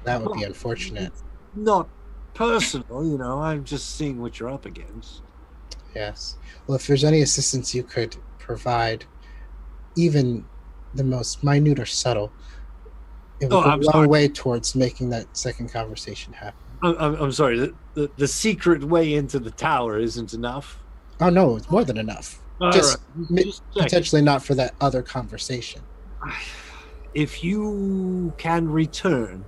[SPEAKER 6] that would be unfortunate.
[SPEAKER 3] Not personal, you know. I'm just seeing what you're up against.
[SPEAKER 6] Yes. Well, if there's any assistance you could provide, even the most minute or subtle, it would go a long way towards making that second conversation happen.
[SPEAKER 3] I'm sorry. The secret way into the tower isn't enough.
[SPEAKER 6] Oh no, it's more than enough. Just potentially not for that other conversation.
[SPEAKER 3] If you can return,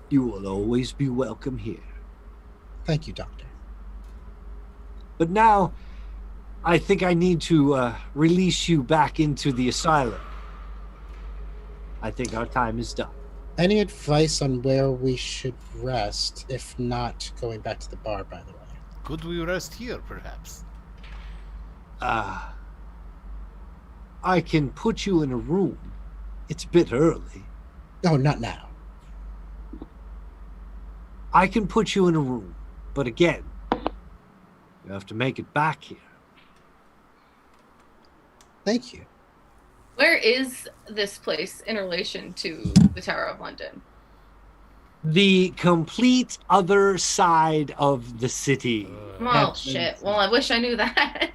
[SPEAKER 3] you will always be welcome here.
[SPEAKER 6] Thank you, Doctor.
[SPEAKER 3] But now, I think I need to release you back into the asylum. I think our time is done.
[SPEAKER 6] Any advice on where we should rest, if not going back to the bar, by the way?
[SPEAKER 2] Could we rest here, perhaps?
[SPEAKER 3] I can put you in a room. It's a bit early.
[SPEAKER 6] No, not now.
[SPEAKER 3] I can put you in a room, but again, you have to make it back here.
[SPEAKER 6] Thank you.
[SPEAKER 4] Where is this place in relation to the Tower of London?
[SPEAKER 3] The complete other side of the city.
[SPEAKER 4] Oh, shit. Well, I wish I knew that.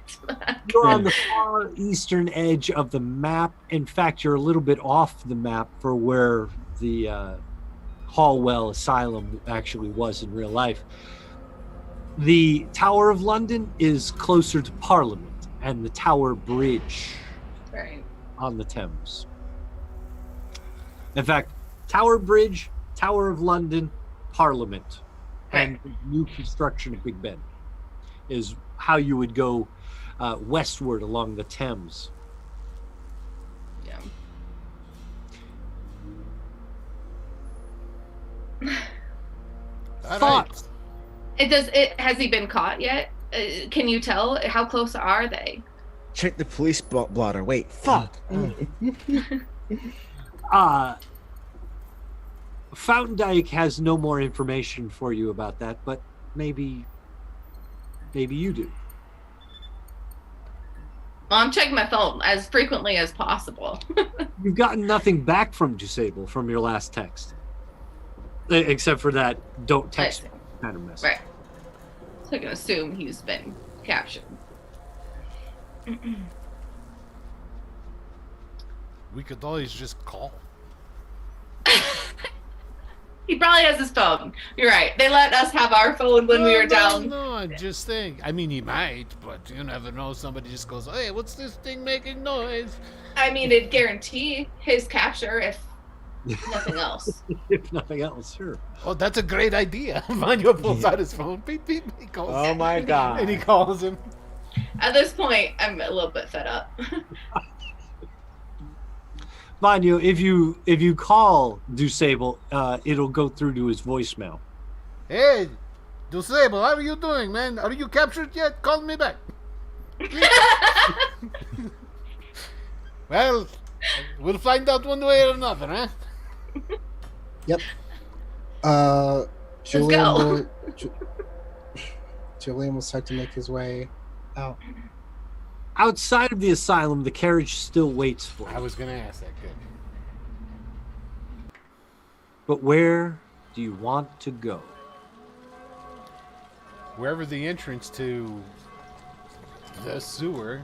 [SPEAKER 3] You're on the far eastern edge of the map. In fact, you're a little bit off the map for where the Hallwell Asylum actually was in real life. The Tower of London is closer to Parliament and the Tower Bridge.
[SPEAKER 4] Right.
[SPEAKER 3] On the Thames. In fact, Tower Bridge, Tower of London, Parliament, and new construction of Big Ben is how you would go westward along the Thames.
[SPEAKER 4] Yeah.
[SPEAKER 3] Thoughts?
[SPEAKER 4] Has he been caught yet? Can you tell? How close are they?
[SPEAKER 5] Check the police blotter. Wait, fuck.
[SPEAKER 3] Fountain Dyke has no more information for you about that, but maybe you do.
[SPEAKER 4] Well, I'm checking my phone as frequently as possible.
[SPEAKER 3] You've gotten nothing back from Jusable from your last text, except for that "don't text" kind of message.
[SPEAKER 4] Right. So I can assume he's been captured.
[SPEAKER 2] We could always just call.
[SPEAKER 4] He probably has his phone. You're right. They let us have our phone when we were down.
[SPEAKER 2] No, I'm just saying. I mean, he might, but you never know. Somebody just goes, "Hey, what's this thing making noise?"
[SPEAKER 4] I mean, it'd guarantee his capture if nothing else.
[SPEAKER 3] If nothing else, sure.
[SPEAKER 2] Oh, that's a great idea. Vanya pulls out his phone. Beep, beep. He calls.
[SPEAKER 5] Oh my god.
[SPEAKER 2] And he calls him.
[SPEAKER 4] At this point, I'm a little bit fed up.
[SPEAKER 3] Vanya, if you call Jusable, it'll go through to his voicemail.
[SPEAKER 2] Hey, Jusable, how are you doing, man? Are you captured yet? Call me back. Well, we'll find out one way or another, huh?
[SPEAKER 6] Yep. Julian will start to make his way out.
[SPEAKER 3] Outside of the asylum, the carriage still waits for
[SPEAKER 2] I
[SPEAKER 3] you.
[SPEAKER 2] was gonna ask that. Good.
[SPEAKER 3] But where do you want to go?
[SPEAKER 2] Wherever the entrance to the sewer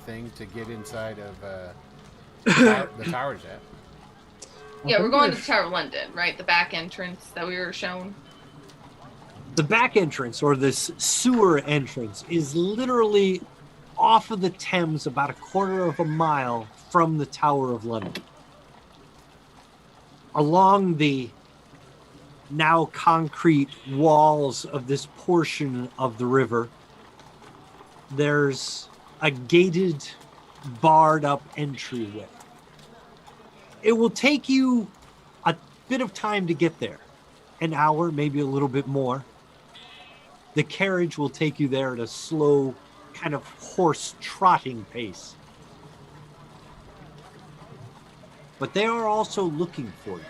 [SPEAKER 2] thing to get inside of the tower's at.
[SPEAKER 4] Yeah, we're going to the Tower of London, right? The back entrance that we were shown.
[SPEAKER 3] The back entrance, or this sewer entrance, is literally off of the Thames about a quarter of a mile from the Tower of London. Along the now concrete walls of this portion of the river, there's a gated, barred up entryway. It will take you a bit of time to get there. An hour, maybe a little bit more. The carriage will take you there at a slow, kind of horse trotting pace. But they are also looking for you.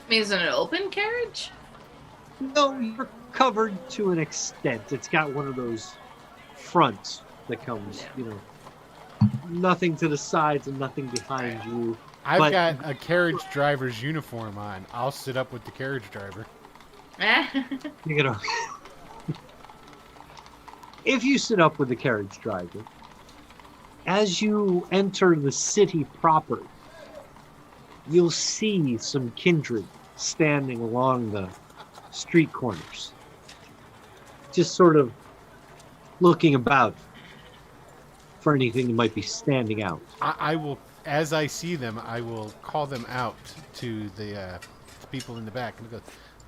[SPEAKER 4] I mean, is it an open carriage?
[SPEAKER 3] No, you're covered to an extent. It's got one of those fronts that comes, nothing to the sides and nothing behind you.
[SPEAKER 2] I've got a carriage driver's uniform on. I'll sit up with the carriage driver.
[SPEAKER 3] If you sit up with the carriage driver, as you enter the city proper, you'll see some kindred standing along the street corners, just sort of looking about for anything that might be standing out.
[SPEAKER 2] I will, as I see them, I will call them out to the people in the back and go,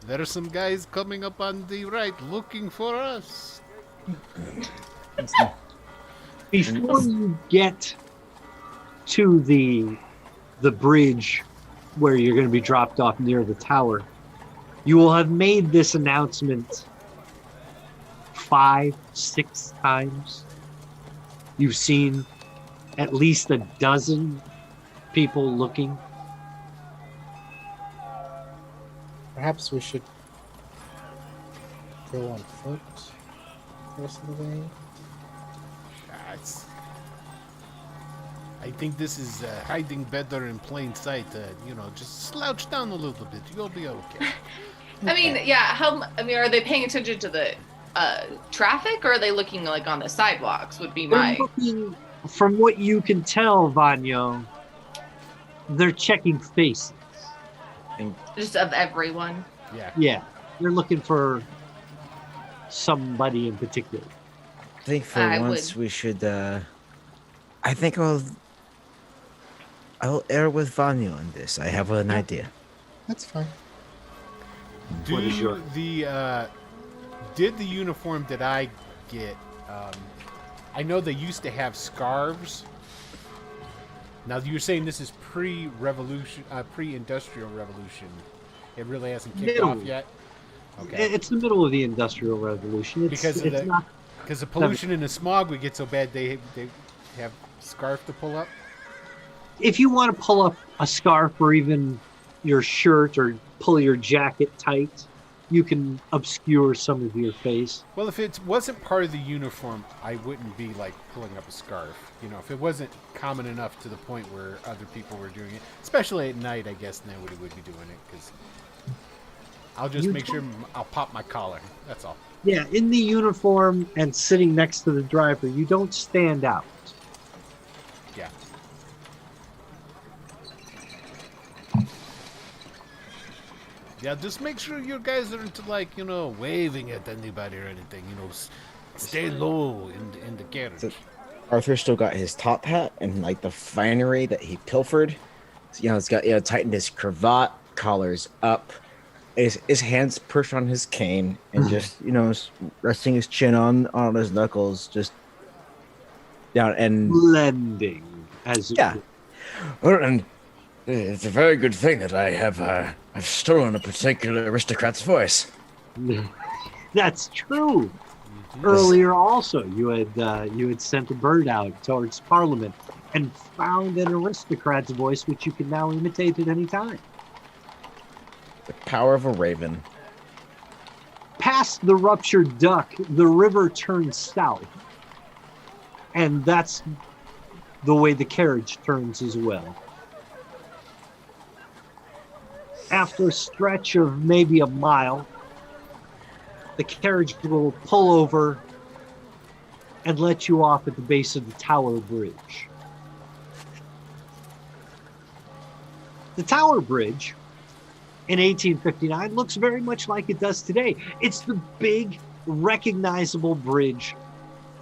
[SPEAKER 2] "There are some guys coming up on the right looking for us."
[SPEAKER 3] Before you get to the bridge where you're going to be dropped off near the tower, you will have made this announcement 5-6 times. You've seen at least a dozen people looking.
[SPEAKER 6] Perhaps we should go on foot the rest of the way.
[SPEAKER 2] I think this is hiding better in plain sight. Just slouch down a little bit. You'll be okay.
[SPEAKER 4] I mean, yeah. Are they paying attention to the traffic, or are they looking like on the sidewalks? Would be my.
[SPEAKER 3] Looking, from what you can tell, Vanyo, they're checking faces.
[SPEAKER 4] Just of everyone.
[SPEAKER 2] Yeah.
[SPEAKER 3] Yeah, they're looking for somebody in particular.
[SPEAKER 5] I think for once we should. I think I'll err with Vanyo on this. I have an idea.
[SPEAKER 6] That's fine.
[SPEAKER 2] Did the uniform that I get? I know they used to have scarves. Now you're saying this is pre-revolution, pre-industrial revolution. It really hasn't kicked off yet. Okay.
[SPEAKER 3] It's the middle of the Industrial Revolution.
[SPEAKER 2] Because the pollution and the smog would get so bad they have scarf to pull up.
[SPEAKER 3] If you want to pull up a scarf or even your shirt or pull your jacket tight, you can obscure some of your face.
[SPEAKER 2] Well, if it wasn't part of the uniform, I wouldn't be like pulling up a scarf. If it wasn't common enough to the point where other people were doing it, especially at night, I guess nobody would be doing it because I'll just make sure I'll pop my collar. That's all.
[SPEAKER 3] Yeah, in the uniform and sitting next to the driver, you don't stand out.
[SPEAKER 2] Yeah. Yeah, just make sure you guys are into waving at anybody or anything. Stay low in the carriage.
[SPEAKER 5] So Arthur still got his top hat and the finery that he pilfered. So, it's got tightened his cravat, collars up, his hands perched on his cane, and just resting his chin on his knuckles, just down and
[SPEAKER 3] blending as
[SPEAKER 5] Well, and it's a very good thing that I've stolen a particular aristocrat's voice.
[SPEAKER 3] That's true. Earlier, also, you had sent a bird out towards Parliament and found an aristocrat's voice, which you can now imitate at any time.
[SPEAKER 5] The power of a raven.
[SPEAKER 3] Past the ruptured duck, the river turns south. And that's the way the carriage turns as well. After a stretch of maybe a mile, the carriage will pull over and let you off at the base of the Tower Bridge. The Tower Bridge in 1859 looks very much like it does today. It's the big, recognizable bridge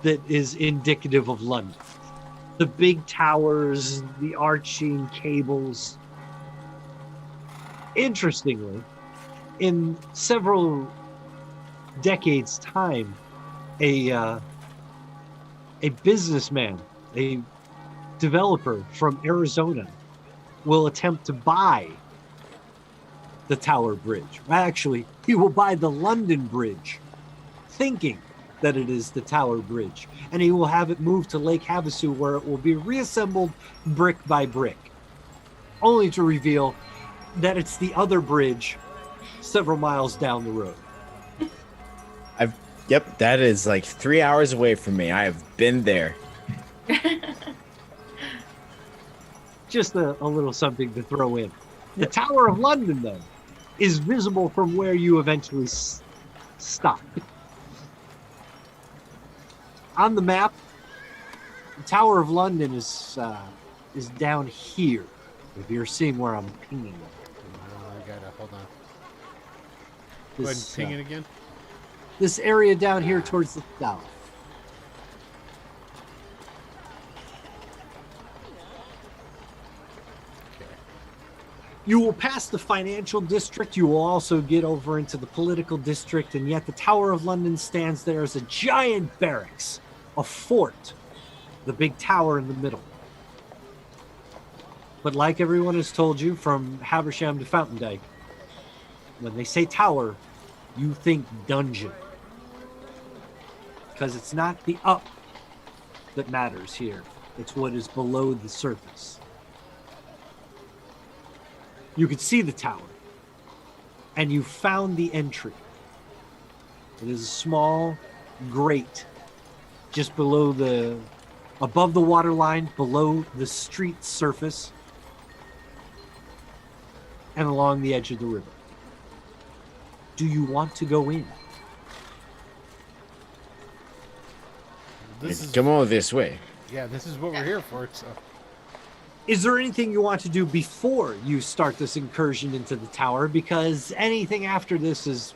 [SPEAKER 3] that is indicative of London. The big towers, the arching cables. Interestingly, in several decades' time, a businessman, a developer from Arizona, will attempt to buy the Tower Bridge. Actually, he will buy the London Bridge, thinking that it is the Tower Bridge, and he will have it moved to Lake Havasu, where it will be reassembled brick by brick, only to reveal that it's the other bridge several miles down the road.
[SPEAKER 5] Yep, that is like 3 hours away from me. I have been there.
[SPEAKER 3] Just a little something to throw in. The Tower of London, though, is visible from where you eventually stop. On the map, the Tower of London is down here. If you're seeing where I'm pinging.
[SPEAKER 2] I gotta hold on. Go ahead and ping it again.
[SPEAKER 3] This area down here towards the south.
[SPEAKER 2] Okay.
[SPEAKER 3] You will pass the financial district. You will also get over into the political district, and yet the Tower of London stands there as a giant barracks, a fort, the big tower in the middle. But like everyone has told you, from Haversham to Fountain Dyke, when they say tower, you think dungeon. Because it's not the up that matters here. It's what is below the surface. You could see the tower, and you found the entry. It is a small grate just above the water line, below the street surface, and along the edge of the river. Do you want to go in?
[SPEAKER 5] Come on this way.
[SPEAKER 2] Yeah, this is what we're here for. So.
[SPEAKER 3] Is there anything you want to do before you start this incursion into the tower? Because anything after this is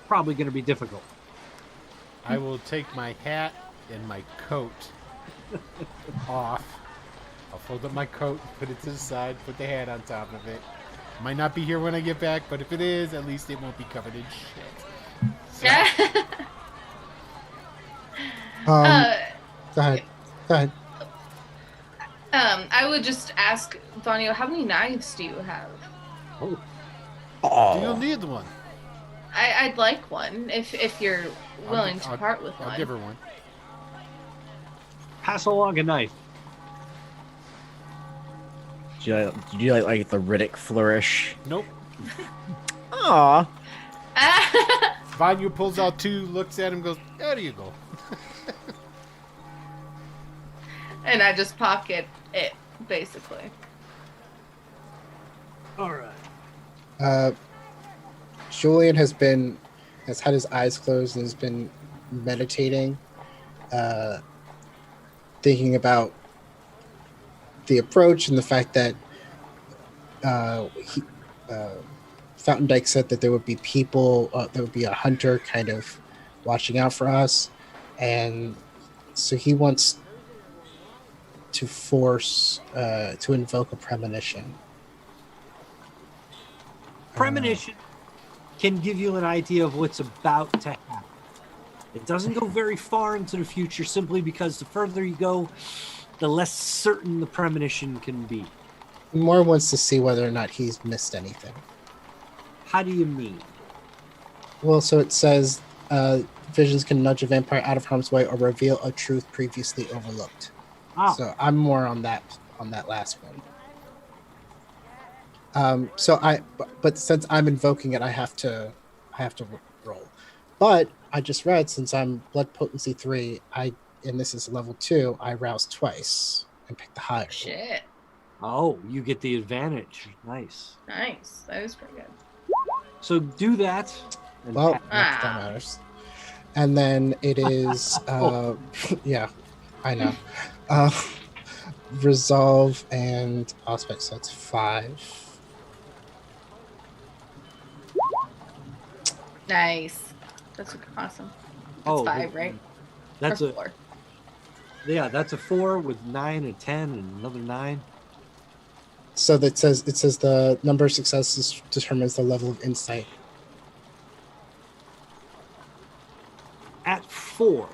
[SPEAKER 3] probably going to be difficult.
[SPEAKER 2] I will take my hat and my coat off. I'll fold up my coat, put it to the side, put the hat on top of it. Might not be here when I get back, but if it is, at least it won't be covered in shit. So.
[SPEAKER 6] Go ahead.
[SPEAKER 4] I would just ask Vanio, how many knives do you have?
[SPEAKER 2] You'll need one.
[SPEAKER 4] I'd like one if you're willing to part with one.
[SPEAKER 2] I'll give her one.
[SPEAKER 3] Pass along a knife.
[SPEAKER 5] Do you like the Riddick flourish?
[SPEAKER 2] Nope.
[SPEAKER 5] Aw.
[SPEAKER 2] Vanyo pulls out two, looks at him, goes, there you go.
[SPEAKER 4] And I just pocket it, basically.
[SPEAKER 3] All right.
[SPEAKER 6] Julian has had his eyes closed and has been meditating, thinking about the approach and the fact that Fountain Dyke said that there would be people, there would be a hunter kind of watching out for us, and so he wants to to invoke a premonition.
[SPEAKER 3] Premonition can give you an idea of what's about to happen. It doesn't go very far into the future simply because the further you go, the less certain the premonition can be.
[SPEAKER 6] He more wants to see whether or not he's missed anything.
[SPEAKER 3] How do you mean?
[SPEAKER 6] Well, so it says visions can nudge a vampire out of harm's way or reveal a truth previously overlooked. So I'm more on that last one. But since I'm invoking it, I have to roll. But I just read, since I'm blood potency 3, and this is level 2, I rouse twice and pick the higher.
[SPEAKER 4] Shit.
[SPEAKER 3] Oh, you get the advantage. Nice.
[SPEAKER 4] Nice. That is pretty good.
[SPEAKER 3] So do that. And
[SPEAKER 6] Well,
[SPEAKER 3] pat-
[SPEAKER 6] not that that matters. And then it is, yeah, I know. Resolve and aspect, so it's 5.
[SPEAKER 4] Nice. That's awesome. That's 5, right?
[SPEAKER 3] That's
[SPEAKER 4] or
[SPEAKER 3] a
[SPEAKER 4] 4.
[SPEAKER 3] Yeah, that's a 4 with 9 and 10 and another 9.
[SPEAKER 6] So that says the number of successes determines the level of insight.
[SPEAKER 3] At 4,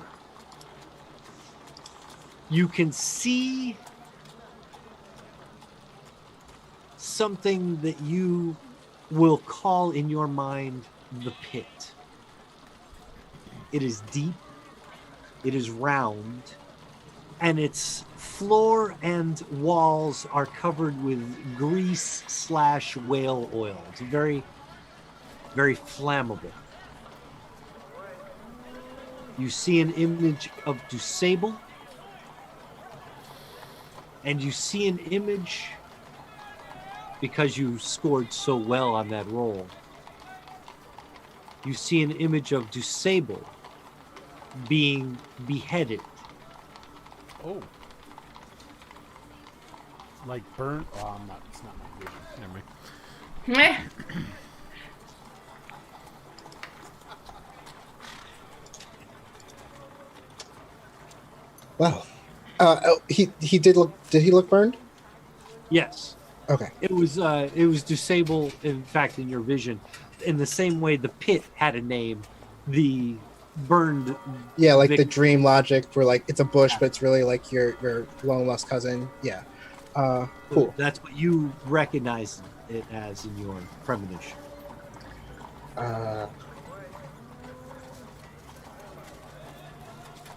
[SPEAKER 3] you can see something that you will call in your mind the pit. It is deep, it is round, and its floor and walls are covered with grease/whale oil. It's very, very flammable. You see an image of Dusable, and you see an image, because you scored so well on that roll, you see an image of Dusable being beheaded.
[SPEAKER 2] Oh. Like burnt? Oh, I'm not. It's not my vision. Never mind.
[SPEAKER 4] Meh.
[SPEAKER 6] Well, he did look. Did he look burned?
[SPEAKER 3] Yes.
[SPEAKER 6] Okay.
[SPEAKER 3] It was Dusable, in fact, in your vision. In the same way the pit had a name, the burned...
[SPEAKER 6] Yeah, like the dream logic where like it's a bush, but it's really like your long lost cousin. Yeah. Cool.
[SPEAKER 3] That's what you recognize it as in your premonition.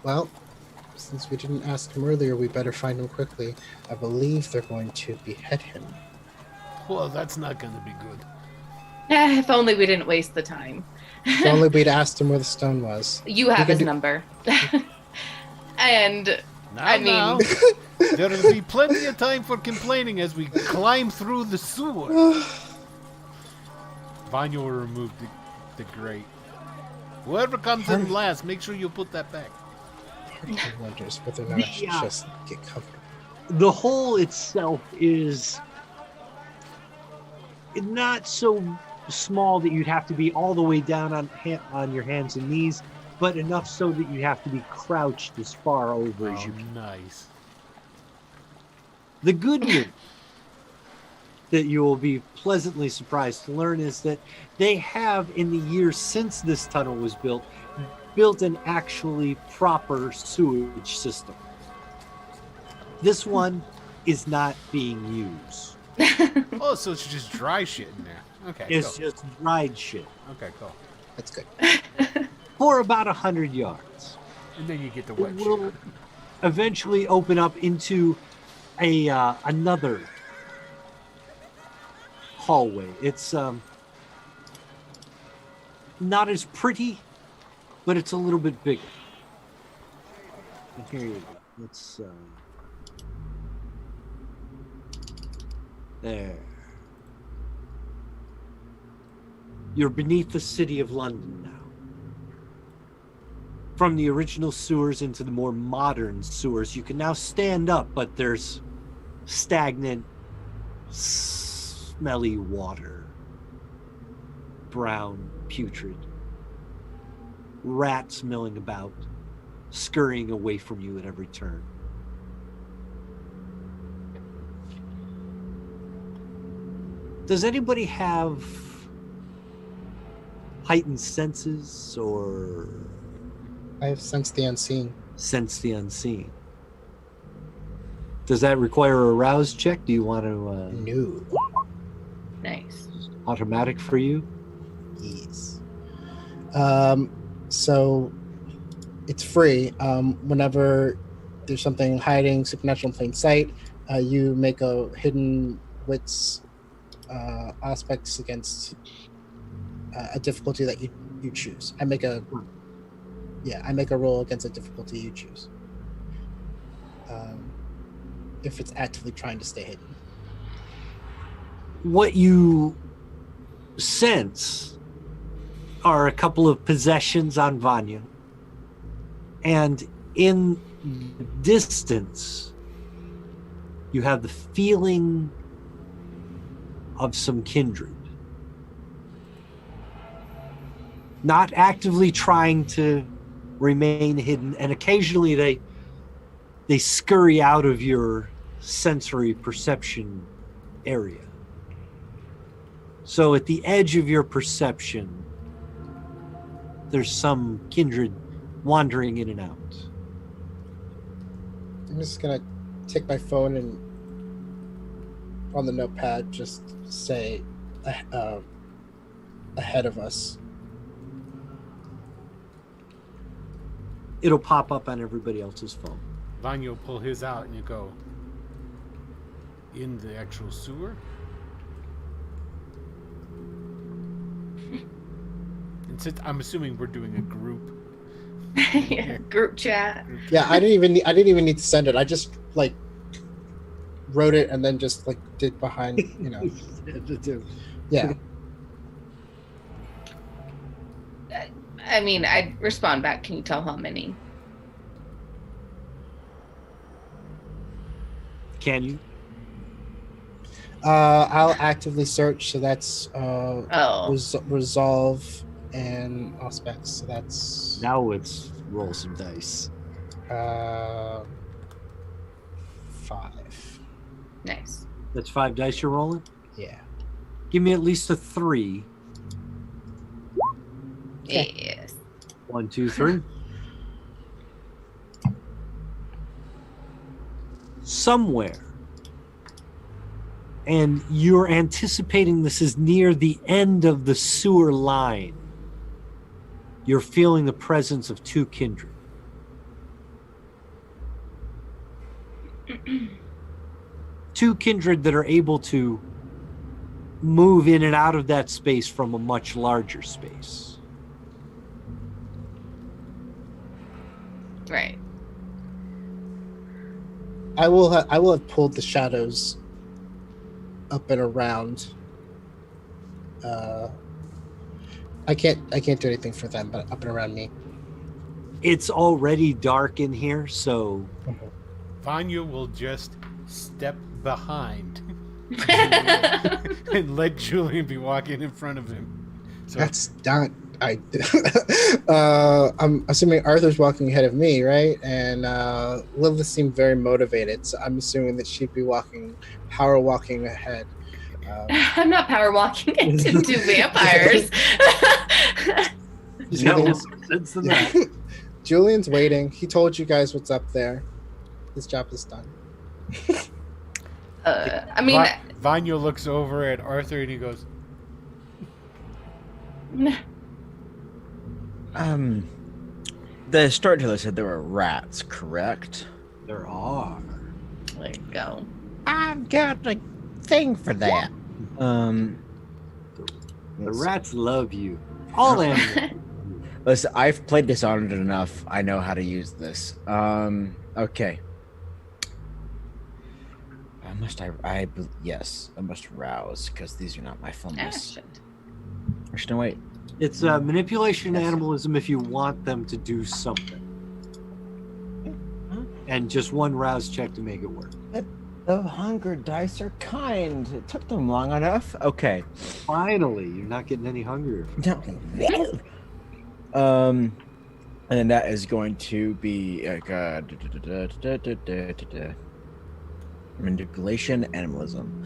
[SPEAKER 6] Well, since we didn't ask him earlier, we better find him quickly. I believe they're going to behead him.
[SPEAKER 2] Well, that's not going to be good.
[SPEAKER 4] If only we didn't waste the time.
[SPEAKER 6] If only we'd asked him where the stone was.
[SPEAKER 4] You have his number. And
[SPEAKER 2] Now, there will be plenty of time for complaining as we climb through the sewer. Vanya will remove the grate. Whoever comes in last, make sure you put that back.
[SPEAKER 6] I wonders whether or not I should just get covered.
[SPEAKER 3] The hole itself is not so small that you'd have to be all the way down on your hands and knees, but enough so that you have to be crouched as far over as you can.
[SPEAKER 2] Nice.
[SPEAKER 3] The good news that you will be pleasantly surprised to learn is that they have, in the years since this tunnel was built an actually proper sewage system. This one is not being used.
[SPEAKER 2] Oh, so it's just dry shit in there. Okay,
[SPEAKER 3] It's
[SPEAKER 2] cool.
[SPEAKER 3] just dried shit.
[SPEAKER 2] Okay, cool.
[SPEAKER 6] That's good.
[SPEAKER 3] For about 100 yards.
[SPEAKER 2] And then you get the
[SPEAKER 3] It
[SPEAKER 2] wet
[SPEAKER 3] will
[SPEAKER 2] shit.
[SPEAKER 3] eventually open up into another hallway. It's not as pretty, but it's a little bit bigger. And here you go. Let's there. You're beneath the city of London now. From the original sewers into the more modern sewers, you can now stand up, but there's stagnant, smelly water. Brown, putrid. Rats milling about, scurrying away from you at every turn. Does anybody have heightened senses or
[SPEAKER 6] I have sensed the unseen.
[SPEAKER 3] sense the unseen? Does that require a rouse check? Do you want to
[SPEAKER 6] No.
[SPEAKER 4] Nice.
[SPEAKER 3] automatic for you?
[SPEAKER 6] Yes. So it's free. Whenever there's something hiding supernatural in plain sight, you make a hidden wits aspects against a difficulty that you you choose. I make a roll against a difficulty you choose. If it's actively trying to stay hidden.
[SPEAKER 3] What you sense are a couple of possessions on Vanya. And in the distance, you have the feeling of some kindred. Not actively trying to remain hidden, and occasionally they scurry out of your sensory perception area. So at the edge of your perception, there's some kindred wandering in and out.
[SPEAKER 6] I'm just gonna take my phone and on the notepad just say ahead of us.
[SPEAKER 3] It'll pop up on everybody else's phone.
[SPEAKER 2] Vanya will pull his out and you go, in the actual sewer? And since I'm assuming we're doing a group.
[SPEAKER 4] Yeah, group chat.
[SPEAKER 6] Yeah, I didn't even need to send it. I just like wrote it and then just like did behind, Yeah.
[SPEAKER 4] I mean, I'd respond back. Can you tell how many?
[SPEAKER 3] Can you?
[SPEAKER 6] I'll actively search, so that's
[SPEAKER 4] Oh.
[SPEAKER 6] resolve and aspects. So that's
[SPEAKER 3] Now let's roll some dice.
[SPEAKER 6] 5.
[SPEAKER 4] Nice.
[SPEAKER 3] That's 5 dice you're rolling?
[SPEAKER 6] Yeah.
[SPEAKER 3] Give me at least a 3.
[SPEAKER 6] Okay.
[SPEAKER 4] Yes.
[SPEAKER 3] 1, 2, 3. Somewhere, and you're anticipating this is near the end of the sewer line, you're feeling the presence of 2 kindred. Two kindred that are able to move in and out of that space from a much larger space.
[SPEAKER 4] Right.
[SPEAKER 6] I will have pulled the shadows up and around. I can't do anything for them, but up and around me.
[SPEAKER 3] It's already dark in here, so
[SPEAKER 2] Vanya will just step behind and let Julian be walking in front of him. So
[SPEAKER 6] That's not. I'm assuming Arthur's walking ahead of me, right? And Lilith seemed very motivated, so I'm assuming that she'd be power walking ahead.
[SPEAKER 4] I'm not power walking into vampires.
[SPEAKER 6] Julian's waiting. He told you guys what's up there. His job is done.
[SPEAKER 4] I mean,
[SPEAKER 2] Vanya looks over at Arthur and he goes,
[SPEAKER 5] The storyteller said there were rats, correct?
[SPEAKER 3] there are.
[SPEAKER 4] there you go.
[SPEAKER 5] I've got a thing for that.
[SPEAKER 3] The rats love you. All animals.
[SPEAKER 5] Listen, I've played Dishonored enough. I know how to use this. Okay. Yes, I must rouse, because these are not my fumbles. Or should I wait?
[SPEAKER 3] It's manipulation animalism if you want them to do something. And just one rouse check to make it work.
[SPEAKER 5] The hunger dice are kind. It took them long enough. Okay.
[SPEAKER 3] Finally, you're not getting any hungrier.
[SPEAKER 5] And then that is going to be manipulation animalism.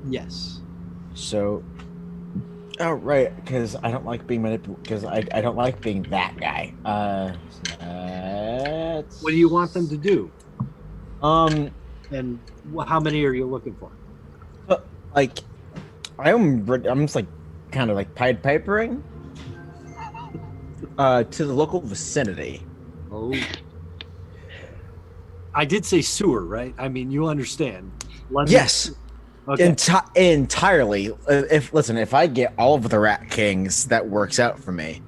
[SPEAKER 3] Yes.
[SPEAKER 5] So, oh right, because I don't like being because I don't like being that guy.
[SPEAKER 3] What do you want them to do?
[SPEAKER 5] And
[SPEAKER 3] how many are you looking for?
[SPEAKER 5] like, I'm just like kind of like Pied Pipering to the local vicinity.
[SPEAKER 3] Oh. I did say sewer, right? I mean, you understand. London.
[SPEAKER 5] Yes.
[SPEAKER 3] Okay.
[SPEAKER 5] Entirely. If I get all of the Rat Kings, that works out for me.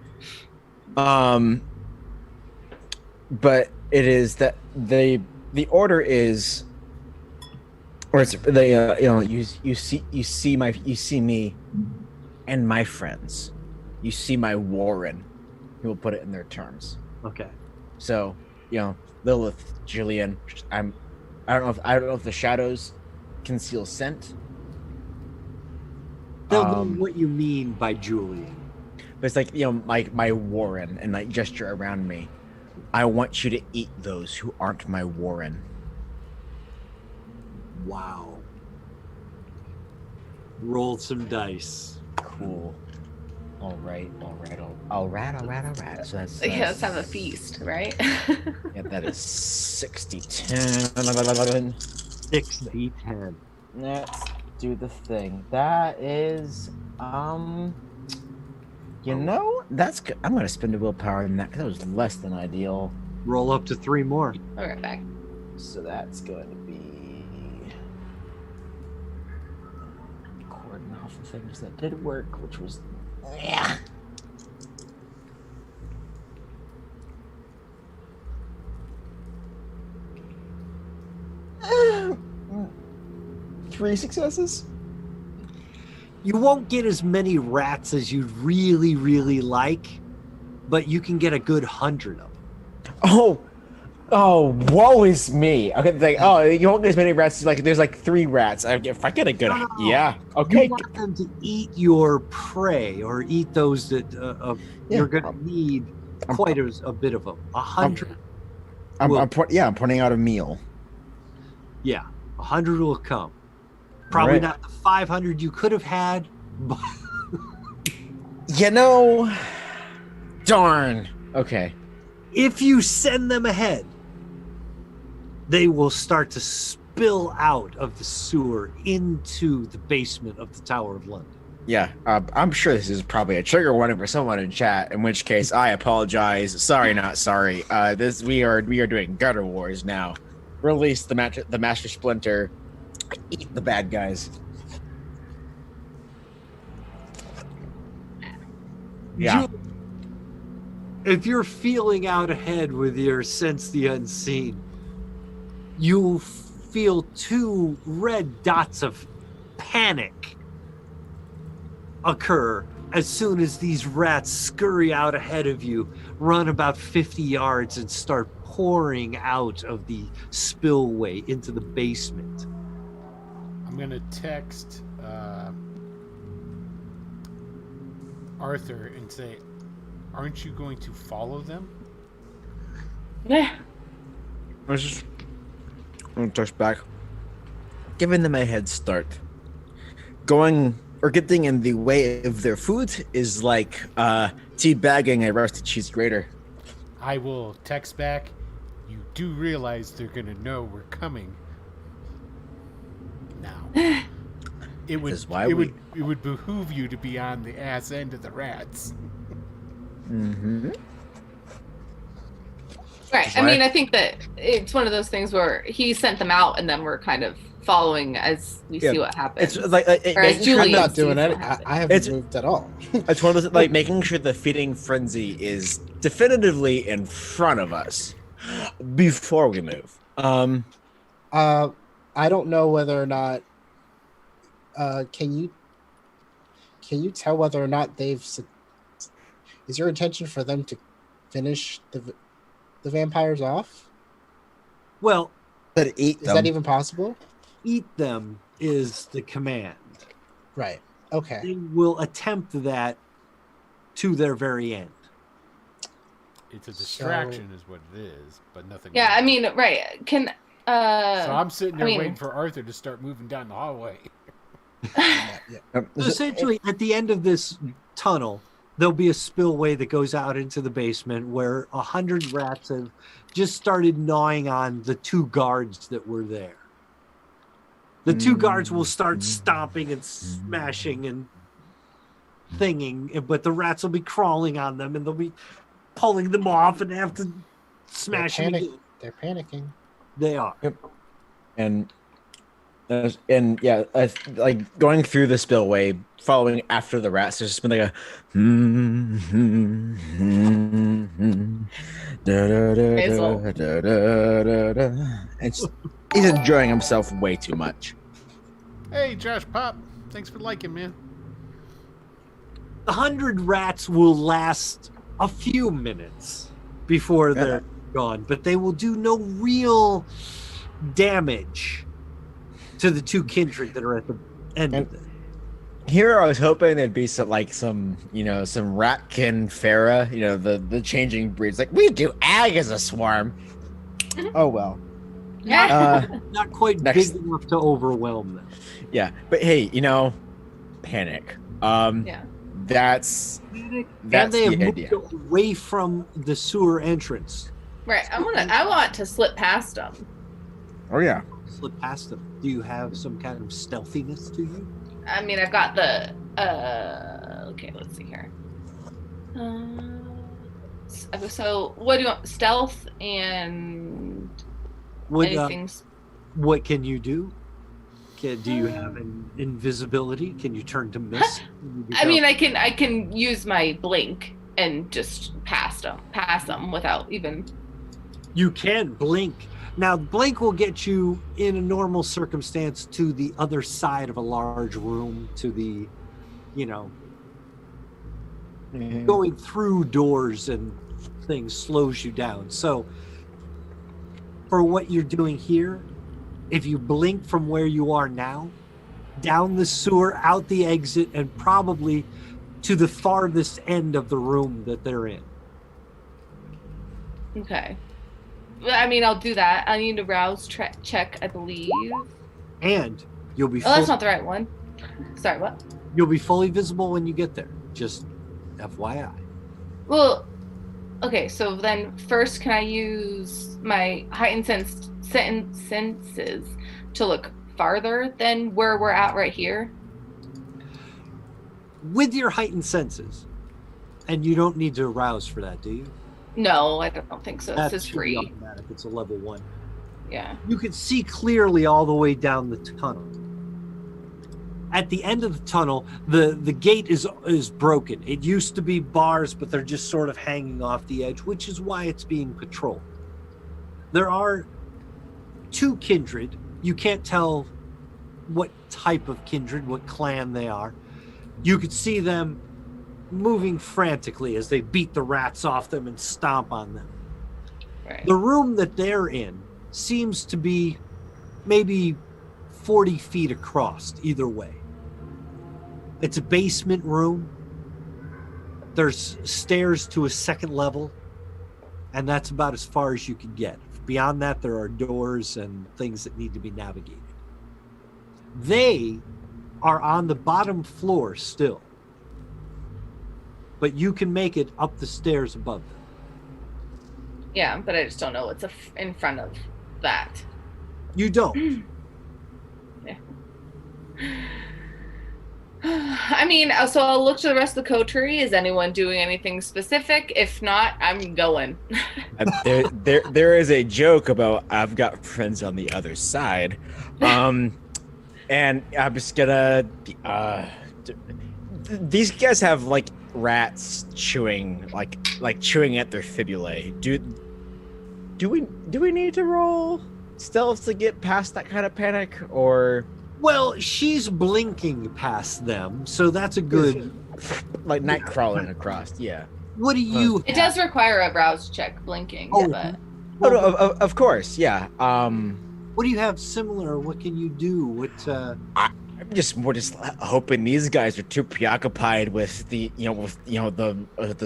[SPEAKER 5] But it is that the order is, or it's they you see me and my friends, you see my Warren. He will put it in their terms.
[SPEAKER 3] Okay.
[SPEAKER 5] So Lilith, Julian, I don't know if the shadows conceal scent.
[SPEAKER 3] They'll know what you mean by Julian.
[SPEAKER 5] But it's like my Warren and like gesture around me. I want you to eat those who aren't my Warren.
[SPEAKER 3] Wow. Roll some dice.
[SPEAKER 5] Cool. All right. So that's
[SPEAKER 4] Yeah, let's have a feast, right?
[SPEAKER 5] yeah, that is 60, 10, 11.
[SPEAKER 3] 60, 10.
[SPEAKER 5] Let's do the thing. That is that's good. I'm gonna spend a willpower in that because that was less than ideal.
[SPEAKER 3] Roll up to 3 more.
[SPEAKER 4] I'll be right back.
[SPEAKER 5] So that's going to be recording off the things that did work, which was 3 successes.
[SPEAKER 3] You won't get as many rats as you'd really, really like, but you can get a good 100 of them.
[SPEAKER 5] Oh, woe is me. Okay, you won't get as many rats. Like, there's like 3 rats. If I get a good, yeah, okay.
[SPEAKER 3] You want them to eat your prey or eat those that you're going to need quite a bit of them. 100.
[SPEAKER 5] I'm pointing out a meal.
[SPEAKER 3] Yeah, 100 will come. Probably not the 500 you could have had, but
[SPEAKER 5] darn. Okay.
[SPEAKER 3] If you send them ahead, they will start to spill out of the sewer into the basement of the Tower of London.
[SPEAKER 5] Yeah, I'm sure this is probably a trigger warning for someone in chat. In which case, I apologize. Sorry, not sorry. We are doing gutter wars now. Release the Master Splinter. Eat the bad guys. Yeah.
[SPEAKER 3] If you're feeling out ahead with your sense the unseen, you feel 2 red dots of panic occur as soon as these rats scurry out ahead of you, run about 50 yards, and start pouring out of the spillway into the basement.
[SPEAKER 2] I'm going to text Arthur and say, aren't you going to follow them?
[SPEAKER 4] Yeah.
[SPEAKER 5] I'm going to touch back. Giving them a head start. Going or getting in the way of their food is like teabagging a roasted cheese grater.
[SPEAKER 2] I will text back. You do realize they're going to know we're coming. Now, it would behoove you to be on the ass end of the rats.
[SPEAKER 5] Mm-hmm.
[SPEAKER 4] Right. I mean, I think that it's one of those things where he sent them out, and then we're kind of following as we see what happens.
[SPEAKER 5] It's like
[SPEAKER 6] I'm not doing it. I haven't moved at all.
[SPEAKER 5] It's one of those like making sure the feeding frenzy is definitively in front of us before we move.
[SPEAKER 6] I don't know whether or not. Can you tell whether or not they've? Is your intention for them to finish the vampires off?
[SPEAKER 3] Well,
[SPEAKER 5] but eat them.
[SPEAKER 6] Is that even possible?
[SPEAKER 3] Eat them is the command.
[SPEAKER 6] Right. Okay.
[SPEAKER 3] They will attempt that to their very end.
[SPEAKER 2] It's a distraction, is what it is, but nothing.
[SPEAKER 4] Yeah,
[SPEAKER 2] more.
[SPEAKER 4] I mean, right? So
[SPEAKER 2] I'm sitting there waiting for Arthur to start moving down the hallway.
[SPEAKER 3] Essentially, at the end of this tunnel, there'll be a spillway that goes out into the basement where 100 rats have just started gnawing on the 2 guards that were there. The 2 guards will start stomping and smashing and thinging, but the rats will be crawling on them and they'll be pulling them off and have to smash them again.
[SPEAKER 6] They're panicking.
[SPEAKER 3] They are.
[SPEAKER 5] Yep. And And yeah, like going through the spillway, following after the rats, there's just been like a da, da, da,
[SPEAKER 4] Basil.
[SPEAKER 5] da, da, da, da, da. He's enjoying himself way too much.
[SPEAKER 2] Hey, Josh Pop. Thanks for liking, man.
[SPEAKER 3] 100 rats will last a few minutes before they're gone, but they will do no real damage to the two kindred that are at the end of it.
[SPEAKER 5] Here I was hoping there'd be some ratkin Farah, the changing breeds. Like, we do ag as a swarm. Oh well.
[SPEAKER 3] Not quite
[SPEAKER 5] next.
[SPEAKER 3] big enough to overwhelm them.
[SPEAKER 5] Yeah, but hey, panic.
[SPEAKER 4] Yeah.
[SPEAKER 5] That's
[SPEAKER 3] And they have
[SPEAKER 5] the
[SPEAKER 3] moved
[SPEAKER 5] idea.
[SPEAKER 3] away from the sewer entrance.
[SPEAKER 4] Right. I want to slip past them.
[SPEAKER 5] Oh yeah.
[SPEAKER 3] Slip past them. Do you have some kind of stealthiness to you?
[SPEAKER 4] I mean, I've got the. Okay, let's see here. So, what do you want? Stealth and anything.
[SPEAKER 3] What can you do? Do you have an invisibility? Can you turn to mist?
[SPEAKER 4] I mean, I can use my blink and just pass them without even.
[SPEAKER 3] You can blink. Now, blink will get you in a normal circumstance to the other side of a large room, to the, going through doors and things slows you down. So, for what you're doing here, if you blink from where you are now, down the sewer, out the exit, and probably to the farthest end of the room that they're in.
[SPEAKER 4] Okay. I mean, I'll do that. I need a rouse check, I believe.
[SPEAKER 3] And you'll be.
[SPEAKER 4] Oh, that's not the right one. Sorry, what?
[SPEAKER 3] You'll be fully visible when you get there. Just FYI.
[SPEAKER 4] Well, okay. So then, first, can I use my heightened senses to look farther than where we're at right here?
[SPEAKER 3] With your heightened senses, and you don't need to arouse for that, do you?
[SPEAKER 4] No, I don't think so. This is
[SPEAKER 3] should be
[SPEAKER 4] free.
[SPEAKER 3] automatic. It's a level 1.
[SPEAKER 4] Yeah.
[SPEAKER 3] You can see clearly all the way down the tunnel. At the end of the tunnel, the gate is broken. It used to be bars, but they're just sort of hanging off the edge, which is why it's being patrolled. There are 2 kindred. You can't tell what type of kindred, what clan they are. You could see them moving frantically as they beat the rats off them and stomp on them.
[SPEAKER 4] Right.
[SPEAKER 3] The room that they're in seems to be maybe 40 feet across either way. It's a basement room. There's stairs to a second level, and that's about as far as you can get. Beyond that, there are doors and things that need to be navigated. They are on the bottom floor still, but you can make it up the stairs above them.
[SPEAKER 4] Yeah, but I just don't know what's in front of that.
[SPEAKER 3] You don't.
[SPEAKER 4] Yeah. I mean, so I'll look to the rest of the coterie. Is anyone doing anything specific? If not, I'm going.
[SPEAKER 5] There is a joke about I've got friends on the other side, and I'm just gonna. These guys have like rats chewing, like chewing at their fibulae. Do we need to roll stealth to get past that kind of panic, or?
[SPEAKER 3] Well, she's blinking past them, so that's a good...
[SPEAKER 5] Like night crawling across, yeah.
[SPEAKER 3] What do you...
[SPEAKER 4] It does require a browse check, blinking, but...
[SPEAKER 5] Oh, no, of course, yeah.
[SPEAKER 3] What do you have similar? What can you do? What?
[SPEAKER 5] I'm just hoping these guys are too preoccupied with the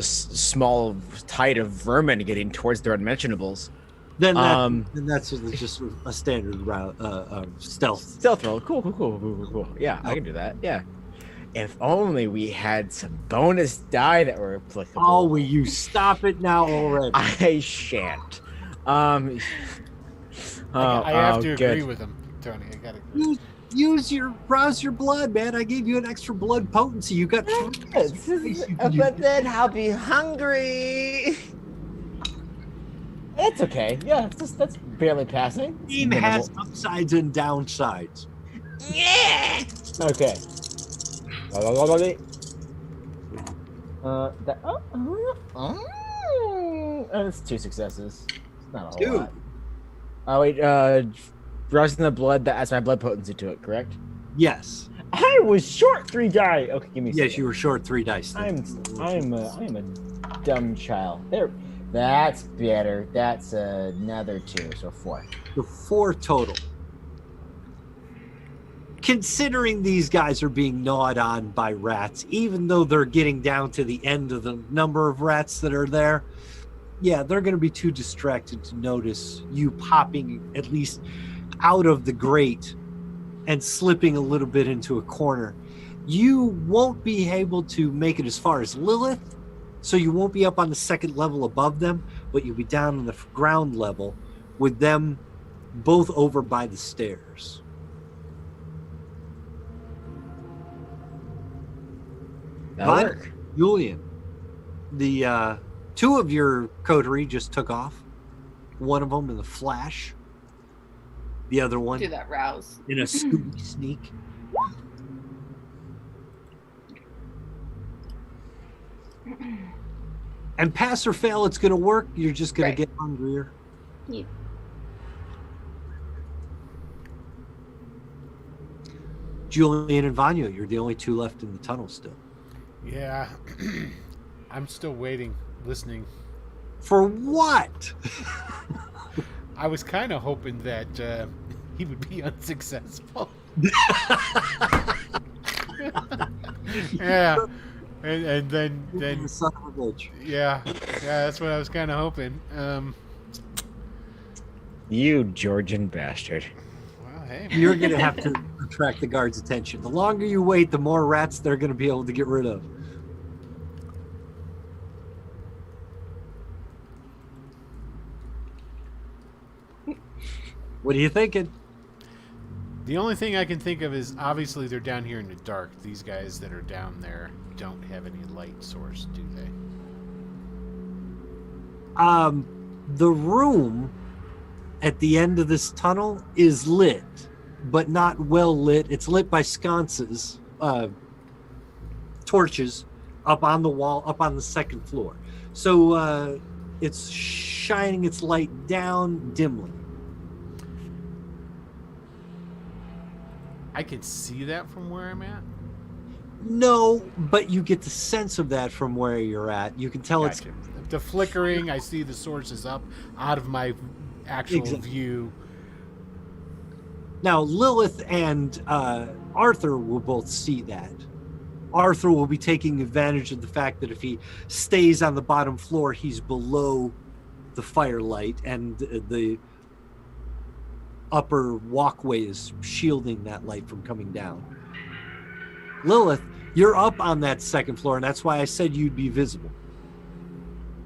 [SPEAKER 5] small tide of vermin getting towards their unmentionables.
[SPEAKER 3] Then that's just a standard stealth
[SPEAKER 5] roll. Cool. Yeah, I can do that. Yeah. If only we had some bonus die that were applicable.
[SPEAKER 3] Oh, will you stop it now already?
[SPEAKER 5] I shan't.
[SPEAKER 2] I have to
[SPEAKER 5] good.
[SPEAKER 2] agree with him, Tony. I gotta agree.
[SPEAKER 3] Browse your blood, man. I gave you an extra blood potency. You got 3.
[SPEAKER 5] But then I'll be hungry. It's okay. Yeah, that's barely passing.
[SPEAKER 3] Game has upsides and downsides.
[SPEAKER 5] Yeah. Okay. That's 2 successes. It's not a whole
[SPEAKER 3] Two.
[SPEAKER 5] lot. Oh wait, rousing the blood that adds my blood potency to it, correct?
[SPEAKER 3] Yes.
[SPEAKER 5] I was short 3 die. Okay, give me. a
[SPEAKER 3] Yes,
[SPEAKER 5] second.
[SPEAKER 3] you were short 3 dice. Then.
[SPEAKER 5] I'm a dumb child. There, that's better. That's another 2, so 4.
[SPEAKER 3] The 4 total. Considering these guys are being gnawed on by rats, even though they're getting down to the end of the number of rats that are there, yeah, they're going to be too distracted to notice you popping at least out of the grate and slipping a little bit into a corner. You won't be able to make it as far as Lilith, so you won't be up on the second level above them, but you'll be down on the ground level with them both over by the stairs.
[SPEAKER 5] That'll work.
[SPEAKER 3] Julian, the 2 of your coterie just took off. One of them in the flash. The other one
[SPEAKER 4] Do that rouse.
[SPEAKER 3] in a Scooby sneak. And pass or fail, it's going to work. You're just going
[SPEAKER 4] Right.
[SPEAKER 3] to get hungrier.
[SPEAKER 4] Yeah.
[SPEAKER 3] Julian and Vanya, you're the only 2 left in the tunnel still.
[SPEAKER 2] Yeah. I'm still waiting, listening.
[SPEAKER 3] For what?
[SPEAKER 2] I was kind of hoping that he would be unsuccessful. Yeah. And then
[SPEAKER 3] Son of a bitch.
[SPEAKER 2] yeah, that's what I was kind of hoping.
[SPEAKER 5] You Georgian bastard.
[SPEAKER 2] Well, hey,
[SPEAKER 3] You're going to have to attract the guards' attention. The longer you wait, the more rats they're going to be able to get rid of. What are you thinking?
[SPEAKER 2] the only thing I can think of is obviously they're down here in the dark. These guys that are down there don't have any light source, do they?
[SPEAKER 3] The room at the end of this tunnel is lit, but not well lit. It's lit by sconces, torches up on the wall, up on the second floor. So it's shining its light down dimly.
[SPEAKER 2] I can see that from where I'm at.
[SPEAKER 3] No, but you get the sense of that from where you're at. You can tell
[SPEAKER 2] Gotcha. The flickering, I see the sources up out of my actual
[SPEAKER 3] Exactly.
[SPEAKER 2] view.
[SPEAKER 3] Now, Lilith and Arthur will both see that. Arthur will be taking advantage of the fact that if he stays on the bottom floor, he's below the firelight, and the upper walkway is shielding that light from coming down. Lilith, you're up on that second floor, and that's why I said you'd be visible.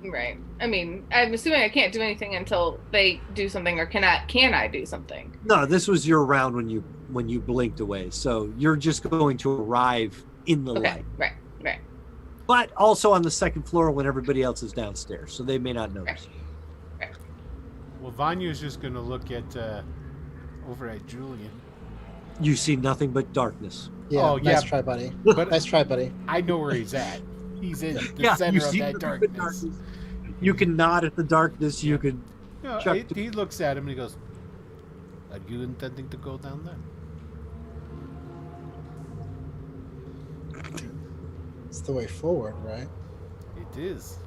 [SPEAKER 4] Right. I mean, I'm assuming I can't do anything until they do something, or can I do something?
[SPEAKER 3] No, this was your round when you blinked away, so you're just going to arrive in the
[SPEAKER 4] Okay.
[SPEAKER 3] light.
[SPEAKER 4] Right.
[SPEAKER 3] But also on the second floor when everybody else is downstairs, so they may not notice.
[SPEAKER 2] Well, Vanya's just going to look at over at Julian.
[SPEAKER 3] You see nothing but darkness.
[SPEAKER 6] Yeah,
[SPEAKER 2] Oh,
[SPEAKER 6] nice
[SPEAKER 2] yeah.
[SPEAKER 6] try, buddy.
[SPEAKER 2] But
[SPEAKER 6] Nice try, buddy.
[SPEAKER 2] I know where he's at. He's in the
[SPEAKER 3] You
[SPEAKER 2] center of
[SPEAKER 3] see
[SPEAKER 2] that
[SPEAKER 3] nothing but
[SPEAKER 2] darkness.
[SPEAKER 3] You can nod at the darkness. You can.
[SPEAKER 2] No,
[SPEAKER 3] Chuck
[SPEAKER 2] he looks at him and he goes, "Are you intending to go down there?"
[SPEAKER 6] It's the way forward, right?
[SPEAKER 2] It is.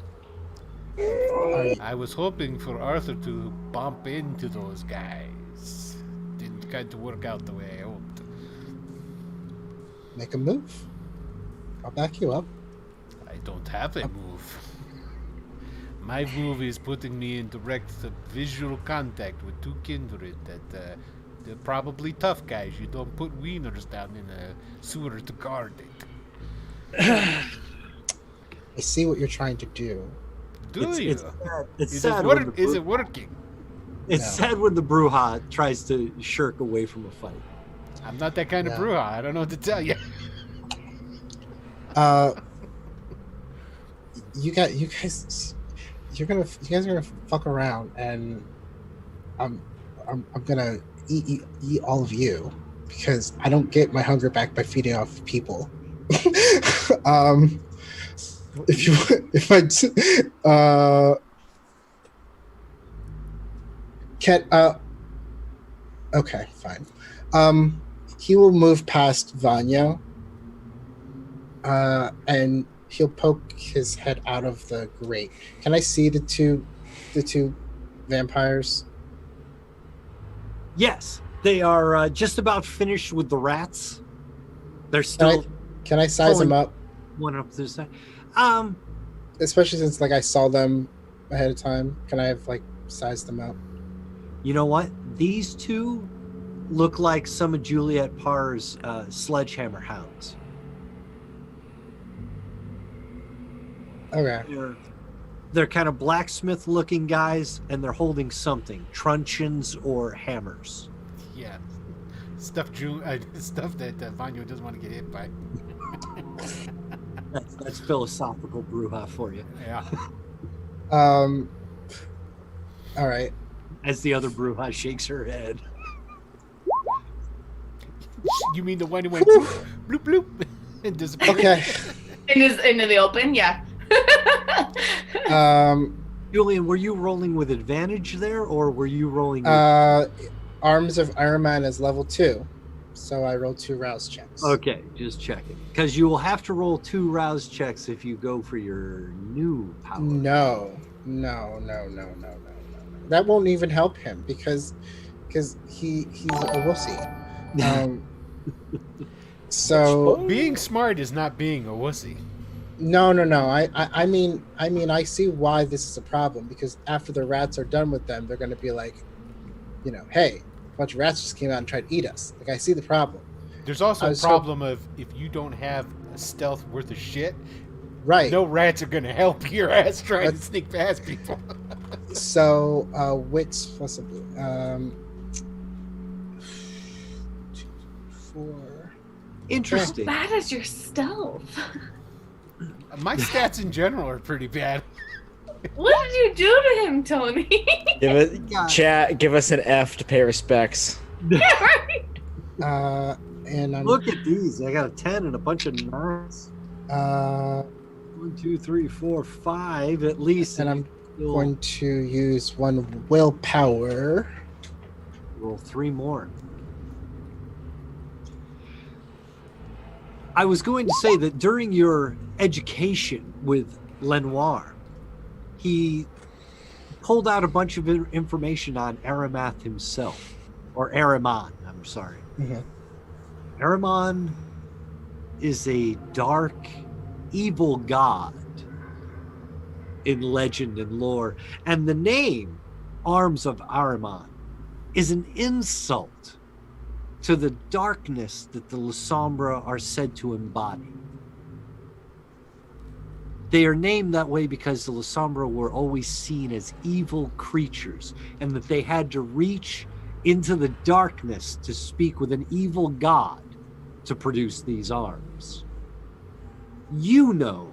[SPEAKER 6] Are you,
[SPEAKER 2] I was hoping for Arthur to bump into those guys. Didn't kind of work out the way I hoped.
[SPEAKER 6] make a move. I'll back you up.
[SPEAKER 2] I don't have a move. My move is putting me in direct visual contact with 2 kindred that they're probably tough guys. You don't put wieners down in a sewer to guard it.
[SPEAKER 6] I see what you're trying to do.
[SPEAKER 2] Do you?
[SPEAKER 3] It's sad. It's
[SPEAKER 2] Is
[SPEAKER 3] sad.
[SPEAKER 2] it,
[SPEAKER 3] when
[SPEAKER 2] is
[SPEAKER 3] the,
[SPEAKER 2] it working?
[SPEAKER 3] it's
[SPEAKER 6] No.
[SPEAKER 3] sad when the Bruja tries to shirk away from a fight.
[SPEAKER 2] I'm not that kind of
[SPEAKER 6] Yeah.
[SPEAKER 2] bruja. I don't know what to tell you.
[SPEAKER 6] You guys are gonna fuck around, and I'm gonna eat all of you. because I don't get my hunger back by feeding off people. Okay, fine. He will move past Vanya, and he'll poke his head out of the grate. Can I see the two vampires?
[SPEAKER 3] Yes, they are just about finished with the rats. They're still.
[SPEAKER 6] Can I size them up?
[SPEAKER 3] One up to the side.
[SPEAKER 6] Especially since like I saw them ahead of time. Can I have like sized them up?
[SPEAKER 3] You know what? These two look like some of Juliet Parr's sledgehammer hounds.
[SPEAKER 6] Okay.
[SPEAKER 3] They're kind of blacksmith-looking guys, and they're holding something, truncheons or hammers.
[SPEAKER 2] Yeah, stuff that Vanya doesn't want to get hit by.
[SPEAKER 3] That's philosophical Bruja for you.
[SPEAKER 2] Yeah.
[SPEAKER 6] All right.
[SPEAKER 3] As the other Bruja shakes her head.
[SPEAKER 2] You mean the one who went bloop, bloop, bloop, and disappeared?
[SPEAKER 6] Okay.
[SPEAKER 4] Into the open, yeah.
[SPEAKER 3] Julian, were you rolling with advantage there, or were you rolling
[SPEAKER 6] Arms of Iron Man is level 2, so I rolled 2 rouse checks.
[SPEAKER 3] Okay, just checking. Because you will have to roll 2 rouse checks if you go for your new power.
[SPEAKER 6] No. That won't even help him because he's a wussy. So
[SPEAKER 2] being smart is not being a wussy.
[SPEAKER 6] No. I mean, I see why this is a problem, because after the rats are done with them, they're going to be like, hey, a bunch of rats just came out and tried to eat us. Like, I see the problem.
[SPEAKER 2] There's also a problem of if you don't have a stealth worth of shit,
[SPEAKER 6] right?
[SPEAKER 2] No rats are going to help your ass trying to sneak past people.
[SPEAKER 6] So, wits possibly. 4.
[SPEAKER 3] Interesting.
[SPEAKER 4] How bad is your stealth?
[SPEAKER 2] My stats in general are pretty bad.
[SPEAKER 4] What did you do to him, Tony?
[SPEAKER 5] Give us an F to pay respects.
[SPEAKER 4] Yeah, right.
[SPEAKER 6] And
[SPEAKER 3] look at these. I got a 10 and a bunch of 9s. 1, 2, 3, 4, 5 at least.
[SPEAKER 6] And I'm going to use 1 willpower.
[SPEAKER 3] Roll 3 more. I was going to say that during your education with Lenoir, he pulled out a bunch of information on Aramath himself, or Ahriman, I'm sorry.
[SPEAKER 6] Mm-hmm.
[SPEAKER 3] Ahriman is a dark, evil god in legend and lore, and the name Arms of Ahriman is an insult to the darkness that the Lasombra are said to embody. They are named that way because the Lasombra were always seen as evil creatures, and that they had to reach into the darkness to speak with an evil god to produce these arms. You know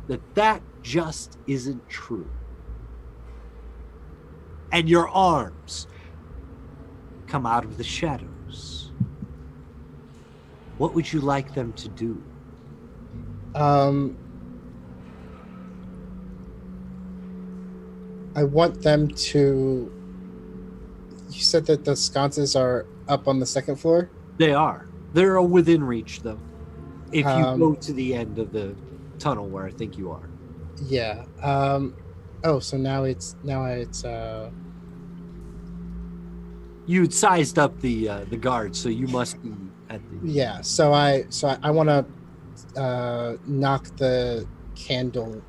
[SPEAKER 3] that just isn't true. And your arms come out of the shadows. What would you like them to do?
[SPEAKER 6] I want them to... You said that the sconces are up on the 2nd floor?
[SPEAKER 3] They are. They're within reach, though. If you go to the end of the tunnel where I think you are.
[SPEAKER 6] Yeah. So now it's
[SPEAKER 3] You'd sized up the guard, so you must be at the...
[SPEAKER 6] Yeah, so I want to knock the candle,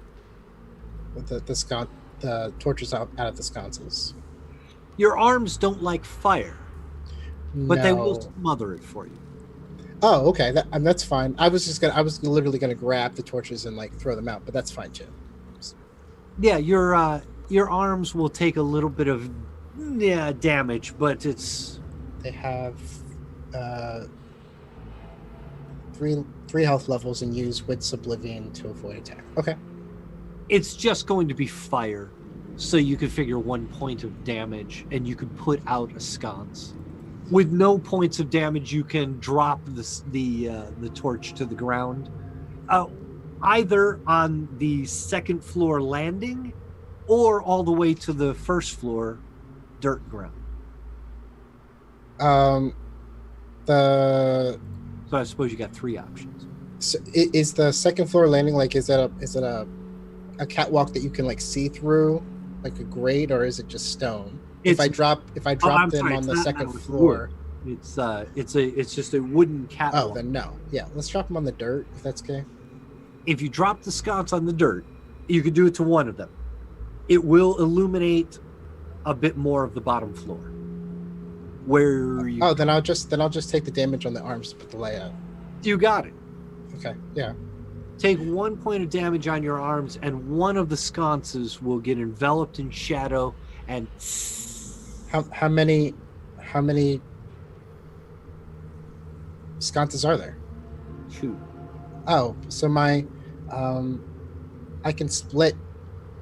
[SPEAKER 6] the torches out of the sconces.
[SPEAKER 3] Your arms don't like fire, but they will
[SPEAKER 6] No.
[SPEAKER 3] smother it for you.
[SPEAKER 6] Oh, okay, that's fine. I was literally gonna grab the torches and like throw them out, but that's fine too.
[SPEAKER 3] Yeah, your arms will take a little bit of damage, but it's...
[SPEAKER 6] They have 3 health levels and use Wits Oblivion to avoid attack. Okay.
[SPEAKER 3] It's just going to be fire, so you could figure 1 point of damage, and you could put out a sconce. With no points of damage, you can drop the torch to the ground, either on the second floor landing or all the way to the first floor dirt ground.
[SPEAKER 6] The
[SPEAKER 3] So I suppose you got 3 options.
[SPEAKER 6] so is the second floor landing like is it a catwalk that you can like see through, like a grate, or is it just stone? If I drop
[SPEAKER 3] I'm
[SPEAKER 6] them
[SPEAKER 3] sorry,
[SPEAKER 6] on
[SPEAKER 3] it's
[SPEAKER 6] the
[SPEAKER 3] not
[SPEAKER 6] second
[SPEAKER 3] wood.
[SPEAKER 6] floor.
[SPEAKER 3] It's just a wooden catwalk.
[SPEAKER 6] Oh, then no. Yeah, let's drop them on the dirt if that's okay.
[SPEAKER 3] If you drop the sconce on the dirt, you could do it to one of them. It will illuminate a bit more of the bottom floor. Where you
[SPEAKER 6] Oh, then I'll just take the damage on the arms to put the layout.
[SPEAKER 3] you got it.
[SPEAKER 6] Okay, yeah.
[SPEAKER 3] Take 1 point of damage on your arms, and one of the sconces will get enveloped in shadow. And
[SPEAKER 6] How many sconces are there?
[SPEAKER 3] 2.
[SPEAKER 6] Oh, so my I can split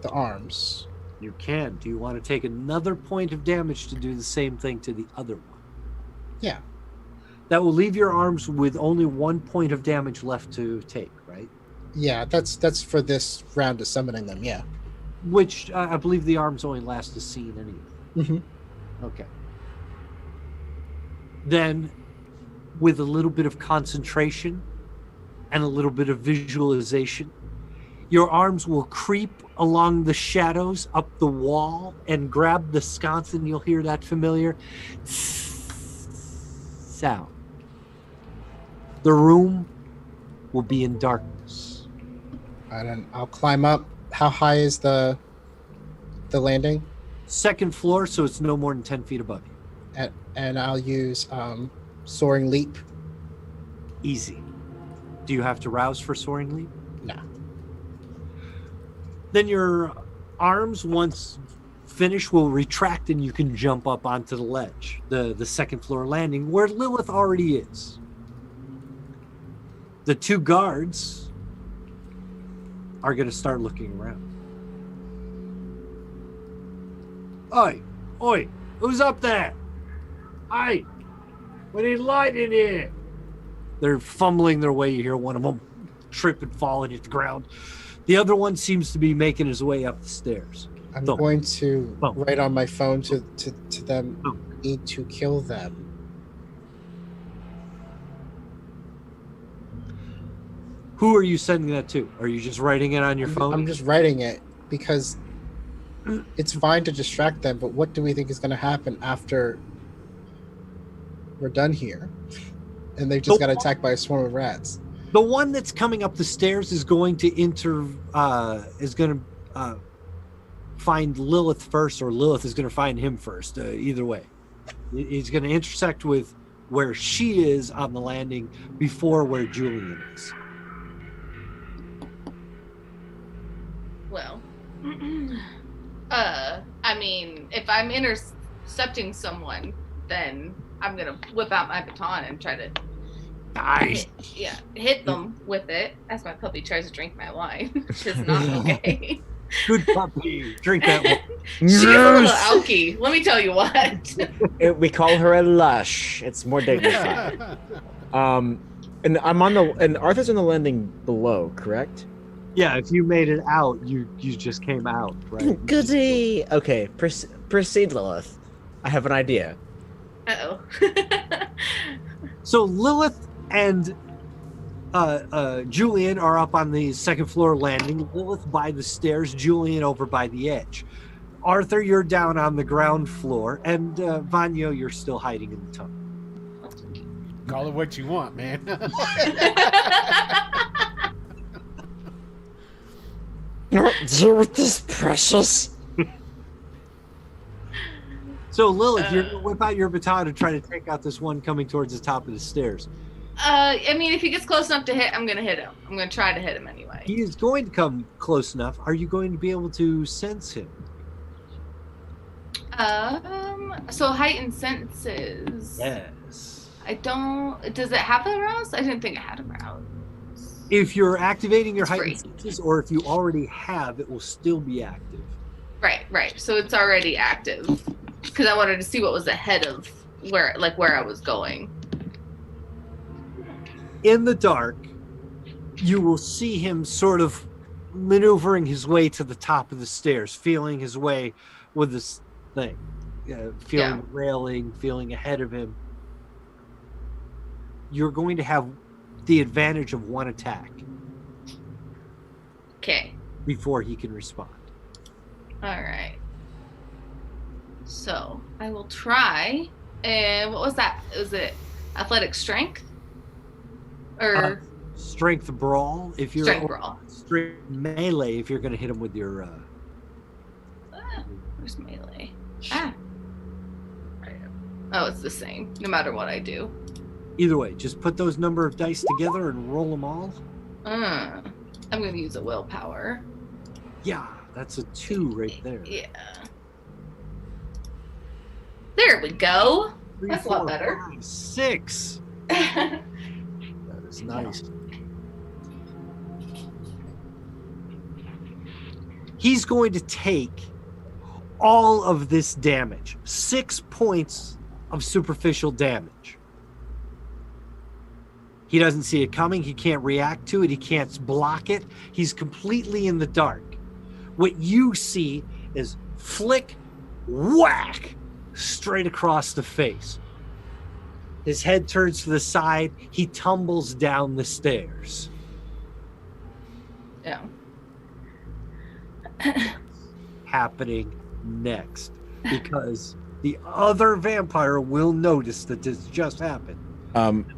[SPEAKER 6] the arms.
[SPEAKER 3] You can. Do you want to take another point of damage to do the same thing to the other one?
[SPEAKER 6] Yeah.
[SPEAKER 3] That will leave your arms with only 1 point of damage left to take, right?
[SPEAKER 6] Yeah, that's for this round of summoning them, yeah.
[SPEAKER 3] Which I believe the arms only last a scene anyway.
[SPEAKER 6] Mm-hmm.
[SPEAKER 3] Okay. Then, with a little bit of concentration and a little bit of visualization, your arms will creep along the shadows up the wall and grab the sconce, and you'll hear that familiar sound. The room will be in darkness.
[SPEAKER 6] And then I'll climb up. How high is the landing?
[SPEAKER 3] Second floor, so it's no more than 10 feet above you.
[SPEAKER 6] And I'll use soaring leap.
[SPEAKER 3] Easy. Do you have to rouse for soaring leap?
[SPEAKER 6] No.
[SPEAKER 3] Then your arms, once finished, will retract and you can jump up onto the ledge, the second floor landing, where Lilith already is. The 2 guards are going to start looking around. Oi, who's up there? Aye, we need light in here. They're fumbling their way. You hear one of them trip and fall and hit the ground. The other one seems to be making his way up the stairs.
[SPEAKER 6] I'm
[SPEAKER 3] Thump.
[SPEAKER 6] going to
[SPEAKER 3] Thump.
[SPEAKER 6] write on my phone to them,
[SPEAKER 3] Thump.
[SPEAKER 6] need to kill them.
[SPEAKER 3] Who are you sending that to? Are you just writing it on your phone?
[SPEAKER 6] I'm just writing it because it's fine to distract them, but what do we think is going to happen after we're done here? And they just got attacked by a swarm of rats.
[SPEAKER 3] The one that's coming up the stairs is going to find Lilith first, or Lilith is going to find him first. Either way, he's going to intersect with where she is on the landing before where Julian is.
[SPEAKER 4] Well, I mean, if I'm intercepting someone, then I'm gonna whip out my baton and try to hit them with it as my puppy tries to drink my wine, which is not okay.
[SPEAKER 3] Good puppy, drink that one.
[SPEAKER 4] She's a little alky, let me tell you what.
[SPEAKER 5] We call her a lush. It's more dignified. And Arthur's on the landing below, correct?
[SPEAKER 3] Yeah, if you made it out, you just came out, right?
[SPEAKER 5] Goody. Okay, proceed, Lilith. I have an idea.
[SPEAKER 4] Uh-oh.
[SPEAKER 3] So Lilith and Julian are up on the second floor landing. Lilith by the stairs, Julian over by the edge. Arthur, you're down on the ground floor, and Vanyo, you're still hiding in the tunnel.
[SPEAKER 2] Call it what you want, man.
[SPEAKER 5] Deal with this, precious.
[SPEAKER 3] So Lilith, you're gonna whip out your baton to try to take out this one coming towards the top of the stairs.
[SPEAKER 4] I mean, if he gets close enough to hit, I'm gonna hit him. I'm gonna try to hit him anyway.
[SPEAKER 3] He is going to come close enough. Are you going to be able to sense him?
[SPEAKER 4] So heightened senses.
[SPEAKER 3] Yes.
[SPEAKER 4] I don't. Does it have a rouse? I didn't think it had a rouse.
[SPEAKER 3] If you're activating your
[SPEAKER 4] It's
[SPEAKER 3] heightened
[SPEAKER 4] free.
[SPEAKER 3] senses, or if you already have, it will still be active.
[SPEAKER 4] Right. So it's already active because I wanted to see what was ahead of where I was going.
[SPEAKER 3] In the dark, you will see him sort of maneuvering his way to the top of the stairs, feeling his way with this thing, feeling the railing, feeling ahead of him. You're going to have the advantage of one attack.
[SPEAKER 4] Okay.
[SPEAKER 3] Before he can respond.
[SPEAKER 4] All right. So I will try. And what was that? Was it athletic strength? Or
[SPEAKER 3] strength brawl? If you're
[SPEAKER 4] strength brawl.
[SPEAKER 3] Strength melee, if you're going to hit him with your.
[SPEAKER 4] Where's melee? Ah. Oh, it's the same. No matter what I do.
[SPEAKER 3] Either way, just put those number of dice together and roll them all.
[SPEAKER 4] I'm going to use a willpower.
[SPEAKER 3] Yeah, that's a 2 right there.
[SPEAKER 4] Yeah. There we go.
[SPEAKER 3] 3,
[SPEAKER 4] That's
[SPEAKER 3] 4,
[SPEAKER 4] a lot better.
[SPEAKER 3] 5, 6. That is nice. He's going to take all of this damage. 6 points of superficial damage. He doesn't see it coming. He can't react to it. He can't block it. He's completely in the dark. What you see is flick, whack, straight across the face. His head turns to the side. He tumbles down the stairs.
[SPEAKER 4] Yeah.
[SPEAKER 3] Happening next, because the other vampire will notice that this just happened.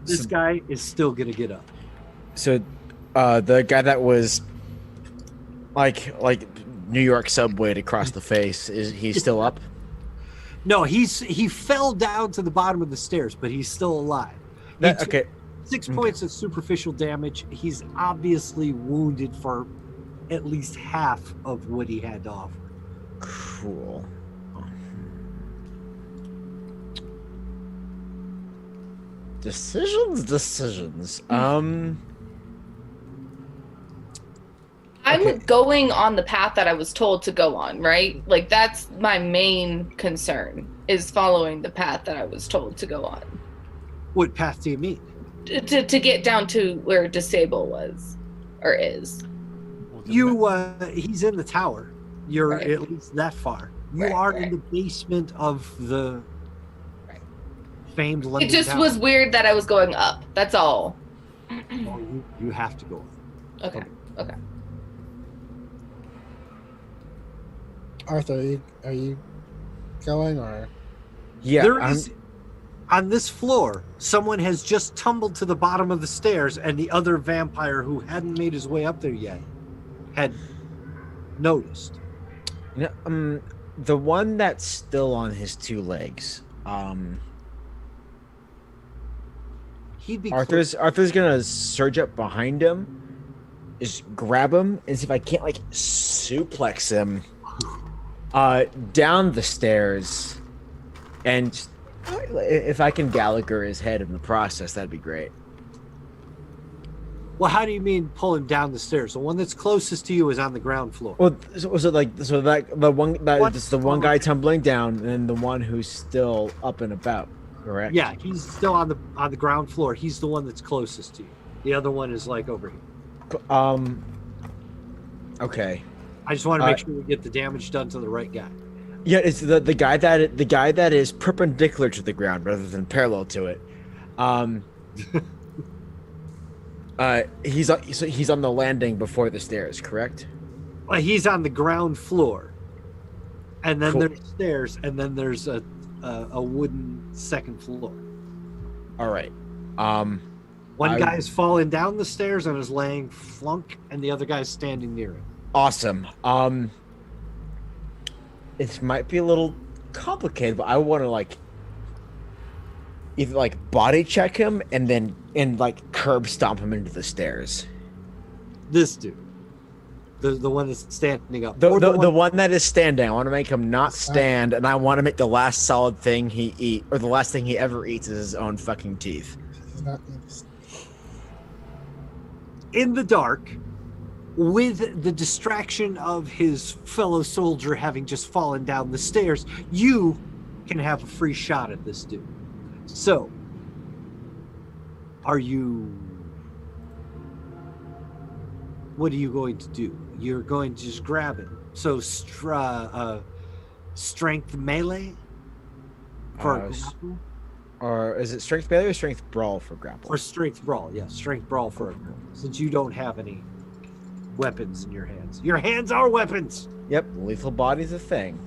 [SPEAKER 3] This guy is still gonna get up.
[SPEAKER 5] So, the guy that was like New York subway to cross the face, is he still up?
[SPEAKER 3] No, he fell down to the bottom of the stairs, but he's still alive.
[SPEAKER 5] Okay.
[SPEAKER 3] 6 points of superficial damage. He's obviously wounded for at least half of what he had to offer.
[SPEAKER 5] Cool. Decisions.
[SPEAKER 4] I'm
[SPEAKER 5] Okay.
[SPEAKER 4] going on the path that I was told to go on, right? Like, that's my main concern, is following the path that I was told to go on.
[SPEAKER 3] What path do you mean?
[SPEAKER 4] To get down to where Disable was, or is.
[SPEAKER 3] He's in the tower. You're
[SPEAKER 4] Right.
[SPEAKER 3] at least that far. You
[SPEAKER 4] Right,
[SPEAKER 3] are
[SPEAKER 4] right.
[SPEAKER 3] in the basement of the
[SPEAKER 4] Right.
[SPEAKER 3] famed London
[SPEAKER 4] It just
[SPEAKER 3] Tower.
[SPEAKER 4] was weird that I was going up. That's all.
[SPEAKER 3] Oh, you have to go.
[SPEAKER 4] Okay. Okay.
[SPEAKER 6] Arthur, are you going or?
[SPEAKER 5] Yeah,
[SPEAKER 3] There is on this floor, someone has just tumbled to the bottom of the stairs, and the other vampire who hadn't made his way up there yet had noticed.
[SPEAKER 5] the one that's still on his 2 legs.
[SPEAKER 3] He'd be
[SPEAKER 5] Arthur's gonna surge up behind him, just grab him, and see if I can't like suplex him down the stairs, and just, if I can Gallagher his head in the process, that'd be great.
[SPEAKER 3] Well, how do you mean pull him down the stairs? The one that's closest to you is on the ground floor.
[SPEAKER 5] Well, so that the one that it's the one guy tumbling down, and the one who's still up and about, correct?
[SPEAKER 3] Yeah, he's still on the ground floor. He's the one that's closest to you. The other one is like over here.
[SPEAKER 5] Okay.
[SPEAKER 3] I just want to make sure we get the damage done to the right guy.
[SPEAKER 5] Yeah, it's the guy that is perpendicular to the ground rather than parallel to it. He's on the landing before the stairs, correct?
[SPEAKER 3] Well, he's on the ground floor, and then
[SPEAKER 5] Cool.
[SPEAKER 3] there's stairs, and then there's a wooden second floor.
[SPEAKER 5] All right.
[SPEAKER 3] One guy's falling down the stairs and is laying flunk, and the other guy's standing near him.
[SPEAKER 5] Awesome. It might be a little complicated, but I want to either body check him and curb stomp him into the stairs.
[SPEAKER 3] This dude, the one that's standing up,
[SPEAKER 5] The
[SPEAKER 3] or
[SPEAKER 5] one that is standing. I want to make him not stand, and I want to make the last solid thing the last thing he ever eats is his own fucking teeth.
[SPEAKER 3] in the dark, with the distraction of his fellow soldier having just fallen down the stairs, you can have a free shot at this dude. So, are you... What are you going to do? You're going to just grab it. So, strength melee for a grapple?
[SPEAKER 5] Or is it strength melee or strength brawl for grapple?
[SPEAKER 3] Or strength brawl, yeah. Strength brawl for a grapple. Since you don't have any weapons in your hands. Your hands are weapons!
[SPEAKER 5] Yep, lethal body's a thing.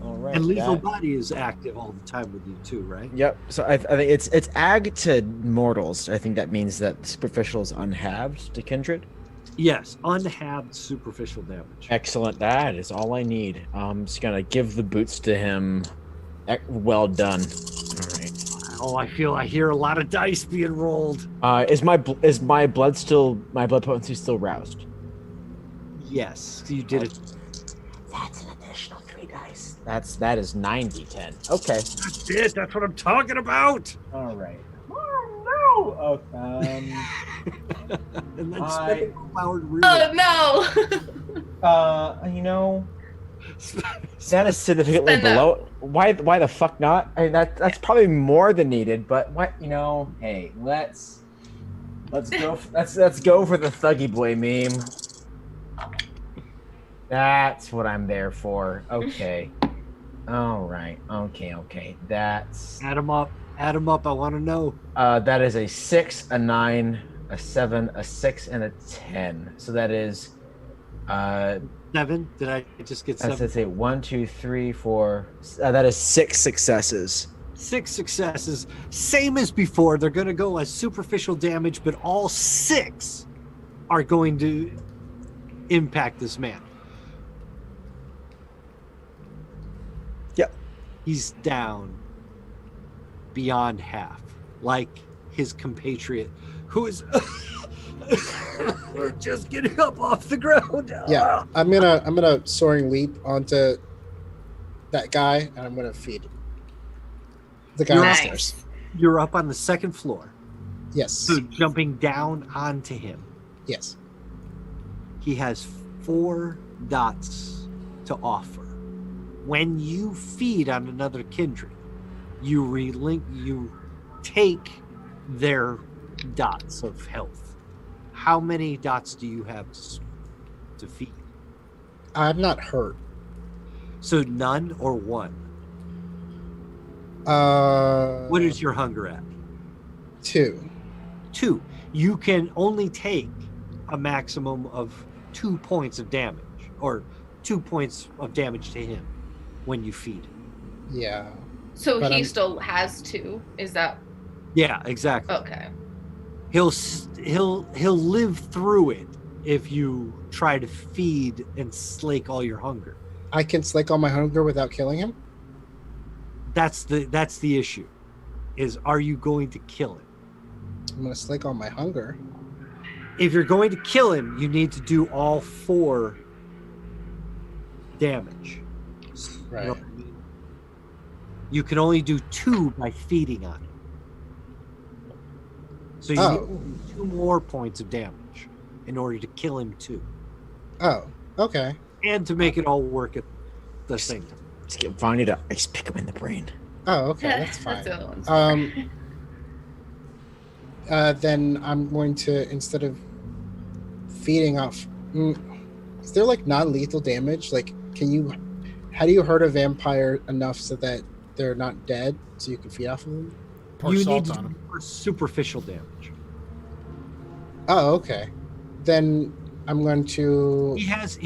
[SPEAKER 5] All right.
[SPEAKER 3] And lethal body is active all the time with you too, right?
[SPEAKER 5] Yep. So I think it's ag to mortals. I think that means that superficial is unhalved to kindred.
[SPEAKER 3] Yes, unhalved superficial damage.
[SPEAKER 5] Excellent. That is all I need. I'm just gonna give the boots to him. Well done. All right.
[SPEAKER 3] Oh, I hear a lot of dice being rolled.
[SPEAKER 5] Is my blood potency still roused?
[SPEAKER 3] Yes, you did it.
[SPEAKER 5] That's an additional 3 dice. That is 9d10. Okay.
[SPEAKER 3] That's it. That's what I'm talking about.
[SPEAKER 5] All right. Oh no.
[SPEAKER 3] And then spending power to ruin
[SPEAKER 4] Oh no!
[SPEAKER 5] You know, that is significantly below. Why the fuck not? I mean, that's probably more than needed. But what, you know? Hey, let's go. Let's go for the Thuggy Boy meme. That's what I'm there for. Okay. All right. Okay. That's...
[SPEAKER 3] Add them up. I want to know.
[SPEAKER 5] That is a 6, a 9, a 7, a 6, and a 10. So that is...
[SPEAKER 3] 7? Did I just get 7?
[SPEAKER 5] Let's say 1, 2, 3, 4... that is 6 successes.
[SPEAKER 3] 6 successes. Same as before. They're going to go as superficial damage, but all 6 are going to impact this man.
[SPEAKER 5] Yep.
[SPEAKER 3] He's down beyond half, like his compatriot, who is just getting up off the ground.
[SPEAKER 6] Yeah, I'm gonna soaring leap onto that guy, and I'm gonna feed him. The guy downstairs.
[SPEAKER 3] You're up on the 2nd floor.
[SPEAKER 6] Yes.
[SPEAKER 3] So jumping down onto him.
[SPEAKER 6] Yes.
[SPEAKER 3] He has 4 dots to offer. When you feed on another kindred, you take their dots of health. How many dots do you have to feed?
[SPEAKER 6] I'm not hurt.
[SPEAKER 3] So none or 1? What is your hunger at?
[SPEAKER 6] 2.
[SPEAKER 3] 2. You can only take a maximum of 2 points of damage, or 2 points of damage to him when you feed him.
[SPEAKER 6] Yeah.
[SPEAKER 4] So he still has 2. Is that?
[SPEAKER 3] Yeah, exactly.
[SPEAKER 4] Okay.
[SPEAKER 3] He'll live through it if you try to feed and slake all your hunger.
[SPEAKER 6] I can slake all my hunger without killing him?
[SPEAKER 3] That's the issue. Is, are you going to kill him?
[SPEAKER 6] I'm gonna slake all my hunger.
[SPEAKER 3] If you're going to kill him, you need to do all 4 damage.
[SPEAKER 6] Right.
[SPEAKER 3] You know what I mean? You can only do 2 by feeding on him. So you need 2 more points of damage in order to kill him too.
[SPEAKER 6] Oh, okay.
[SPEAKER 3] And to make it all work at the same time.
[SPEAKER 5] Just get Vanya to ice pick him in the brain.
[SPEAKER 6] Oh, okay, that's fine.
[SPEAKER 4] That's the other one's
[SPEAKER 6] then I'm going to, instead of feeding off, is there like non-lethal damage? Like, how do you hurt a vampire enough so that they're not dead, so you can feed off of them?
[SPEAKER 2] Pour
[SPEAKER 3] You
[SPEAKER 2] salt
[SPEAKER 3] need to
[SPEAKER 2] on
[SPEAKER 3] do
[SPEAKER 2] him.
[SPEAKER 3] more superficial damage.
[SPEAKER 6] Oh, okay. Then I'm going to.
[SPEAKER 3] He has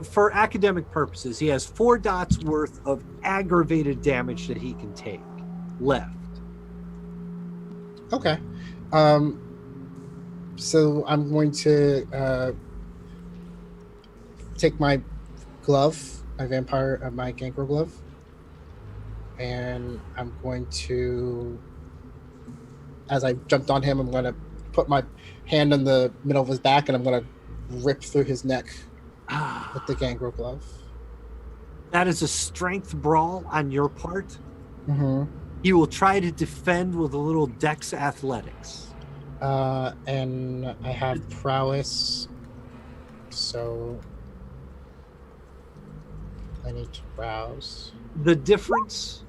[SPEAKER 3] for academic purposes, he has 4 dots worth of aggravated damage that he can take left.
[SPEAKER 6] Okay. So I'm going to take my glove, my gangrel glove, and I'm going to, as I jumped on him, I'm going to put my hand in the middle of his back, and I'm going to rip through his neck with the gangrel glove.
[SPEAKER 3] That is a strength brawl on your part.
[SPEAKER 6] Mm-hmm.
[SPEAKER 3] You will try to defend with a little dex athletics.
[SPEAKER 6] And I have prowess, so I need to browse.
[SPEAKER 3] The difference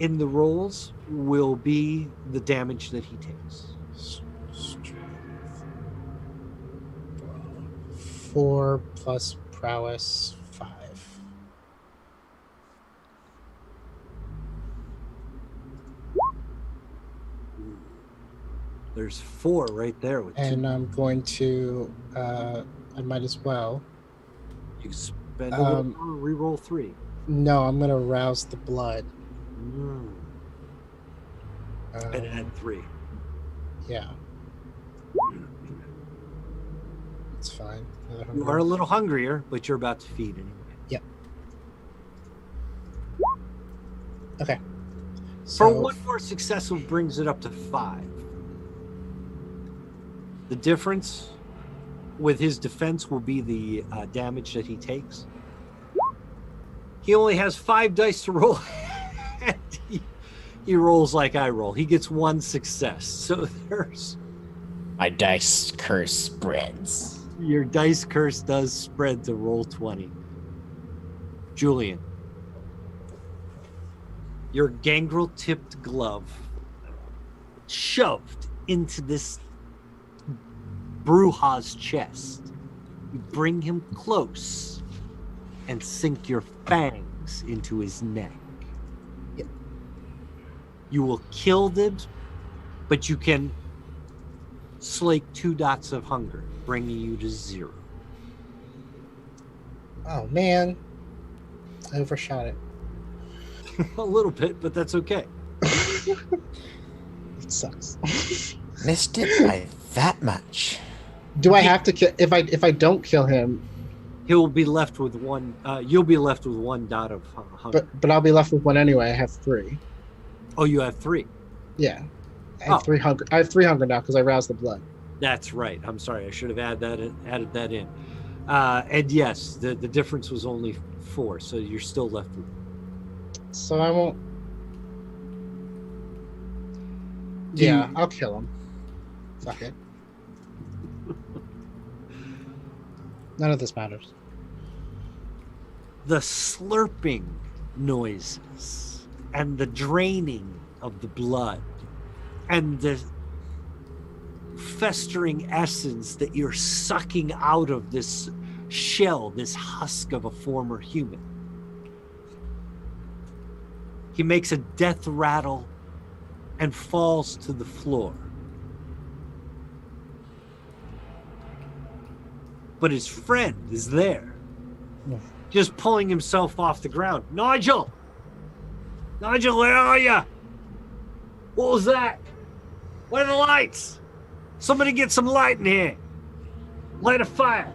[SPEAKER 3] in the rolls will be the damage that he takes.
[SPEAKER 6] Strength. 4 plus prowess 5.
[SPEAKER 3] There's 4 right there with 2.
[SPEAKER 6] And I'm going to I might as well.
[SPEAKER 3] You can spend a little more, re-roll 3.
[SPEAKER 6] No, I'm gonna rouse the blood.
[SPEAKER 3] And add 3.
[SPEAKER 6] Yeah. It's fine.
[SPEAKER 3] You are a little hungrier, but you're about to feed anyway.
[SPEAKER 6] Yep. Okay.
[SPEAKER 3] For one more successful brings it up to 5. The difference with his defense will be the damage that he takes. He only has 5 dice to roll. And he rolls like I roll. He gets 1 success. So there's...
[SPEAKER 7] My dice curse spreads.
[SPEAKER 3] Your dice curse does spread to roll 20. Julian. Your gangrel-tipped glove shoved into this Bruja's chest. You bring him close and sink your fangs into his neck.
[SPEAKER 6] Yep.
[SPEAKER 3] You will kill them, but you can slake 2 dots of hunger, bringing you to 0.
[SPEAKER 6] Oh man, I overshot it.
[SPEAKER 3] A little bit, but that's okay.
[SPEAKER 6] It sucks.
[SPEAKER 7] Missed it by that much.
[SPEAKER 6] Do I have to kill if I don't kill him?
[SPEAKER 3] He'll be left with 1. You'll be left with 1 dot of hunger.
[SPEAKER 6] But I'll be left with 1 anyway. I have 3.
[SPEAKER 3] Oh, you have 3.
[SPEAKER 6] Yeah, I have 3 hunger. I have 3 hunger now because I roused the blood.
[SPEAKER 3] That's right. I'm sorry. I should have added that in. And yes, the difference was only 4, so you're still left with.
[SPEAKER 6] So I won't. Yeah, I'll kill him. Fuck it. None of this matters.
[SPEAKER 3] The slurping noises and the draining of the blood and the festering essence that you're sucking out of this shell, this husk of a former human. He makes a death rattle and falls to the floor. But his friend is there, just pulling himself off the ground. Nigel! Nigel, where are you? What was that? Where are the lights? Somebody get some light in here. Light a fire.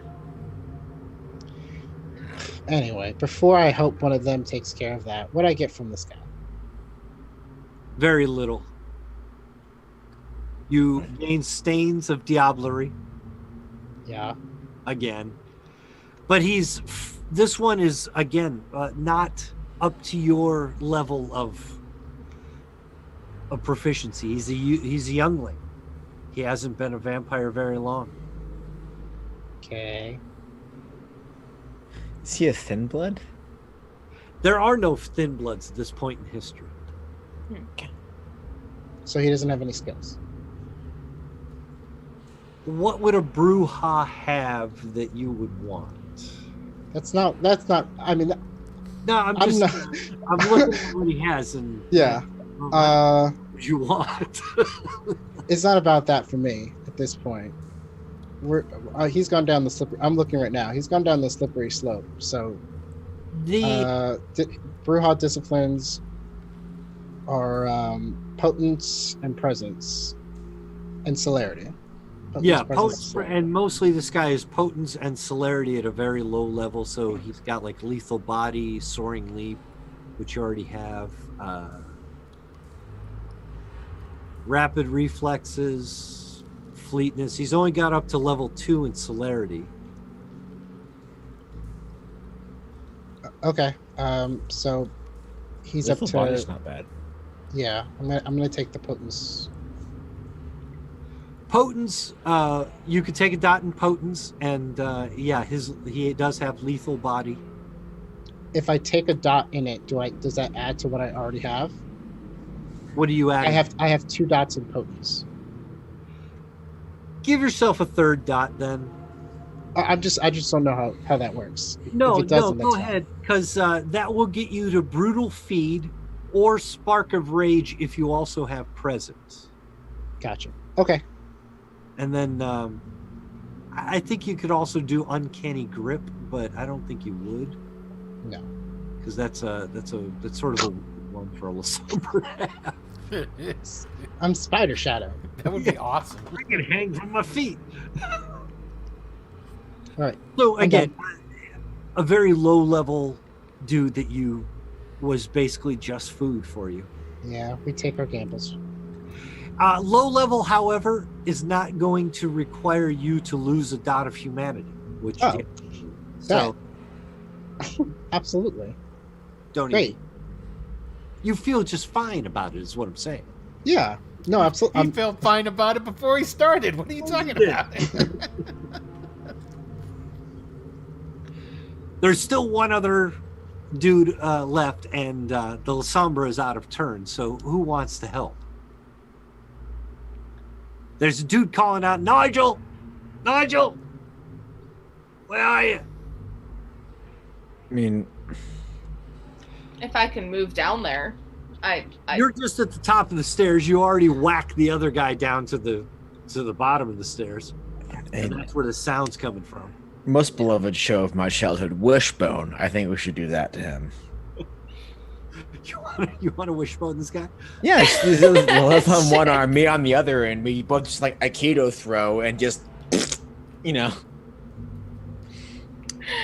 [SPEAKER 6] Anyway, before I hope one of them takes care of that, what do I get from this guy?
[SPEAKER 3] Very little. You gain stains of diablerie.
[SPEAKER 6] Yeah.
[SPEAKER 3] Again. But this one is, again, not up to your level of proficiency. He's a youngling. He hasn't been a vampire very long.
[SPEAKER 6] Okay.
[SPEAKER 5] Is he a thin blood?
[SPEAKER 3] There are no thin bloods at this point in history.
[SPEAKER 6] So he doesn't have any skills.
[SPEAKER 3] What would a Bruja have that you would want?
[SPEAKER 6] That's not. I mean,
[SPEAKER 3] No, I'm looking at what he has and
[SPEAKER 6] yeah.
[SPEAKER 3] what you want.
[SPEAKER 6] It's not about that for me at this point. He's gone down the slippery. I'm looking right now. He's gone down the slippery slope. So, Bruja disciplines are potence and presence and celerity.
[SPEAKER 3] Potence, and mostly this guy is potence and celerity at a very low level. So he's got like lethal body, soaring leap, which you already have. Rapid reflexes, fleetness. He's only got up to level 2 in celerity.
[SPEAKER 6] Okay. So he's
[SPEAKER 5] Lethal
[SPEAKER 6] up to.
[SPEAKER 5] body's not bad.
[SPEAKER 6] Yeah, I'm gonna take the potence.
[SPEAKER 3] Potence, you could take a dot in potence, and he does have lethal body.
[SPEAKER 6] If I take a dot in it, does that add to what I already have?
[SPEAKER 3] What do you add?
[SPEAKER 6] I have 2 dots in potence.
[SPEAKER 3] Give yourself a 3rd dot then.
[SPEAKER 6] I just don't know how that works.
[SPEAKER 3] No,
[SPEAKER 6] If it doesn't,
[SPEAKER 3] go
[SPEAKER 6] that's fine.
[SPEAKER 3] ahead, because that will get you to brutal feed or spark of rage if you also have presence.
[SPEAKER 6] Gotcha. Okay.
[SPEAKER 3] And then I think you could also do uncanny grip, but I don't think you would.
[SPEAKER 6] No.
[SPEAKER 3] Because that's sort of a one for a Lasomber.
[SPEAKER 6] I'm Spider Shadow.
[SPEAKER 2] That would be awesome.
[SPEAKER 3] I can hang from my feet.
[SPEAKER 6] All right.
[SPEAKER 3] So
[SPEAKER 6] I'm
[SPEAKER 3] again,
[SPEAKER 6] done.
[SPEAKER 3] a very low level dude that you was basically just food for you.
[SPEAKER 6] Yeah, we take our gambles.
[SPEAKER 3] Low level, however, is not going to require you to lose a dot of humanity, which
[SPEAKER 6] Oh,
[SPEAKER 3] did. So
[SPEAKER 6] Absolutely.
[SPEAKER 3] don't
[SPEAKER 6] Great.
[SPEAKER 3] even. You feel just fine about it, is what I'm saying.
[SPEAKER 6] Yeah. No, absolutely.
[SPEAKER 2] He felt fine about it before he started. What are you talking about?
[SPEAKER 3] There's still one other dude left, and the Lasombra is out of turn. So who wants to help? There's a dude calling out, Nigel! Nigel! Where are you?
[SPEAKER 5] I mean,
[SPEAKER 4] If I can move down there, I
[SPEAKER 3] You're just at the top of the stairs. You already whacked the other guy down to the bottom of the stairs. And that's where the sound's coming from.
[SPEAKER 5] most beloved show of my childhood, Wishbone. I think we should do that to him.
[SPEAKER 3] You want to wishbone this guy?
[SPEAKER 5] Yeah, left on one arm, me on the other, and we both just like Aikido throw and just, you know,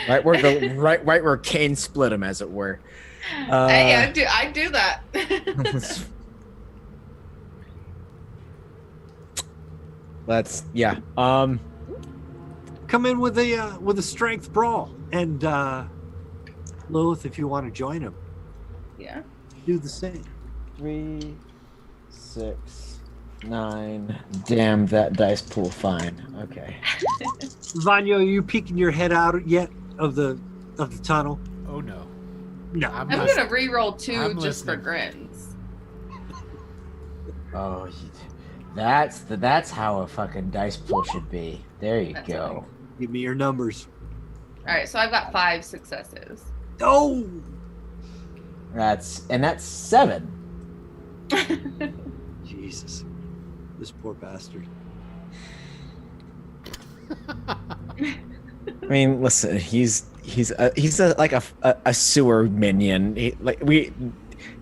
[SPEAKER 5] right where Kane split him, as it were.
[SPEAKER 4] hey, I do that.
[SPEAKER 5] Let's
[SPEAKER 3] Come in with a strength brawl, and Lilith, if you want to join him,
[SPEAKER 4] Yeah.
[SPEAKER 3] do the same.
[SPEAKER 5] 3, 6, 9. Damn, that dice pool. Fine. Okay.
[SPEAKER 3] Vanya, are you peeking your head out yet of the tunnel?
[SPEAKER 2] Oh no.
[SPEAKER 3] No.
[SPEAKER 4] I'm gonna re-roll 2
[SPEAKER 2] I'm
[SPEAKER 4] just for
[SPEAKER 2] listening.
[SPEAKER 4] grins.
[SPEAKER 5] Oh, that's how a fucking dice pool should be. There you
[SPEAKER 4] That's
[SPEAKER 5] go.
[SPEAKER 3] Give me your numbers.
[SPEAKER 4] All right, so I've got 5 successes.
[SPEAKER 3] Oh,
[SPEAKER 5] That's 7.
[SPEAKER 3] Jesus, this poor bastard.
[SPEAKER 5] I mean, listen, he's like a sewer minion.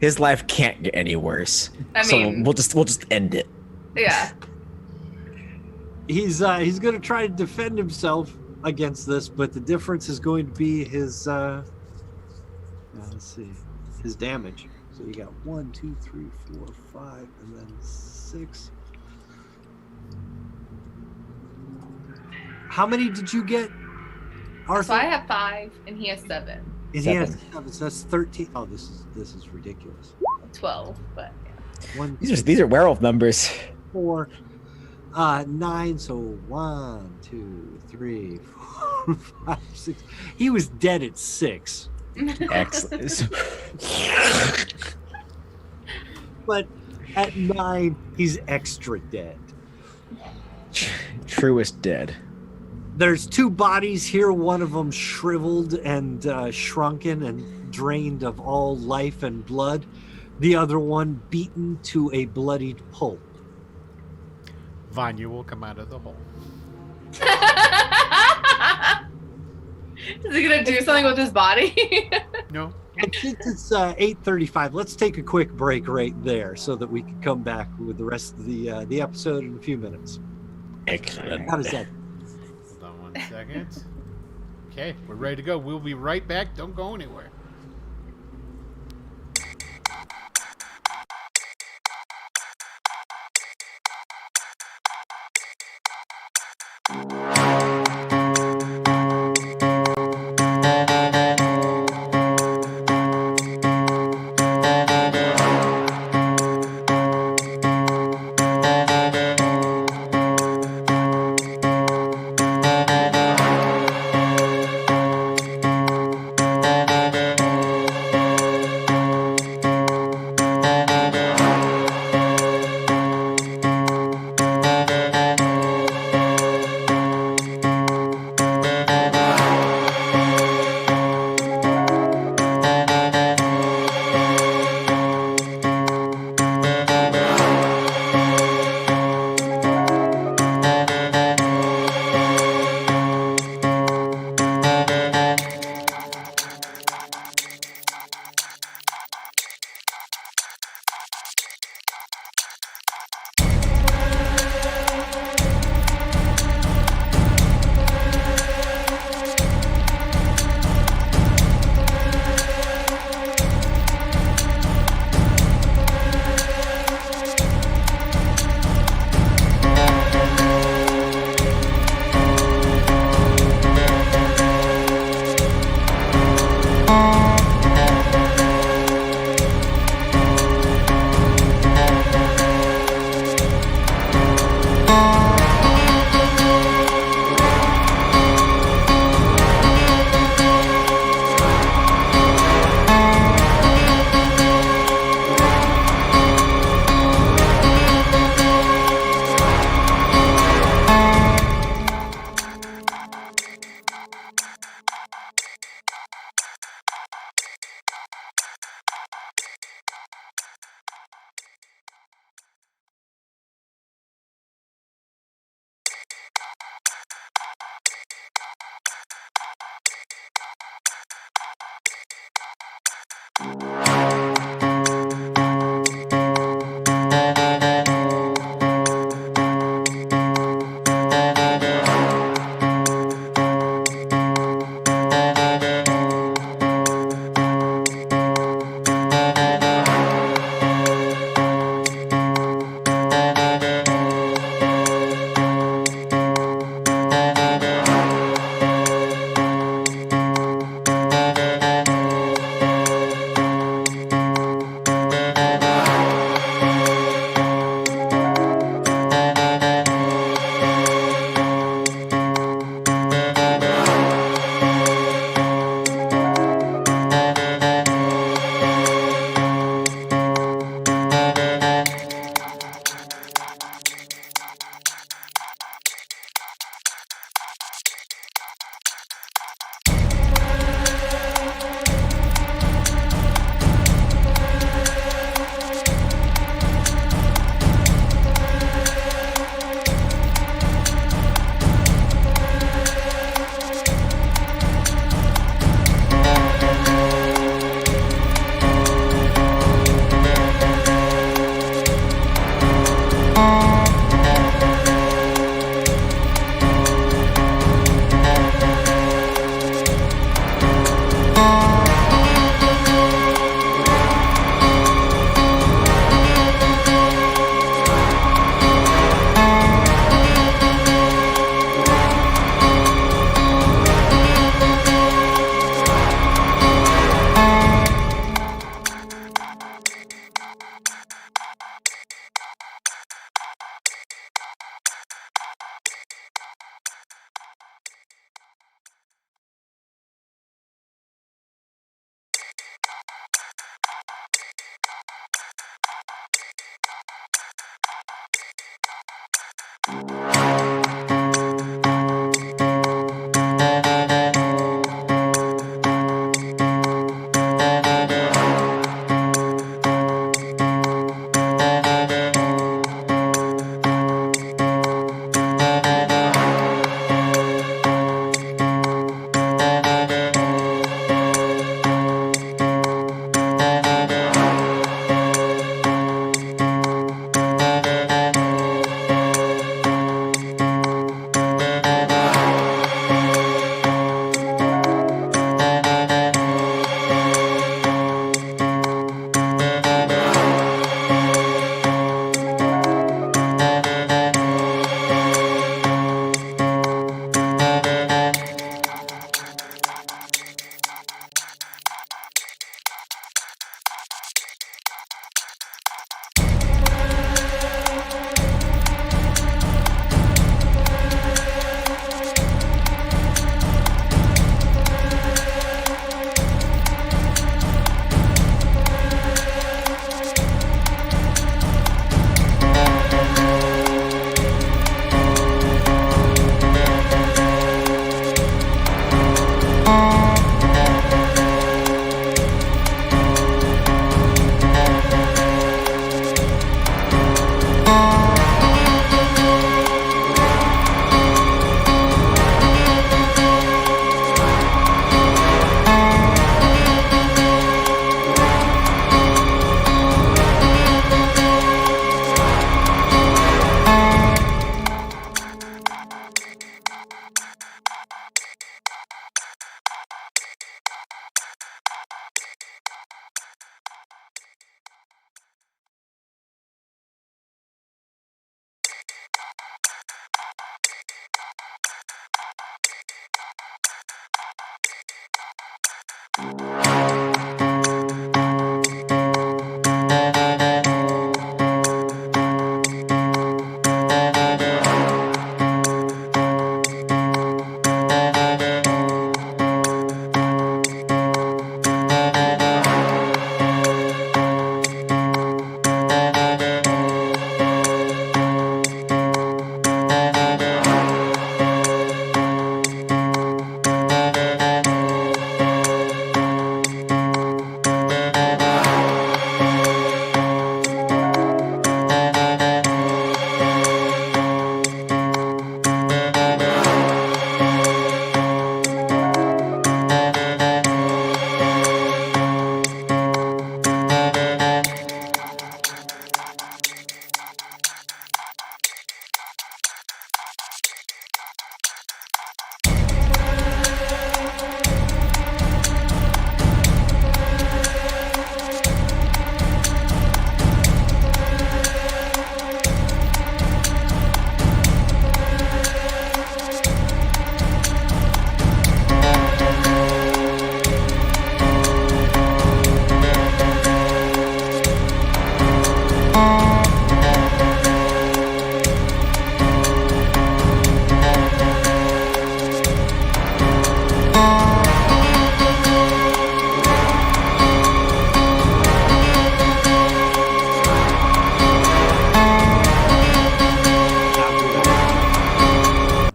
[SPEAKER 5] His life can't get any worse.
[SPEAKER 4] I mean-
[SPEAKER 5] so we'll just end it.
[SPEAKER 4] Yeah.
[SPEAKER 3] He's going to try to defend himself against this, but the difference is going to be his let's see, his damage. So you got 1, 2, 3, 4, 5, and then 6. How many did you get, Arthur?
[SPEAKER 4] So I have 5 and he has 7.
[SPEAKER 3] And he has
[SPEAKER 5] 7.
[SPEAKER 3] 7, so that's 13. Oh, this is ridiculous.
[SPEAKER 4] 12, but yeah.
[SPEAKER 3] 1,
[SPEAKER 5] These are werewolf numbers.
[SPEAKER 3] 4, 9. So 1, 2, 3, 4, 5, 6. He was dead at 6.
[SPEAKER 5] Excellent.
[SPEAKER 3] But at 9, he's extra dead.
[SPEAKER 5] Truest dead.
[SPEAKER 3] There's 2 bodies here, one of them shriveled and shrunken and drained of all life and blood. The other one beaten to a bloodied pulp.
[SPEAKER 2] Vanya will come out of the hole.
[SPEAKER 4] Is he gonna do something with his body?
[SPEAKER 2] No.
[SPEAKER 3] And since it's 8:35, let's take a quick break right there so that we can come back with the rest of the episode in a few minutes.
[SPEAKER 5] Excellent.
[SPEAKER 3] How does that?
[SPEAKER 2] Hold on 1 second. Okay, we're ready to go. We'll be right back. Don't go anywhere.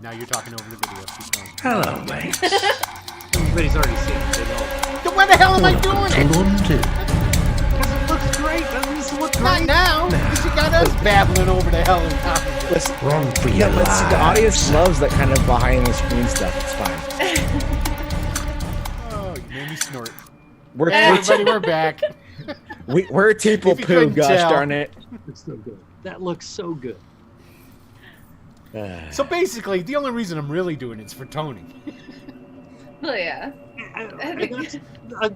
[SPEAKER 2] Now you're talking over the video. Keep going.
[SPEAKER 1] Hello, mates.
[SPEAKER 3] Everybody's already seen it. They know.
[SPEAKER 2] Then why the hell am I doing
[SPEAKER 1] Welcome to
[SPEAKER 2] it?
[SPEAKER 1] London.
[SPEAKER 3] Because it looks great. Doesn't this look
[SPEAKER 2] Not
[SPEAKER 3] great?
[SPEAKER 2] now, because you got us babbling over the hell and top of it.
[SPEAKER 5] Listen,
[SPEAKER 1] Run for
[SPEAKER 5] yeah,
[SPEAKER 1] your
[SPEAKER 5] but see, the audience
[SPEAKER 1] lives.
[SPEAKER 5] loves that kind of behind the screen stuff. It's fine.
[SPEAKER 2] Oh, you made me snort.
[SPEAKER 5] We're
[SPEAKER 2] Everybody, we're back.
[SPEAKER 5] we're people
[SPEAKER 2] If you
[SPEAKER 5] poo.
[SPEAKER 2] couldn't
[SPEAKER 5] Gosh
[SPEAKER 2] tell.
[SPEAKER 5] darn it.
[SPEAKER 3] Looks so good. That looks so good.
[SPEAKER 2] So basically, the only reason I'm really doing it's for Tony.
[SPEAKER 4] Oh yeah.
[SPEAKER 3] And that's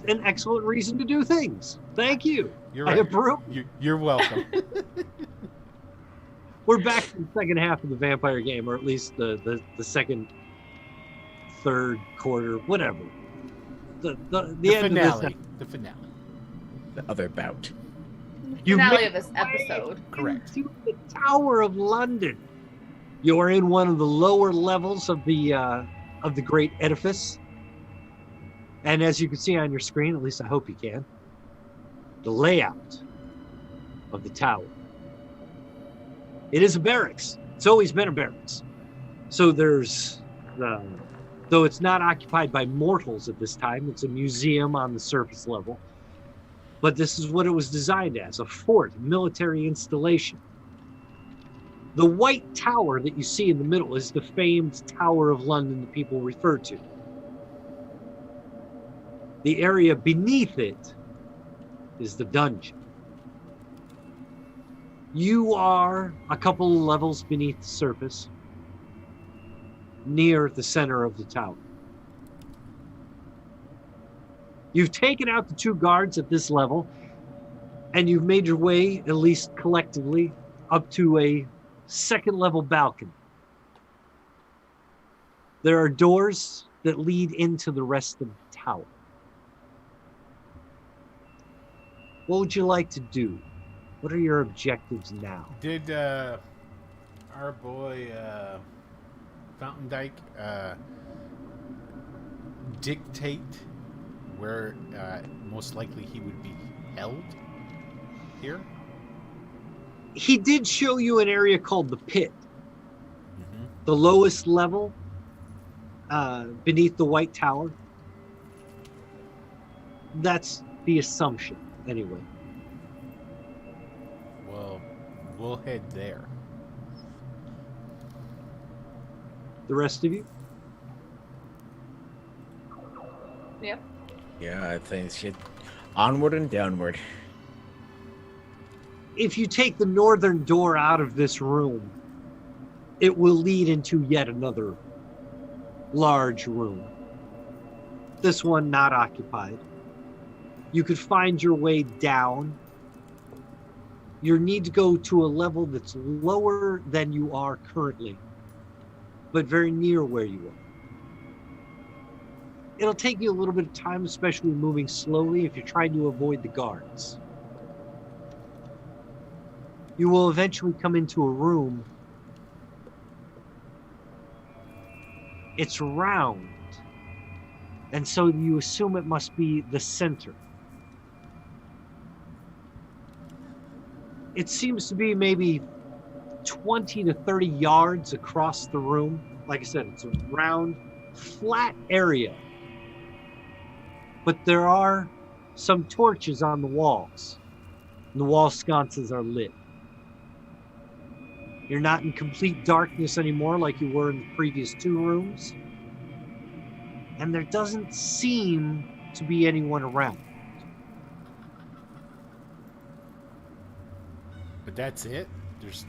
[SPEAKER 3] an excellent reason to do things. Thank you.
[SPEAKER 2] You're
[SPEAKER 3] I
[SPEAKER 2] right.
[SPEAKER 3] approve.
[SPEAKER 2] You're welcome.
[SPEAKER 3] We're back to the second half of the vampire game, or at least the second, third quarter, whatever. The
[SPEAKER 2] The
[SPEAKER 3] end
[SPEAKER 2] finale.
[SPEAKER 3] of this.
[SPEAKER 2] The finale.
[SPEAKER 5] The other bout.
[SPEAKER 3] You've
[SPEAKER 4] Finale
[SPEAKER 3] made
[SPEAKER 4] of this
[SPEAKER 3] your way
[SPEAKER 4] episode.
[SPEAKER 2] Correct.
[SPEAKER 3] into the Tower of London. You're in one of the lower levels of the great edifice, and as you can see on your screen, at least I hope you can, the layout of the tower. It is a barracks. It's always been a barracks. So there's, though it's not occupied by mortals at this time, it's a museum on the surface level. But this is what it was designed as, a fort, a military installation. The white tower that you see in the middle is the famed Tower of London that people refer to. The area beneath it is the dungeon. You are a couple of levels beneath the surface, near the center of the tower. You've taken out the two guards at this level, and you've made your way, at least collectively, up to a second level balcony. There are doors that lead into the rest of the tower. What would you like to do? What are your objectives now?
[SPEAKER 2] Did our boy Fountain Dyke dictate where most likely he would be held here?
[SPEAKER 3] He did show you an area called the pit, the lowest level beneath the White Tower. That's the assumption, anyway.
[SPEAKER 2] Well, we'll head there.
[SPEAKER 3] The rest of you?
[SPEAKER 4] Yep.
[SPEAKER 5] Yeah, I think shit. Onward and downward.
[SPEAKER 3] If you take the northern door out of this room, it will lead into yet another large room. This one not occupied. You could find your way down. You need to go to a level that's lower than you are currently, but very near where you are. it'll take you a little bit of time, especially moving slowly if you're trying to avoid the guards. You will eventually come into a room. It's round, and so you assume it must be the center. It seems to be maybe 20 to 30 yards across the room. Like I said, it's a round, flat area. But there are some torches on the walls. And the wall sconces are lit. You're not in complete darkness anymore like you were in the previous 2 rooms. And there doesn't seem to be anyone around.
[SPEAKER 2] But that's it? There's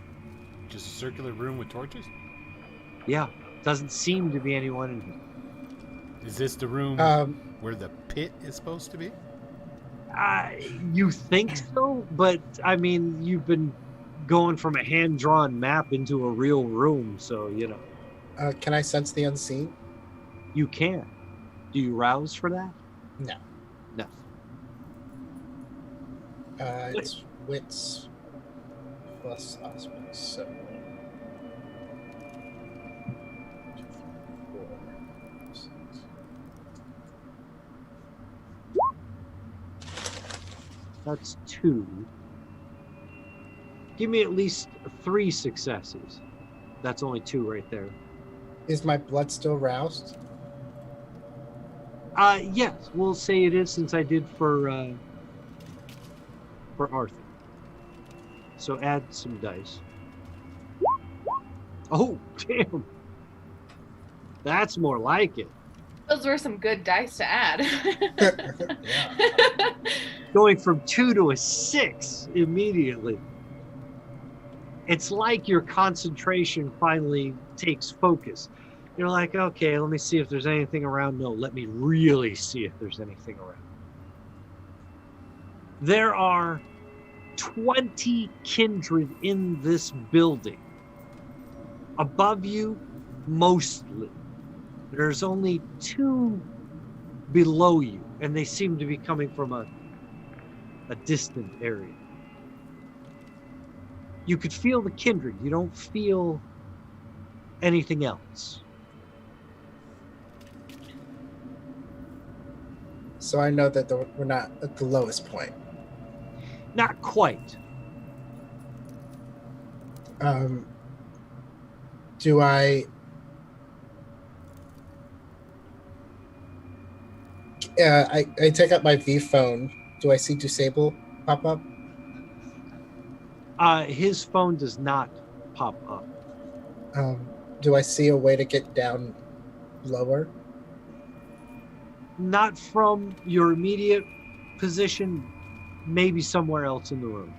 [SPEAKER 2] just a circular room with torches?
[SPEAKER 3] Yeah, doesn't seem to be anyone in here.
[SPEAKER 2] Is this the room where the pit is supposed to be?
[SPEAKER 3] You think so, but I mean, you've been going from a hand-drawn map into a real room, so you know.
[SPEAKER 6] Can I sense the unseen?
[SPEAKER 3] You can. Do you rouse for that?
[SPEAKER 6] No.
[SPEAKER 3] No.
[SPEAKER 6] It's wits plus aspects, so. 2, 4, 6.
[SPEAKER 3] That's 2. Give me at least 3 successes. That's only 2 right there.
[SPEAKER 6] Is my blood still roused?
[SPEAKER 3] Yes, we'll say it is since I did for Arthur. So add some dice. Oh, damn. That's more like it.
[SPEAKER 4] Those were some good dice to add.
[SPEAKER 3] Going from 2 to a 6 immediately. It's like your concentration finally takes focus. You're like, okay, let me see if there's anything around. No, let me really see if there's anything around. There are 20 kindred in this building. Above you, mostly. There's only 2 below you, and they seem to be coming from a distant area. You could feel the kindred. You don't feel anything else.
[SPEAKER 6] So I know that we're not at the lowest point.
[SPEAKER 3] Not quite.
[SPEAKER 6] Do I take out my V phone. Do I see Disable pop up?
[SPEAKER 3] His phone does not pop up.
[SPEAKER 6] Do I see a way to get down lower?
[SPEAKER 3] Not from your immediate position, maybe somewhere else in the room.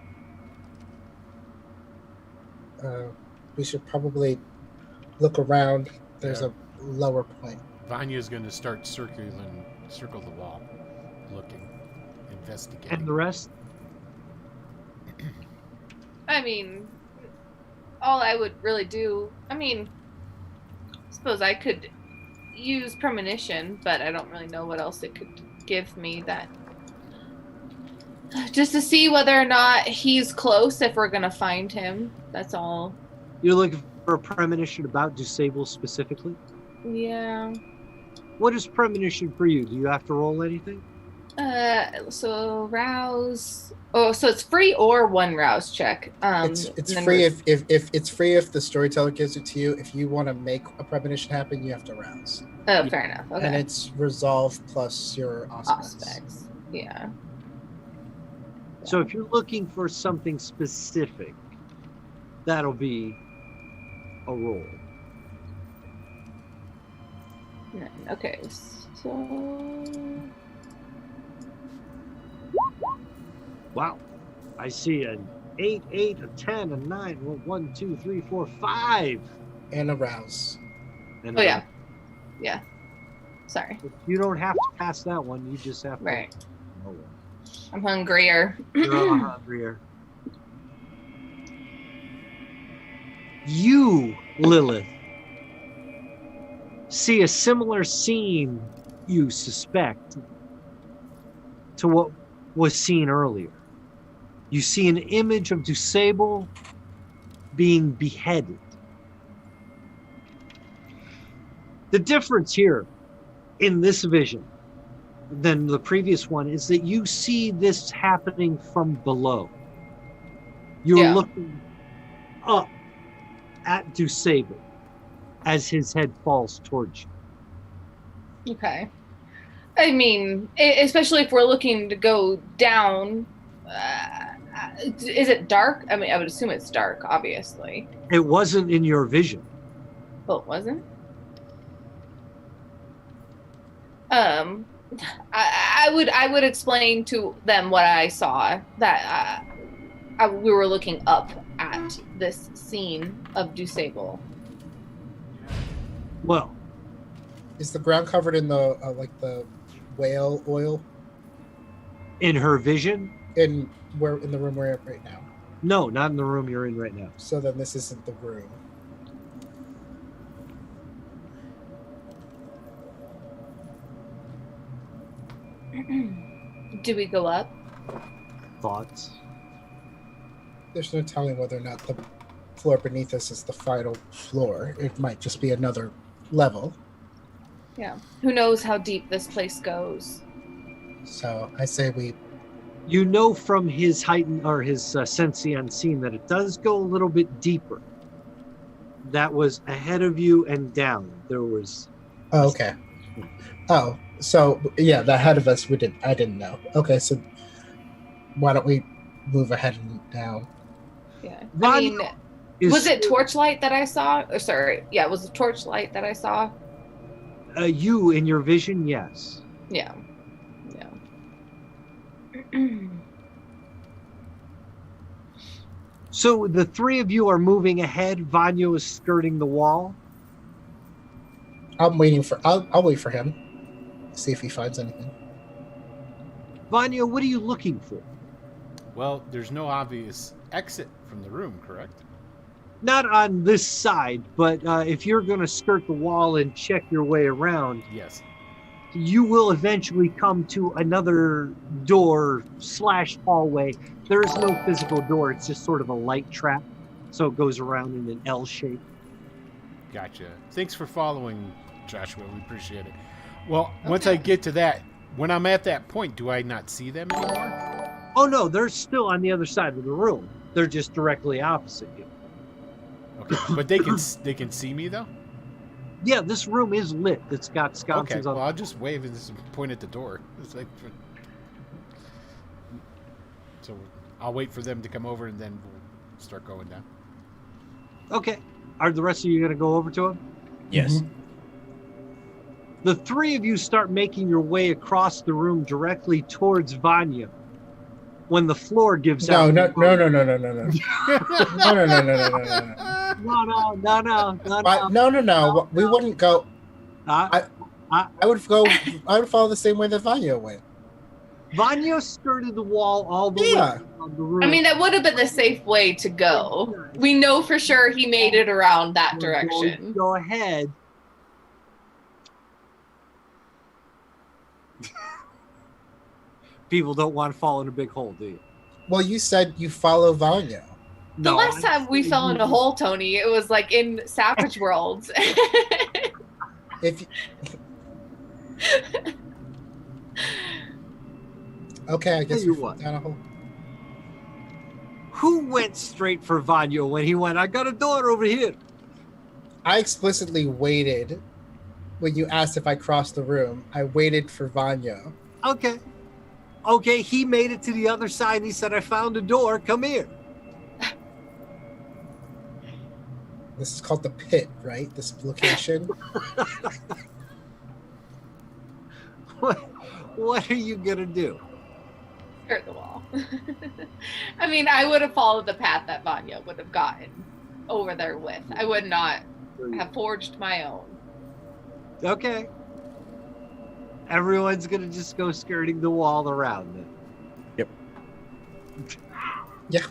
[SPEAKER 6] We should probably look around. There's a lower point.
[SPEAKER 2] Vanya's going to start circle the wall, looking, investigating.
[SPEAKER 3] And the rest?
[SPEAKER 4] I mean, all I would really do, I suppose I could use premonition, but I don't really know what else it could give me that. Just to see whether or not he's close, if we're going to find him. That's all.
[SPEAKER 3] You're looking for a premonition about Disable specifically?
[SPEAKER 4] Yeah.
[SPEAKER 3] What is premonition for you? Do you have to roll anything?
[SPEAKER 4] So rouse. Oh, so it's free or 1 rouse check.
[SPEAKER 6] It's free if it's free if the storyteller gives it to you. If you want to make a premonition happen, you have to rouse.
[SPEAKER 4] Oh, fair enough. Okay.
[SPEAKER 6] And it's resolve plus your aspects.
[SPEAKER 4] Yeah.
[SPEAKER 3] So if you're looking for something specific, that'll be a roll.
[SPEAKER 4] Okay, so...
[SPEAKER 3] Wow. I see an 8, a 10, a 9. Well, 1, 2, 3, 4, 5.
[SPEAKER 6] And a rouse.
[SPEAKER 3] And
[SPEAKER 4] oh, yeah. Yeah. Sorry.
[SPEAKER 3] You don't have to pass that one. You just have to.
[SPEAKER 4] Right.
[SPEAKER 3] Oh,
[SPEAKER 4] I'm hungrier.
[SPEAKER 3] you're all hungrier. You, Lilith, see a similar scene you suspect to what was seen earlier. You see an image of Dusable being beheaded. The difference here in this vision than the previous one is that you see this happening from below. You're looking up at Dusable as his head falls towards you.
[SPEAKER 4] Okay. I mean, especially if we're looking to go down, is it dark? I mean, I would assume it's dark, obviously.
[SPEAKER 3] It wasn't in your vision.
[SPEAKER 4] Well, it wasn't? I would explain to them what I saw, that we were looking up at this scene of Dusable.
[SPEAKER 3] Well,
[SPEAKER 6] is the ground covered in the like the whale oil?
[SPEAKER 3] In her vision?
[SPEAKER 6] In the room we're in right now?
[SPEAKER 3] No, not in the room you're in right now.
[SPEAKER 6] So then this isn't the room.
[SPEAKER 4] Do we go up?
[SPEAKER 3] Thoughts?
[SPEAKER 6] There's no telling whether or not the floor beneath us is the final floor. It might just be another level.
[SPEAKER 4] Yeah. Who knows how deep this place goes?
[SPEAKER 6] So I say we...
[SPEAKER 3] You know from his heightened or his sense unseen that it does go a little bit deeper. That was ahead of you and down. There was...
[SPEAKER 6] Oh, okay. Oh, so yeah, the ahead of us I didn't know. Okay, so why don't we move ahead and down?
[SPEAKER 4] Yeah. I mean, was it torchlight that I saw? Oh, sorry. Yeah, was it torchlight that I saw?
[SPEAKER 3] You in your vision, yes.
[SPEAKER 4] Yeah.
[SPEAKER 3] So the three of you are moving ahead. Vanya is skirting the wall.
[SPEAKER 6] I'll wait for him. See if he finds anything.
[SPEAKER 3] Vanya, what are you looking for?
[SPEAKER 2] Well, there's no obvious exit from the room, correct?
[SPEAKER 3] Not on this side, but if you're going to skirt the wall and check your way around,
[SPEAKER 2] yes,
[SPEAKER 3] you will eventually come to another door / hallway. There is no physical door. It's just sort of a light trap. So it goes around in an L shape.
[SPEAKER 2] Gotcha. Thanks for following, Joshua. We appreciate it. Well, once I get to that, when I'm at that point, do I not see them anymore?
[SPEAKER 3] Oh, no. They're still on the other side of the room. They're just directly opposite you.
[SPEAKER 2] Okay. But they can see me, though?
[SPEAKER 3] Yeah, this room is lit. It's got sconces on.
[SPEAKER 2] Well, I'll just wave and just point at the door. It's like, so I'll wait for them to come over and then we'll start going down.
[SPEAKER 3] Okay. Are the rest of you going to go over to him?
[SPEAKER 5] Yes.
[SPEAKER 6] Mm-hmm.
[SPEAKER 3] The three of you start making your way across the room directly towards Vanya. When the floor gives out.
[SPEAKER 6] No. No. We wouldn't go. I would go. I would follow the same way that Vanya went.
[SPEAKER 3] Vanya skirted the wall all the way around the room.
[SPEAKER 4] I mean, that would have been the safe way to go. We know for sure he made it around that direction.
[SPEAKER 3] Go ahead. People don't want to fall in a big hole, do you?
[SPEAKER 6] Well, you said you follow Vanya.
[SPEAKER 4] The last time we fell in a hole, Tony, it was like in Savage Worlds.
[SPEAKER 6] Okay, I guess
[SPEAKER 3] you
[SPEAKER 6] fell down a hole.
[SPEAKER 3] Who went straight for Vanya when he went, I got a door over here?
[SPEAKER 6] I explicitly waited when you asked if I crossed the room. I waited for Vanya.
[SPEAKER 3] Okay, he made it to the other side and he said, I found a door. Come here.
[SPEAKER 6] This is called the pit, right? This location.
[SPEAKER 3] What are you going to do?
[SPEAKER 4] Skirt the wall. I mean, I would have followed the path that Vanya would have gotten over there with. I would not have forged my own.
[SPEAKER 3] Okay. Everyone's going to just go skirting the wall around it.
[SPEAKER 5] Yep.
[SPEAKER 6] Yeah.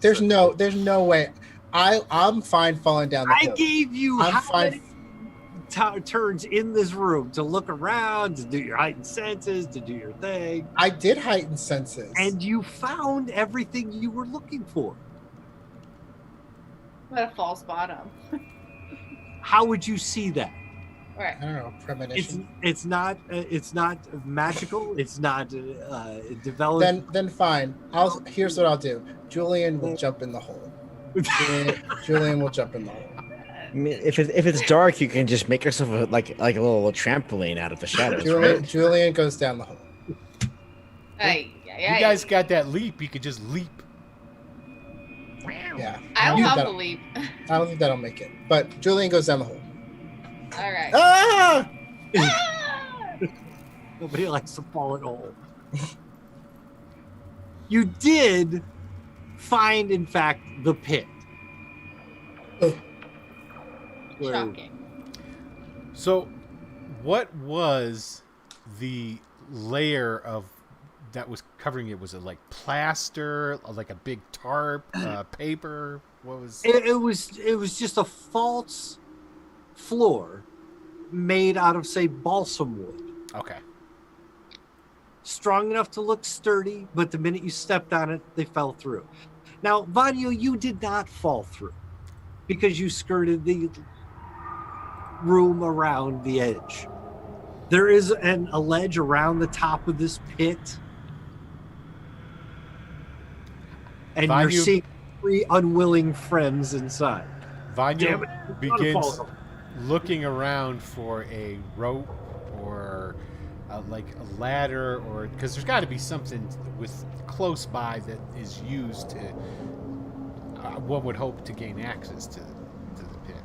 [SPEAKER 6] There's no way. I'm fine falling down the hill.
[SPEAKER 3] I gave you
[SPEAKER 6] I'm fine.
[SPEAKER 3] turns in this room to look around, to do your heightened senses, to do your thing.
[SPEAKER 6] I did heighten senses.
[SPEAKER 3] And you found everything you were looking for.
[SPEAKER 4] What a false bottom.
[SPEAKER 3] How would you see that?
[SPEAKER 4] All right.
[SPEAKER 6] I don't know, premonition.
[SPEAKER 3] It's not magical. It's not developed.
[SPEAKER 6] Then fine. Here's what I'll do. Julian will jump in the hole. Julian will jump in the hole.
[SPEAKER 5] I mean, if it's dark, you can just make yourself a little trampoline out of the shadows.
[SPEAKER 6] Julian goes down the hole.
[SPEAKER 4] Hey,
[SPEAKER 2] You guys got that leap. You could just leap.
[SPEAKER 6] Yeah.
[SPEAKER 4] I don't have to leap.
[SPEAKER 6] I don't think that'll make it. But Julian goes down the hole.
[SPEAKER 4] All right.
[SPEAKER 6] Ah!
[SPEAKER 3] Nobody likes to fall in a hole. You did find, in fact, the pit.
[SPEAKER 4] Shocking.
[SPEAKER 2] So, what was the layer of that was covering it? Was it like plaster, like a big tarp, paper? What was
[SPEAKER 3] it? Was just a false floor made out of, say, balsam wood.
[SPEAKER 2] Okay.
[SPEAKER 3] Strong enough to look sturdy, but the minute you stepped on it, they fell through. Now, Vanyo, you did not fall through because you skirted the room around the edge. There is a ledge around the top of this pit, and you're seeing 3 unwilling friends inside.
[SPEAKER 2] Vanyo begins looking around for a rope or like a ladder, or because there's got to be something with close by that is used to one would hope to gain access to the pit.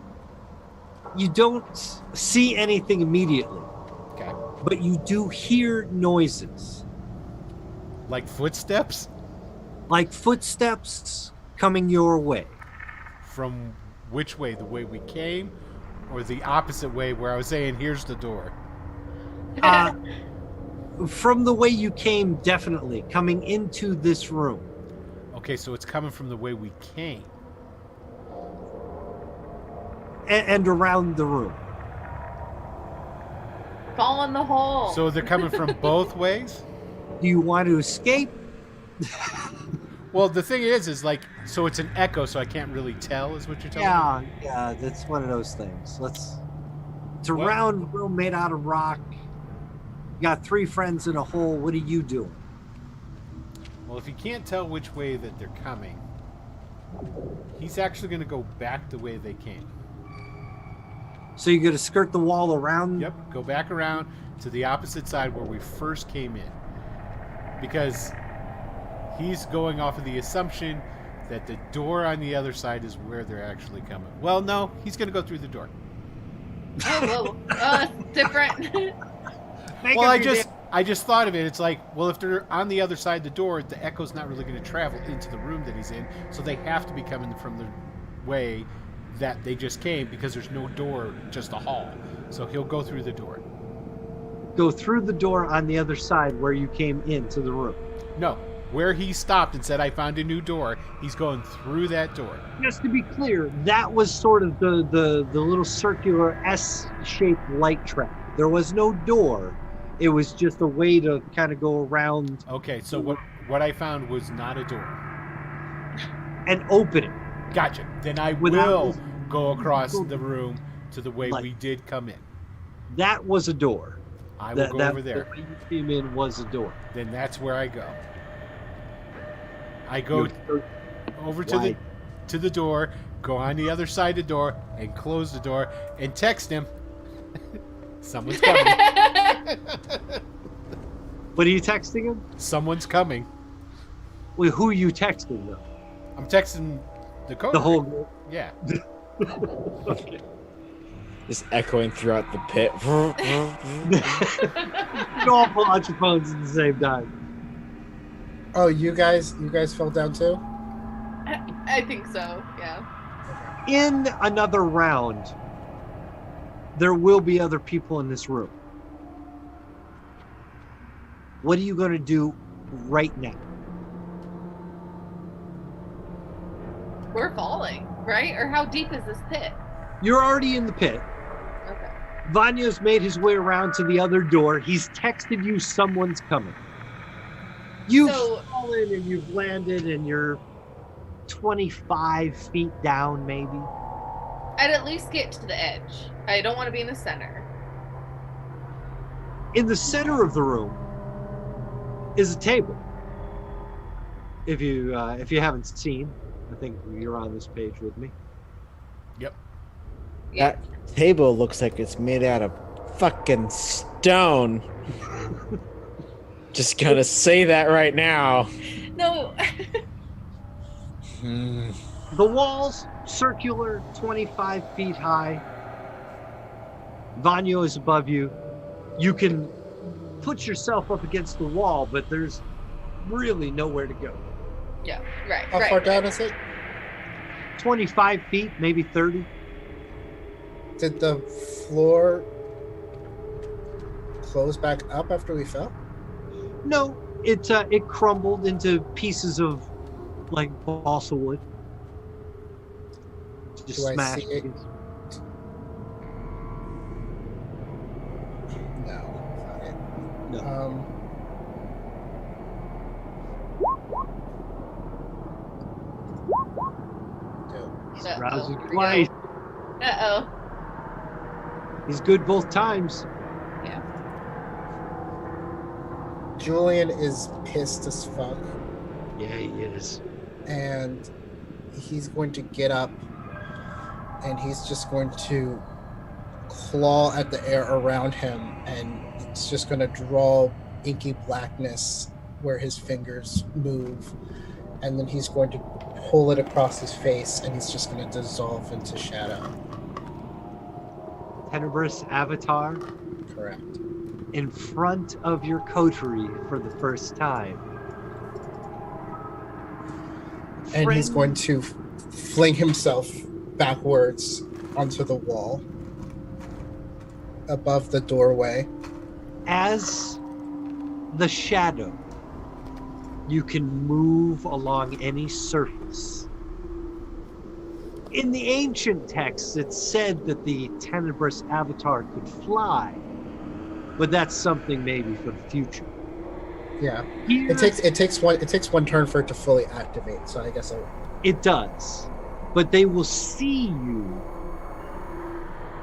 [SPEAKER 3] You don't see anything immediately,
[SPEAKER 2] okay,
[SPEAKER 3] but you do hear noises,
[SPEAKER 2] like footsteps
[SPEAKER 3] coming your way.
[SPEAKER 2] From which way? The way we came, or the opposite way where I was saying, here's the door?
[SPEAKER 3] From the way you came, definitely coming into this room.
[SPEAKER 2] Okay, so it's coming from the way we came.
[SPEAKER 3] And around the room.
[SPEAKER 4] Fall in the hole.
[SPEAKER 2] So they're coming from both ways?
[SPEAKER 3] Do you want to escape?
[SPEAKER 2] Well, the thing is like, so it's an echo, so I can't really tell, is what you're telling me?
[SPEAKER 3] Yeah, that's one of those things. It's a round room made out of rock. You got 3 friends in a hole. What are you doing?
[SPEAKER 2] Well, if you can't tell which way that they're coming, he's actually going to go back the way they came.
[SPEAKER 3] So you're going to skirt the wall around?
[SPEAKER 2] Yep, go back around to the opposite side where we first came in. Because he's going off of the assumption that the door on the other side is where they're actually coming. Well, no, he's going to go through the door.
[SPEAKER 4] Oh, that's different.
[SPEAKER 2] Well, I just thought of it. It's like, well, if they're on the other side of the door, the echo's not really going to travel into the room that he's in, so they have to be coming from the way that they just came, because there's no door, just a hall. So he'll go through the door.
[SPEAKER 3] Go through the door on the other side where you came into the room.
[SPEAKER 2] No, where he stopped and said, I found a new door, he's going through that door.
[SPEAKER 3] Just to be clear, that was sort of the little circular S-shaped light trap. There was no door. It was just a way to kind of go around.
[SPEAKER 2] Okay, so what I found was not a door.
[SPEAKER 3] And open it.
[SPEAKER 2] Gotcha. Then I will go across the room to the way we did come in.
[SPEAKER 3] That was a door.
[SPEAKER 2] I will go over there.
[SPEAKER 3] The way you came in was a door.
[SPEAKER 2] Then that's where I go. I go over to the door, go on the other side of the door, and close the door, and text him. Someone's coming.
[SPEAKER 3] What are you texting him?
[SPEAKER 2] Someone's coming.
[SPEAKER 3] Wait, who are you texting though?
[SPEAKER 2] I'm texting the code.
[SPEAKER 3] The whole group?
[SPEAKER 2] Yeah.
[SPEAKER 3] Okay.
[SPEAKER 5] Just echoing throughout the pit.
[SPEAKER 3] You all pull out your phones at the same time.
[SPEAKER 6] Oh, you guys fell down too?
[SPEAKER 4] I think so, yeah.
[SPEAKER 3] In another round, there will be other people in this room. What are you going to do right now?
[SPEAKER 4] We're falling, right? Or how deep is this pit?
[SPEAKER 3] You're already in the pit.
[SPEAKER 4] Okay.
[SPEAKER 3] Vanya's made his way around to the other door. He's texted you someone's coming. You've fallen and you've landed and you're 25 feet down, maybe.
[SPEAKER 4] I'd at least get to the edge. I don't want to be in the center.
[SPEAKER 3] In the center of the room is a table. If you haven't seen, I think you're on this page with me.
[SPEAKER 2] Yep.
[SPEAKER 5] That table looks like it's made out of fucking stone. Just gonna say that right now.
[SPEAKER 4] No.
[SPEAKER 3] The walls, circular, 25 feet high. Vanya is above you. You can put yourself up against the wall, but there's really nowhere to go.
[SPEAKER 4] Yeah, right.
[SPEAKER 6] How far down is it?
[SPEAKER 3] 25 feet, maybe 30.
[SPEAKER 6] Did the floor close back up after we fell?
[SPEAKER 3] No, it crumbled into pieces of like balsa wood. Just
[SPEAKER 6] Do I
[SPEAKER 3] smashed.
[SPEAKER 6] see it? No, not it.
[SPEAKER 3] No.
[SPEAKER 6] Dude.
[SPEAKER 3] Rousing twice.
[SPEAKER 4] Uh-oh.
[SPEAKER 3] He's good both times.
[SPEAKER 4] Yeah.
[SPEAKER 6] Julian is pissed as fuck,
[SPEAKER 3] Yeah, he is.
[SPEAKER 6] and he's going to get up, and he's just going to claw at the air around him, and it's just going to draw inky blackness where his fingers move, and then he's going to pull it across his face, and he's just going to dissolve into shadow.
[SPEAKER 3] Tenebrous avatar
[SPEAKER 6] Correct.
[SPEAKER 3] in front of your coterie for the first time.
[SPEAKER 6] And he's going to fling himself backwards onto the wall above the doorway.
[SPEAKER 3] As the shadow, you can move along any surface. In the ancient texts, it said that the tenebrous avatar could fly, but that's something maybe for the future.
[SPEAKER 6] Yeah,
[SPEAKER 3] Here,
[SPEAKER 6] it takes one turn for it to fully activate. So I guess
[SPEAKER 3] it does, but they will see you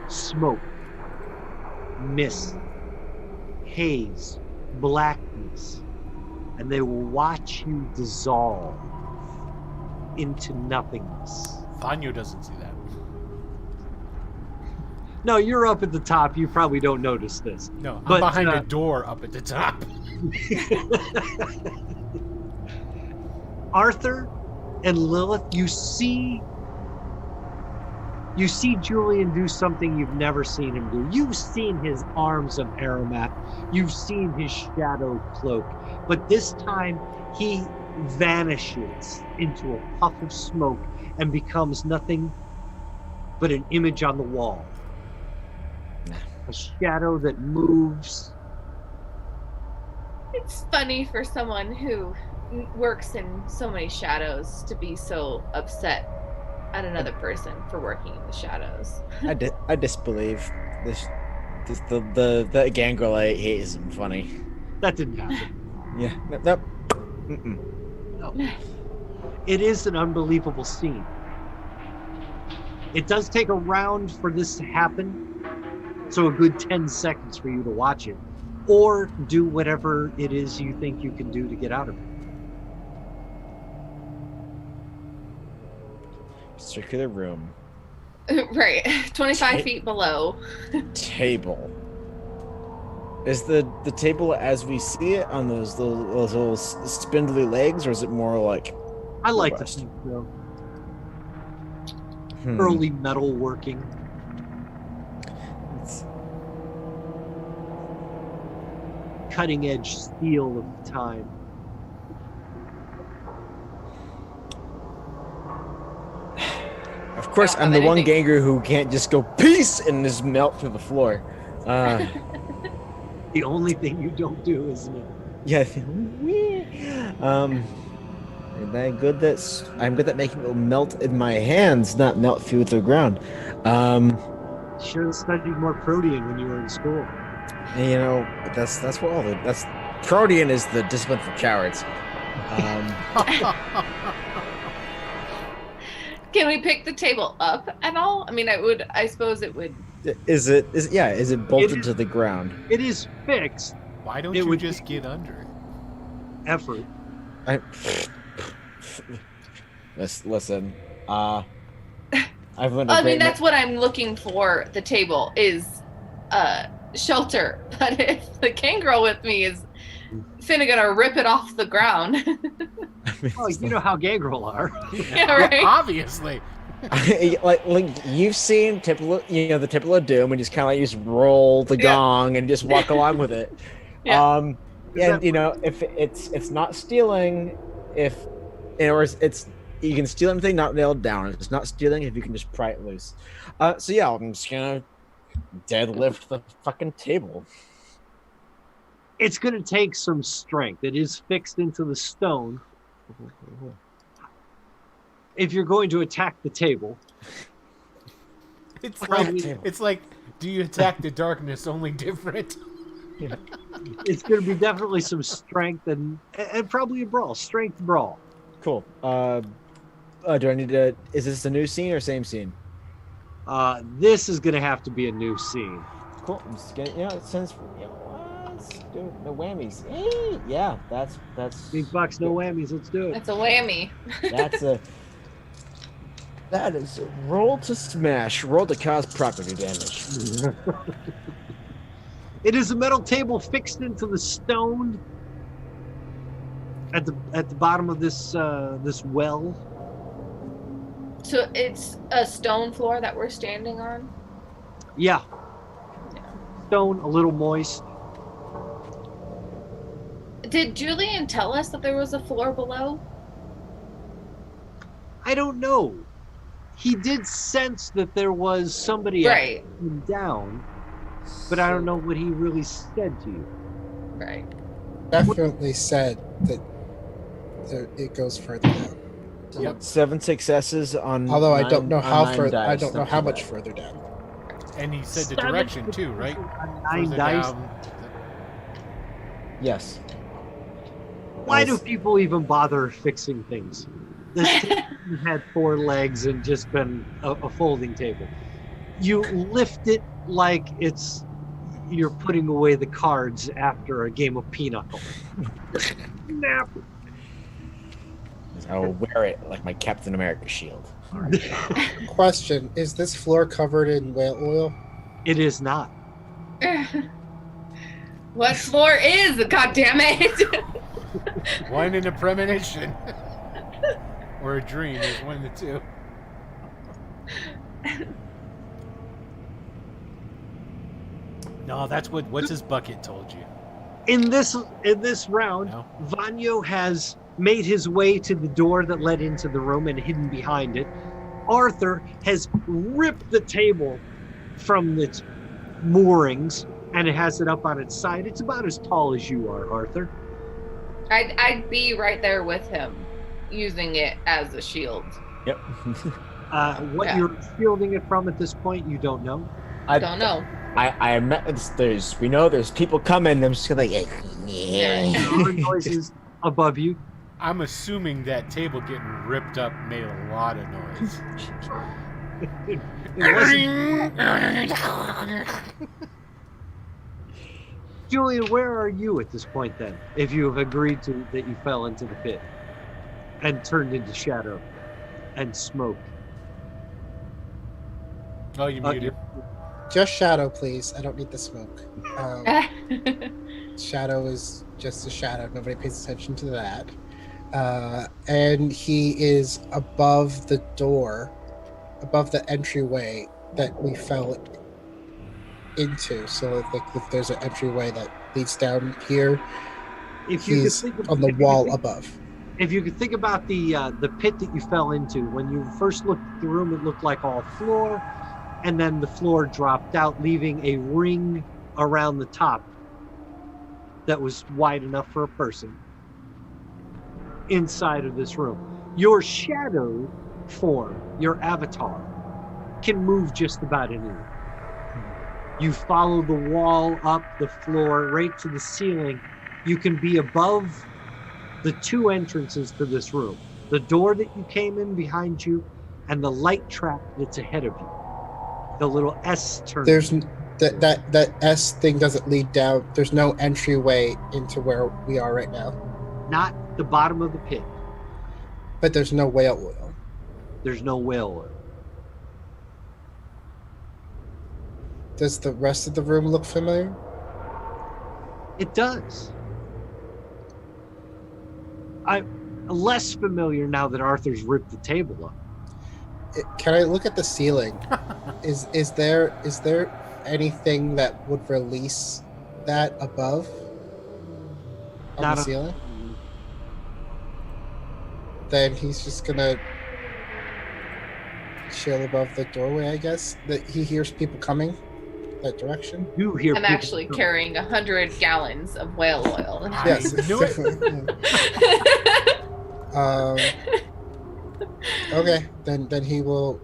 [SPEAKER 3] smoke, mist, haze, blackness, and they will watch you dissolve into nothingness.
[SPEAKER 2] Vanyo doesn't see that.
[SPEAKER 3] No, you're up at the top. You probably don't notice this.
[SPEAKER 2] No, I'm
[SPEAKER 3] But,
[SPEAKER 2] behind a door up at the top.
[SPEAKER 3] Arthur and Lilith, you see Julian do something you've never seen him do. You've seen his arms of Aramat. You've seen his shadow cloak. But this time, he vanishes into a puff of smoke and becomes nothing but an image on the wall. A shadow that moves.
[SPEAKER 4] It's funny for someone who works in so many shadows to be so upset at another person for working in the shadows.
[SPEAKER 5] I disbelieve this. The gangrel I hate isn't funny.
[SPEAKER 3] That didn't happen.
[SPEAKER 5] Yeah. Nope. Mm-mm.
[SPEAKER 3] No. It is an unbelievable scene. It does take a round for this to happen, so a good 10 seconds for you to watch it, or do whatever it is you think you can do to get out of it.
[SPEAKER 5] Circular room.
[SPEAKER 4] Right, 25 feet below.
[SPEAKER 5] Table. Is the table as we see it on those little spindly legs, or is it more like?
[SPEAKER 3] I like to
[SPEAKER 5] robust?
[SPEAKER 3] think so.
[SPEAKER 5] Hmm.
[SPEAKER 3] Early metal working.
[SPEAKER 5] It's-
[SPEAKER 3] Cutting edge steel of the time.
[SPEAKER 5] Of course,
[SPEAKER 4] I don't
[SPEAKER 5] I'm
[SPEAKER 4] have
[SPEAKER 5] the one
[SPEAKER 4] anything.
[SPEAKER 5] ganger who can't just go peace and just melt through the floor.
[SPEAKER 3] The only thing you don't do, isn't it?
[SPEAKER 5] Yeah. And I'm good at making it melt in my hands, not melt through the ground.
[SPEAKER 3] Should have studied more protein when you were in school.
[SPEAKER 5] And, you know, that's what all the that's protein is the discipline for cowards.
[SPEAKER 4] Can we pick the table up at all? I mean, I suppose it would.
[SPEAKER 5] Is it bolted to the ground?
[SPEAKER 3] It is fixed.
[SPEAKER 2] Why don't
[SPEAKER 3] It
[SPEAKER 2] you
[SPEAKER 3] would
[SPEAKER 2] just get under it?
[SPEAKER 3] Effort.
[SPEAKER 5] Listen. I've learned.
[SPEAKER 4] I mean, that's what I'm looking for. The table is shelter, but if the kangaroo with me is finna gonna rip it off the ground.
[SPEAKER 3] Oh, you know how gangrel are.
[SPEAKER 4] Yeah, right.
[SPEAKER 2] Obviously.
[SPEAKER 5] like you've seen typical, the typical Doom, and just kind of like just roll the gong and just walk along with it.
[SPEAKER 4] Yeah.
[SPEAKER 5] And if it's not stealing, or it's you can steal anything not nailed down. It's not stealing if you can just pry it loose. So yeah, I'm just gonna deadlift the fucking table.
[SPEAKER 3] It's going to take some strength. It is fixed into the stone. If you're going to attack the table,
[SPEAKER 2] It's like, do you attack the darkness? Only different.
[SPEAKER 3] it's going to be definitely some strength and probably a brawl. Strength brawl.
[SPEAKER 5] Cool. Do I need to? Is this a new scene or same scene?
[SPEAKER 3] This is going to have to be a new scene.
[SPEAKER 5] Cool. I'm just gonna, since let's do no whammies. Hey, yeah, that's
[SPEAKER 3] Big bucks, no whammies. Let's do it.
[SPEAKER 4] That's a whammy.
[SPEAKER 5] That is a roll to smash. Roll to cause property damage.
[SPEAKER 3] It is a metal table fixed into the stone at the bottom of this well.
[SPEAKER 4] So it's a stone floor that we're standing on?
[SPEAKER 3] Yeah. Stone, a little moist.
[SPEAKER 4] Did Julian tell us that there was a floor below?
[SPEAKER 3] I don't know. He did sense that there was somebody
[SPEAKER 4] Right.
[SPEAKER 3] down, but I don't know what he really said to you.
[SPEAKER 4] Right.
[SPEAKER 6] Definitely said that it goes further down.
[SPEAKER 2] Yep.
[SPEAKER 5] 7 successes on.
[SPEAKER 6] Although I don't know how
[SPEAKER 5] 9
[SPEAKER 6] further.
[SPEAKER 5] dice.
[SPEAKER 6] I don't know how much further down.
[SPEAKER 2] And he said the
[SPEAKER 3] 7
[SPEAKER 2] direction too, right?
[SPEAKER 3] 9
[SPEAKER 2] Further
[SPEAKER 3] dice.
[SPEAKER 2] down.
[SPEAKER 5] Yes.
[SPEAKER 3] Why do people even bother fixing things? This table had 4 legs and just been a folding table. You lift it like you're putting away the cards after a game of pinochle. Snap.
[SPEAKER 5] I will wear it like my Captain America shield.
[SPEAKER 6] Question: is this floor covered in whale oil?
[SPEAKER 3] It is not.
[SPEAKER 4] What floor is? God damn it!
[SPEAKER 2] One in a premonition. Or a dream. There's one of the two. No, that's what's his bucket told you.
[SPEAKER 3] In this round,
[SPEAKER 2] No.
[SPEAKER 3] Vanyo has made his way to the door that led into the room and hidden behind it. Arthur has ripped the table from its moorings and it has it up on its side. It's about as tall as you are, Arthur.
[SPEAKER 4] I'd be right there with him, using it as a shield.
[SPEAKER 5] Yep.
[SPEAKER 3] What you're shielding it from at this point, you don't know.
[SPEAKER 4] I don't know.
[SPEAKER 5] I met. We know there's people coming. I'm just gonna like.
[SPEAKER 3] There are noises above you.
[SPEAKER 2] I'm assuming that table getting ripped up made a lot of noise.
[SPEAKER 3] It wasn't- Julian, where are you at this point then? If you have agreed to that you fell into the pit and turned into shadow and smoke.
[SPEAKER 2] Oh, you muted.
[SPEAKER 6] Just shadow, please. I don't need the smoke. Shadow is just a shadow. Nobody pays attention to that. And he is above the door, above the entryway that we fell into. So if there's an entryway that leads down here, he's on the wall above.
[SPEAKER 3] If you could think about the pit that you fell into, when you first looked at the room, it looked like all floor, and then the floor dropped out, leaving a ring around the top that was wide enough for a person inside of this room. Your shadow form, your avatar, can move just about anywhere. You follow the wall up the floor right to the ceiling. You can be above the two entrances to this room. The door that you came in behind you and the light trap that's ahead of you. The little S turn.
[SPEAKER 6] There's that S thing doesn't lead down. There's no entryway into where we are right now.
[SPEAKER 3] Not the bottom of the pit.
[SPEAKER 6] But there's no whale oil.
[SPEAKER 3] There's no whale oil.
[SPEAKER 6] Does the rest of the room look familiar?
[SPEAKER 3] It does. I'm less familiar now that Arthur's ripped the table up.
[SPEAKER 6] Can I look at the ceiling? Is there anything that would release that above on
[SPEAKER 3] Not
[SPEAKER 6] the ceiling? Then he's just gonna chill above the doorway, I guess. That he hears people coming that direction.
[SPEAKER 3] You hear
[SPEAKER 4] I'm
[SPEAKER 3] people
[SPEAKER 4] actually
[SPEAKER 3] coming.
[SPEAKER 4] carrying 100 gallons of whale oil.
[SPEAKER 6] Yes,
[SPEAKER 2] knew it.
[SPEAKER 6] Okay, then he will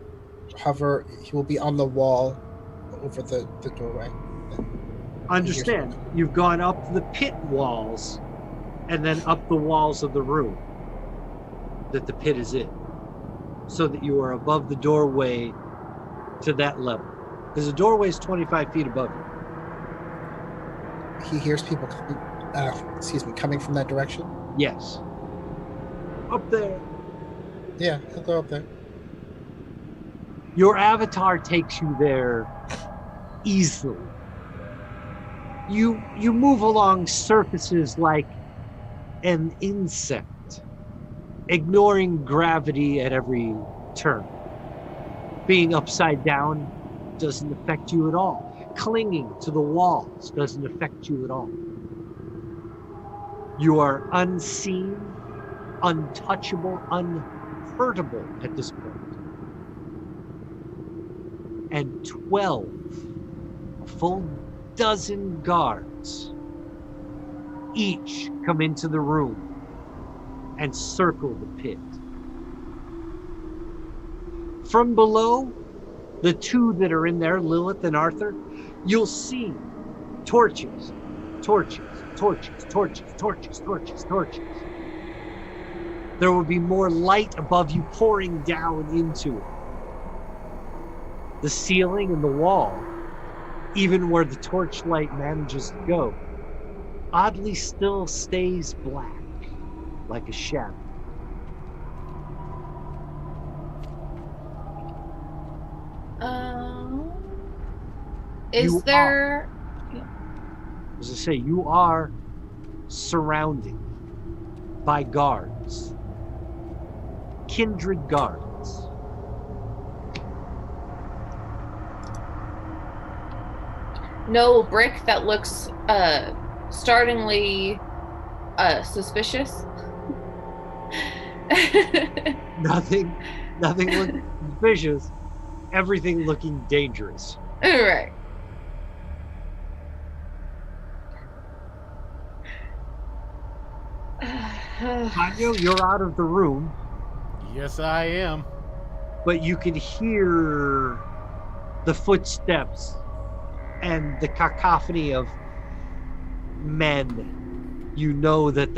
[SPEAKER 6] hover. He will be on the wall over the doorway.
[SPEAKER 3] Understand, you've gone up the pit walls and then up the walls of the room that the pit is in, so that you are above the doorway to that level. Because the doorway is 25 feet above you.
[SPEAKER 6] He hears people coming from that direction.
[SPEAKER 3] Yes. Up there.
[SPEAKER 6] Yeah, he'll go up there.
[SPEAKER 3] Your avatar takes you there easily. You move along surfaces like an insect, ignoring gravity at every turn. Being upside down doesn't affect you at all. Clinging to the walls doesn't affect you at all. You are unseen, untouchable, unhurtable at this point. And 12, a full dozen guards, each come into the room and circle the pit. From below, the two that are in there, Lilith and Arthur, you'll see torches, torches, torches, torches, torches, torches, torches. There will be more light above you pouring down into it. The ceiling and the wall, even where the torchlight manages to go, oddly still stays black, like a shadow.
[SPEAKER 4] Is
[SPEAKER 3] You
[SPEAKER 4] there...
[SPEAKER 3] As I say, you are surrounded by guards. Kindred guards.
[SPEAKER 4] No brick that looks startlingly suspicious?
[SPEAKER 3] Nothing looking suspicious. Everything looking dangerous.
[SPEAKER 4] All right.
[SPEAKER 3] Tanya, you're out of the room,
[SPEAKER 2] Yes, I am.
[SPEAKER 3] but you can hear the footsteps and the cacophony of men. You know that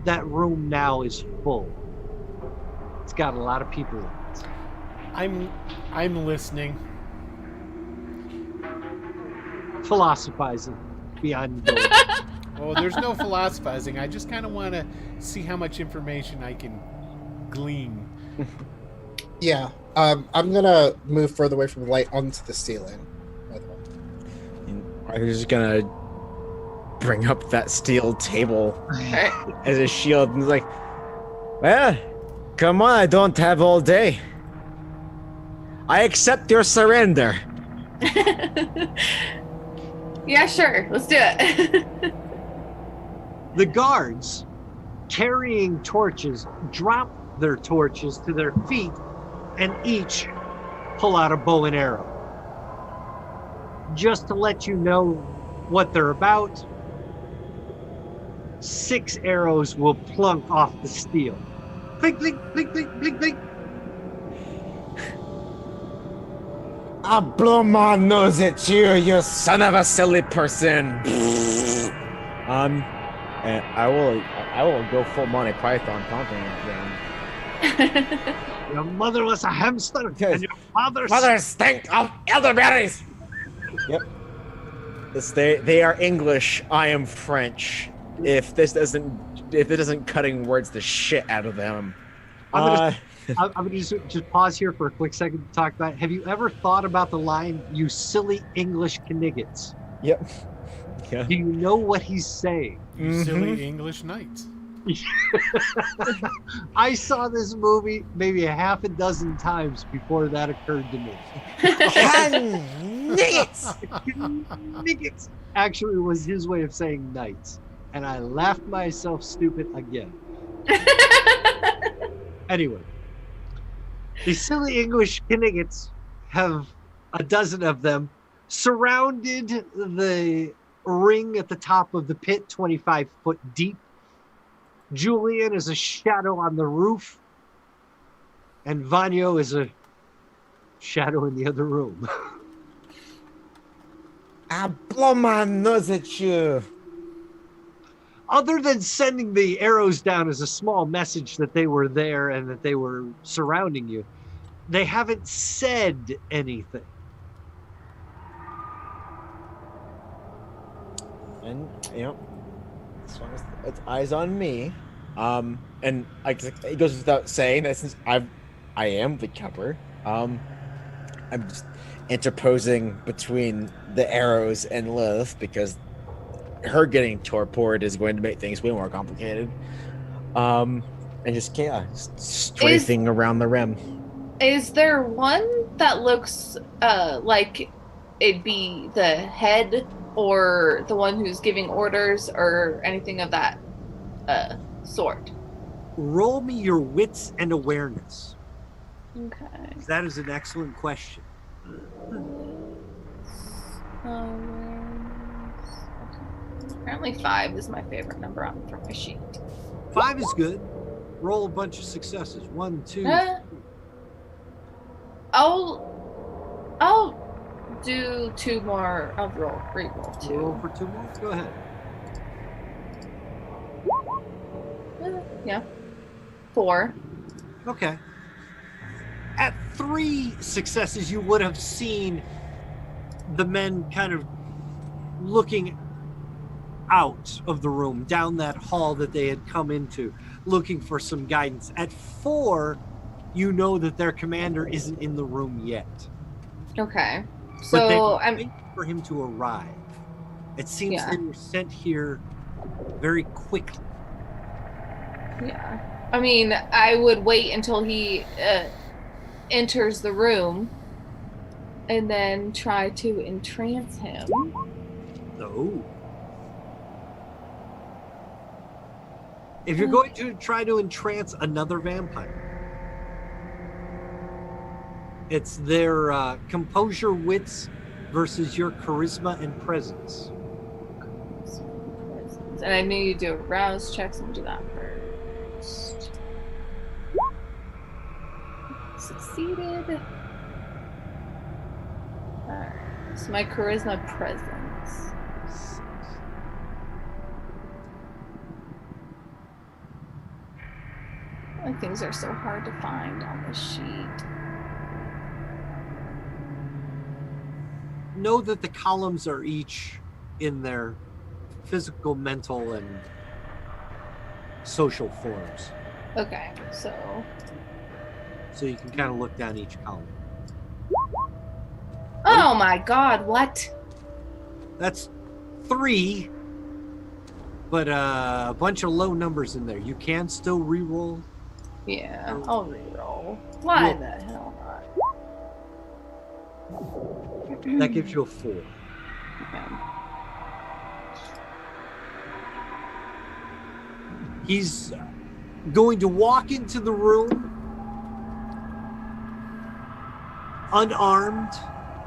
[SPEAKER 3] that room now is full. It's got a lot of people in it.
[SPEAKER 2] I'm listening.
[SPEAKER 3] Philosophizing beyond the door.
[SPEAKER 2] Oh, there's no philosophizing. I just kind of want to see how much information I can glean.
[SPEAKER 6] Yeah, I'm gonna move further away from the light onto the ceiling. By the way.
[SPEAKER 5] I'm just gonna bring up that steel table
[SPEAKER 4] Alright.
[SPEAKER 5] as a shield and like, well, come on, I don't have all day. I accept your surrender.
[SPEAKER 4] Yeah, sure. Let's do it.
[SPEAKER 3] The guards, carrying torches, drop their torches to their feet and each pull out a bow and arrow. Just to let you know what they're about, 6 arrows will plunk off the steel. Blink, blink, blink, blink, blink, blink.
[SPEAKER 5] I'll blow my nose at you, you son of a silly person. And I will go full Monty Python taunting them.
[SPEAKER 3] Your mother was a hamster, and your father
[SPEAKER 5] stink of elderberries. Yep. They are English. I am French. If it isn't cutting words the shit out of them.
[SPEAKER 3] I'm gonna just pause here for a quick second to talk about. Have you ever thought about the line, "You silly English kniggets"?
[SPEAKER 5] Yep. Yeah.
[SPEAKER 3] Do you know what he's saying?
[SPEAKER 2] You silly English knights.
[SPEAKER 3] I saw this movie maybe a half a dozen times before that occurred to me. Kniggets actually was his way of saying knights, and I laughed myself stupid again. Anyway, the silly English kniggets have a dozen of them surrounded the ring at the top of the pit, 25 foot deep. Julian is a shadow on the roof, and Vanyo is a shadow in the other room.
[SPEAKER 5] I'll blow my nose at you.
[SPEAKER 3] Other than sending the arrows down as a small message that they were there and that they were surrounding you, they haven't said anything.
[SPEAKER 5] And as long as it's eyes on me, and it goes without saying that since I am the Kemper, I'm just interposing between the arrows and Lilith because her getting torpored is going to make things way more complicated. And just strafing around the rim.
[SPEAKER 4] Is there one that looks like it'd be the head or the one who's giving orders or anything of that sort?
[SPEAKER 3] Roll me your wits and awareness.
[SPEAKER 4] Okay.
[SPEAKER 3] That is an excellent question.
[SPEAKER 4] Apparently 5 is my favorite number on my sheet.
[SPEAKER 3] 5 is good. Roll a bunch of successes. 1, 2.
[SPEAKER 4] I'll do 2 more. I'll re-roll 2.
[SPEAKER 3] Roll for 2 more. Go ahead.
[SPEAKER 4] Yeah. 4.
[SPEAKER 3] Okay. At 3 successes, you would have seen the men kind of looking out of the room, down that hall that they had come into, looking for some guidance. At 4, you know that their commander isn't in the room yet.
[SPEAKER 4] Okay.
[SPEAKER 3] But
[SPEAKER 4] So
[SPEAKER 3] I'm
[SPEAKER 4] I'm
[SPEAKER 3] waiting for him to arrive. It seems
[SPEAKER 4] Yeah.
[SPEAKER 3] they were sent here very quickly.
[SPEAKER 4] Yeah. I mean, I would wait until he enters the room and then try to entrance him.
[SPEAKER 3] No. If you're going to try to entrance another vampire, it's their composure wits versus your charisma and presence.
[SPEAKER 4] And I knew you do a rouse check, so I'm gonna do that first. Succeeded. Alright. So my charisma presence. Like things are so hard to find on this sheet.
[SPEAKER 3] Know that the columns are each in their physical, mental, and social forms.
[SPEAKER 4] Okay, so
[SPEAKER 3] So you can kind of look down each column.
[SPEAKER 4] oh my god, what?
[SPEAKER 3] That's 3, but a bunch of low numbers in there. You can still re-roll.
[SPEAKER 4] Yeah, I'll reroll. Why
[SPEAKER 3] Roll.
[SPEAKER 4] the hell not?
[SPEAKER 3] That gives you a 4.
[SPEAKER 4] Okay.
[SPEAKER 3] He's going to walk into the room unarmed.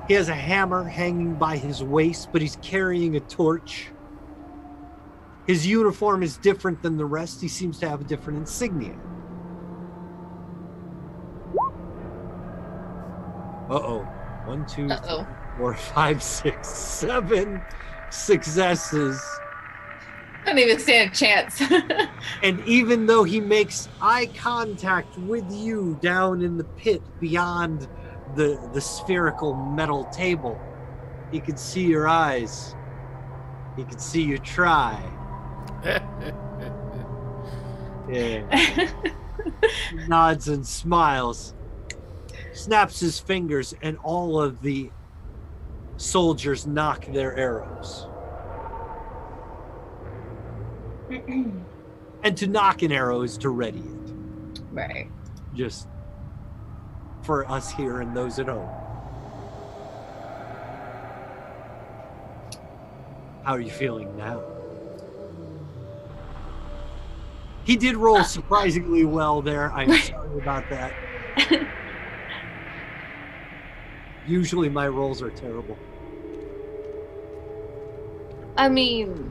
[SPEAKER 3] He has a hammer hanging by his waist, but he's carrying a torch. His uniform is different than the rest. He seems to have a different insignia. Uh-oh. 1, 2, 3,
[SPEAKER 4] Uh-oh.
[SPEAKER 3] 4, 5, 6, 7 successes.
[SPEAKER 4] I don't even stand a chance.
[SPEAKER 3] And even though he makes eye contact with you down in the pit beyond the spherical metal table, he can see your eyes. He can see you try. Yeah. He nods and smiles, snaps his fingers, and all of the soldiers knock their arrows. And to knock an arrow is to ready it.
[SPEAKER 4] Right.
[SPEAKER 3] Just for us here and those at home. How are you feeling now? He did roll surprisingly well there. I'm sorry about that. Usually my rolls are terrible.
[SPEAKER 4] I mean,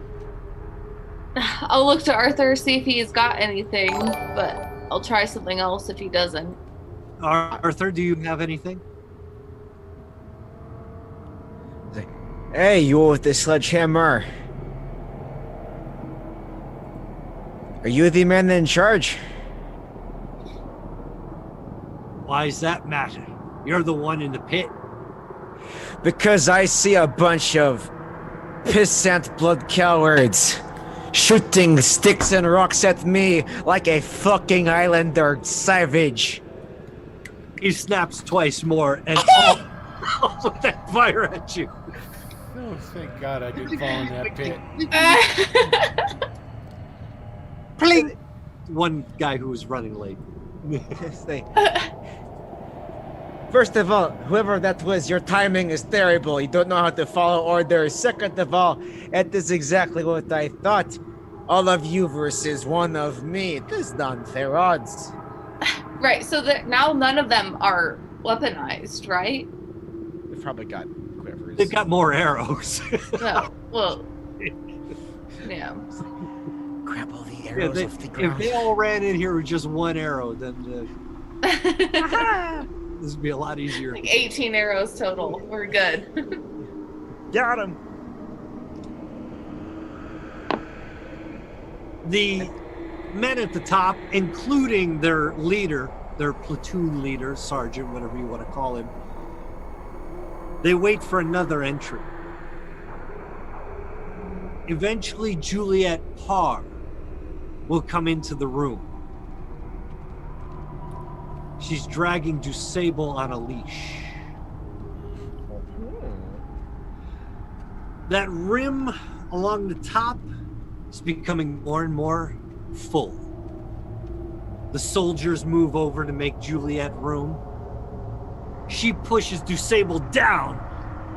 [SPEAKER 4] I'll look to Arthur, see if he's got anything, but I'll try something else if he doesn't.
[SPEAKER 3] Arthur, do you have anything?
[SPEAKER 5] Hey, you with the sledgehammer. Are you the man in charge?
[SPEAKER 3] Why does that matter? You're the one in the pit.
[SPEAKER 5] Because I see a bunch of pissant blood cowards shooting sticks and rocks at me like a fucking islander savage.
[SPEAKER 3] He snaps twice more and all of that fire at you.
[SPEAKER 2] Oh, thank God I didn't fall in that pit.
[SPEAKER 3] Please. One guy who was running late.
[SPEAKER 5] First of all, whoever that was, your timing is terrible. You don't know how to follow orders. Second of all, it is exactly what I thought. All of you versus one of me. It is not unfair odds.
[SPEAKER 4] Right, so that now none of them are weaponized, right?
[SPEAKER 5] We've probably got quivers.
[SPEAKER 3] They've got more arrows.
[SPEAKER 4] No. Well, yeah.
[SPEAKER 5] Grab all the arrows off the
[SPEAKER 3] If
[SPEAKER 5] ground.
[SPEAKER 3] they all ran in here with just one arrow, then this would be a lot easier.
[SPEAKER 4] Like 18 arrows total. We're good.
[SPEAKER 5] Got him.
[SPEAKER 3] The men at the top, including their leader, their platoon leader, sergeant, whatever you want to call him, they wait for another entry. Eventually, Juliet Parr will come into the room. She's dragging Dusable on a leash. That rim along the top is becoming more and more full. The soldiers move over to make Juliet room. She pushes Dusable down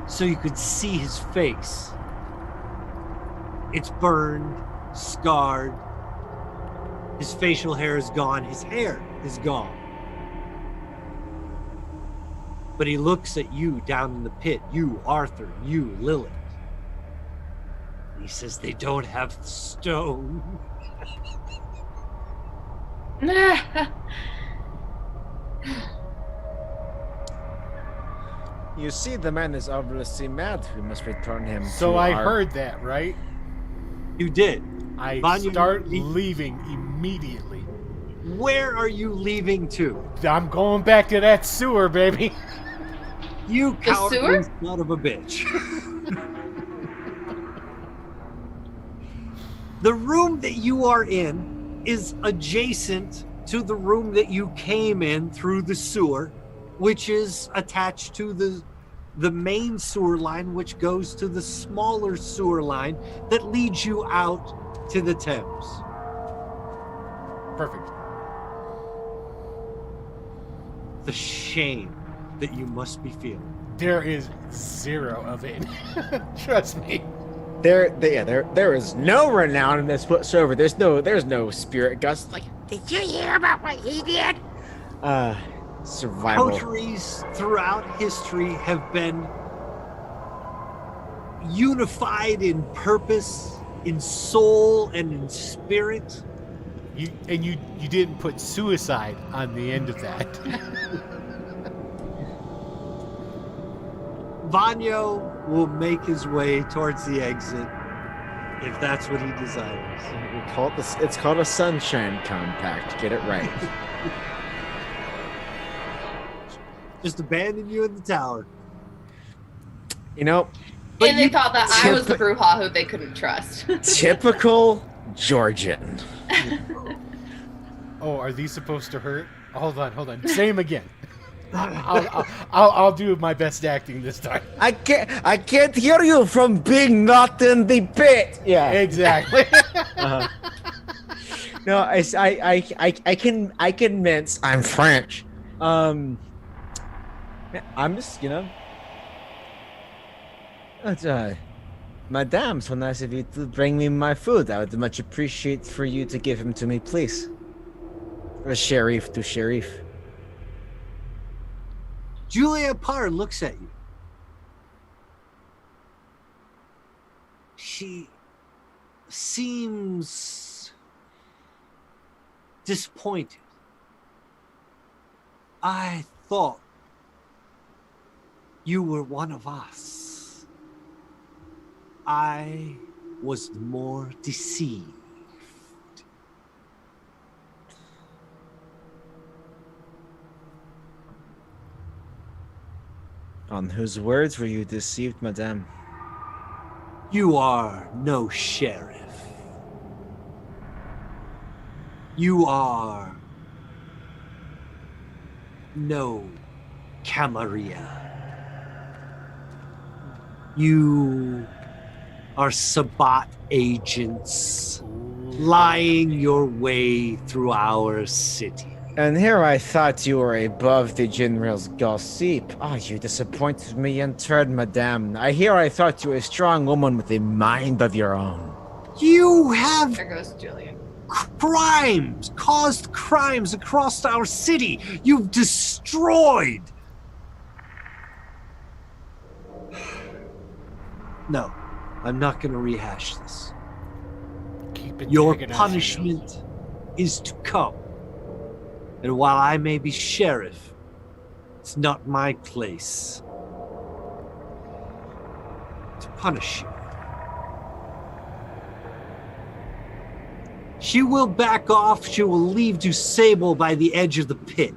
[SPEAKER 3] so you could see his face. It's burned, scarred. His facial hair is gone. His hair is gone. But he looks at you down in the pit. You, Arthur. You, Lilith. He says they don't have the stone.
[SPEAKER 5] You see, the man is obviously mad. We must return him.
[SPEAKER 2] So
[SPEAKER 5] to
[SPEAKER 2] I
[SPEAKER 5] our...
[SPEAKER 2] heard that, right?
[SPEAKER 3] You did.
[SPEAKER 2] I
[SPEAKER 3] Vanya,
[SPEAKER 2] start
[SPEAKER 3] you-
[SPEAKER 2] leaving immediately.
[SPEAKER 3] Where are you leaving to?
[SPEAKER 2] I'm going back to that sewer, baby.
[SPEAKER 3] You
[SPEAKER 4] The
[SPEAKER 3] cowardly
[SPEAKER 4] sewer?
[SPEAKER 3] son of a bitch. The room that you are in is adjacent to the room that you came in through the sewer, which is attached to the main sewer line, which goes to the smaller sewer line that leads you out to the Thames.
[SPEAKER 2] Perfect.
[SPEAKER 3] The shame that you must be feeling.
[SPEAKER 2] There is zero of it. Trust me.
[SPEAKER 5] There is no renown in this whatsoever. There's no spirit gust. Like,
[SPEAKER 7] Did you hear about what he did?
[SPEAKER 5] survival.
[SPEAKER 3] Coteries throughout history have been unified in purpose, in soul, and in spirit.
[SPEAKER 2] You didn't put suicide on the end of that.
[SPEAKER 3] Vanyo will make his way towards the exit if that's what he desires.
[SPEAKER 5] We call it it's called a sunshine compact. Get it right.
[SPEAKER 3] Just abandon you in the tower.
[SPEAKER 5] You know,
[SPEAKER 4] And they thought that I was the brouhaha who they couldn't trust.
[SPEAKER 5] typical Georgian.
[SPEAKER 2] Oh, are these supposed to hurt? Hold on. Same again. I'll do my best acting this time.
[SPEAKER 5] I can't hear you from being not in the pit. Yeah,
[SPEAKER 2] Exactly.
[SPEAKER 5] no, I can mince. I'm French. I'm just Madame, so nice of you to bring me my food. I would much appreciate for you to give him to me, please. For Sheriff to Sheriff.
[SPEAKER 3] Julia Parr looks at you. She seems disappointed. I thought you were one of us. I was more deceived.
[SPEAKER 5] On whose words were you deceived, Madame?
[SPEAKER 3] You are no sheriff. You are no Camarilla. You are Sabbat agents lying your way through our city.
[SPEAKER 5] And here I thought you were above the general's gossip. Ah, you disappointed me in turn, Madame. I thought you were a strong woman with a mind of your own.
[SPEAKER 3] You have
[SPEAKER 4] There goes Julian.
[SPEAKER 3] caused crimes across our city. You've destroyed. No, I'm not going to rehash this.
[SPEAKER 2] Keep it
[SPEAKER 3] Your
[SPEAKER 2] tagging us,
[SPEAKER 3] punishment is to come. And while I may be sheriff, it's not my place to punish you. She will back off. She will leave to Sable by the edge of the pit.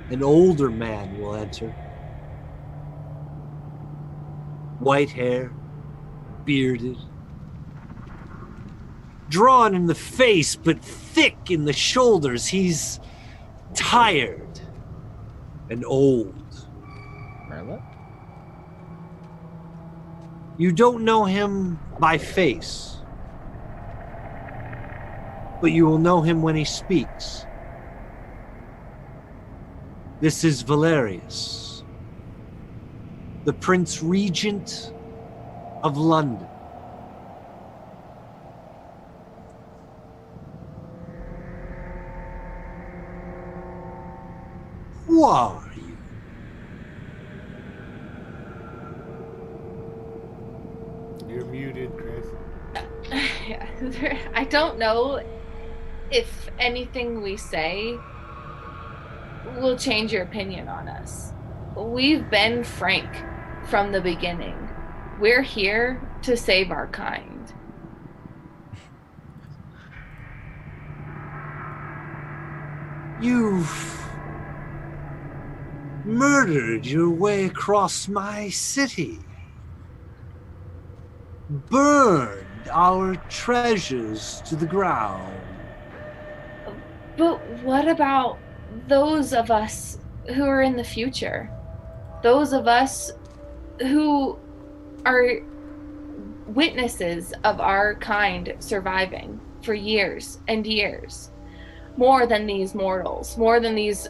[SPEAKER 3] An older man will enter. White hair, bearded. Drawn in the face, but thick in the shoulders. He's tired and old.
[SPEAKER 5] Marla?
[SPEAKER 3] You don't know him by face, but you will know him when he speaks. This is Valerius, the Prince Regent of London. Who are you?
[SPEAKER 2] You're muted, Chris.
[SPEAKER 4] I don't know if anything we say will change your opinion on us. We've been frank from the beginning. We're here to save our kind.
[SPEAKER 3] You've murdered your way across my city. Burned our treasures to the ground.
[SPEAKER 4] But what about those of us who are in the future? Those of us who are witnesses of our kind surviving for years and years. More than these mortals, more than these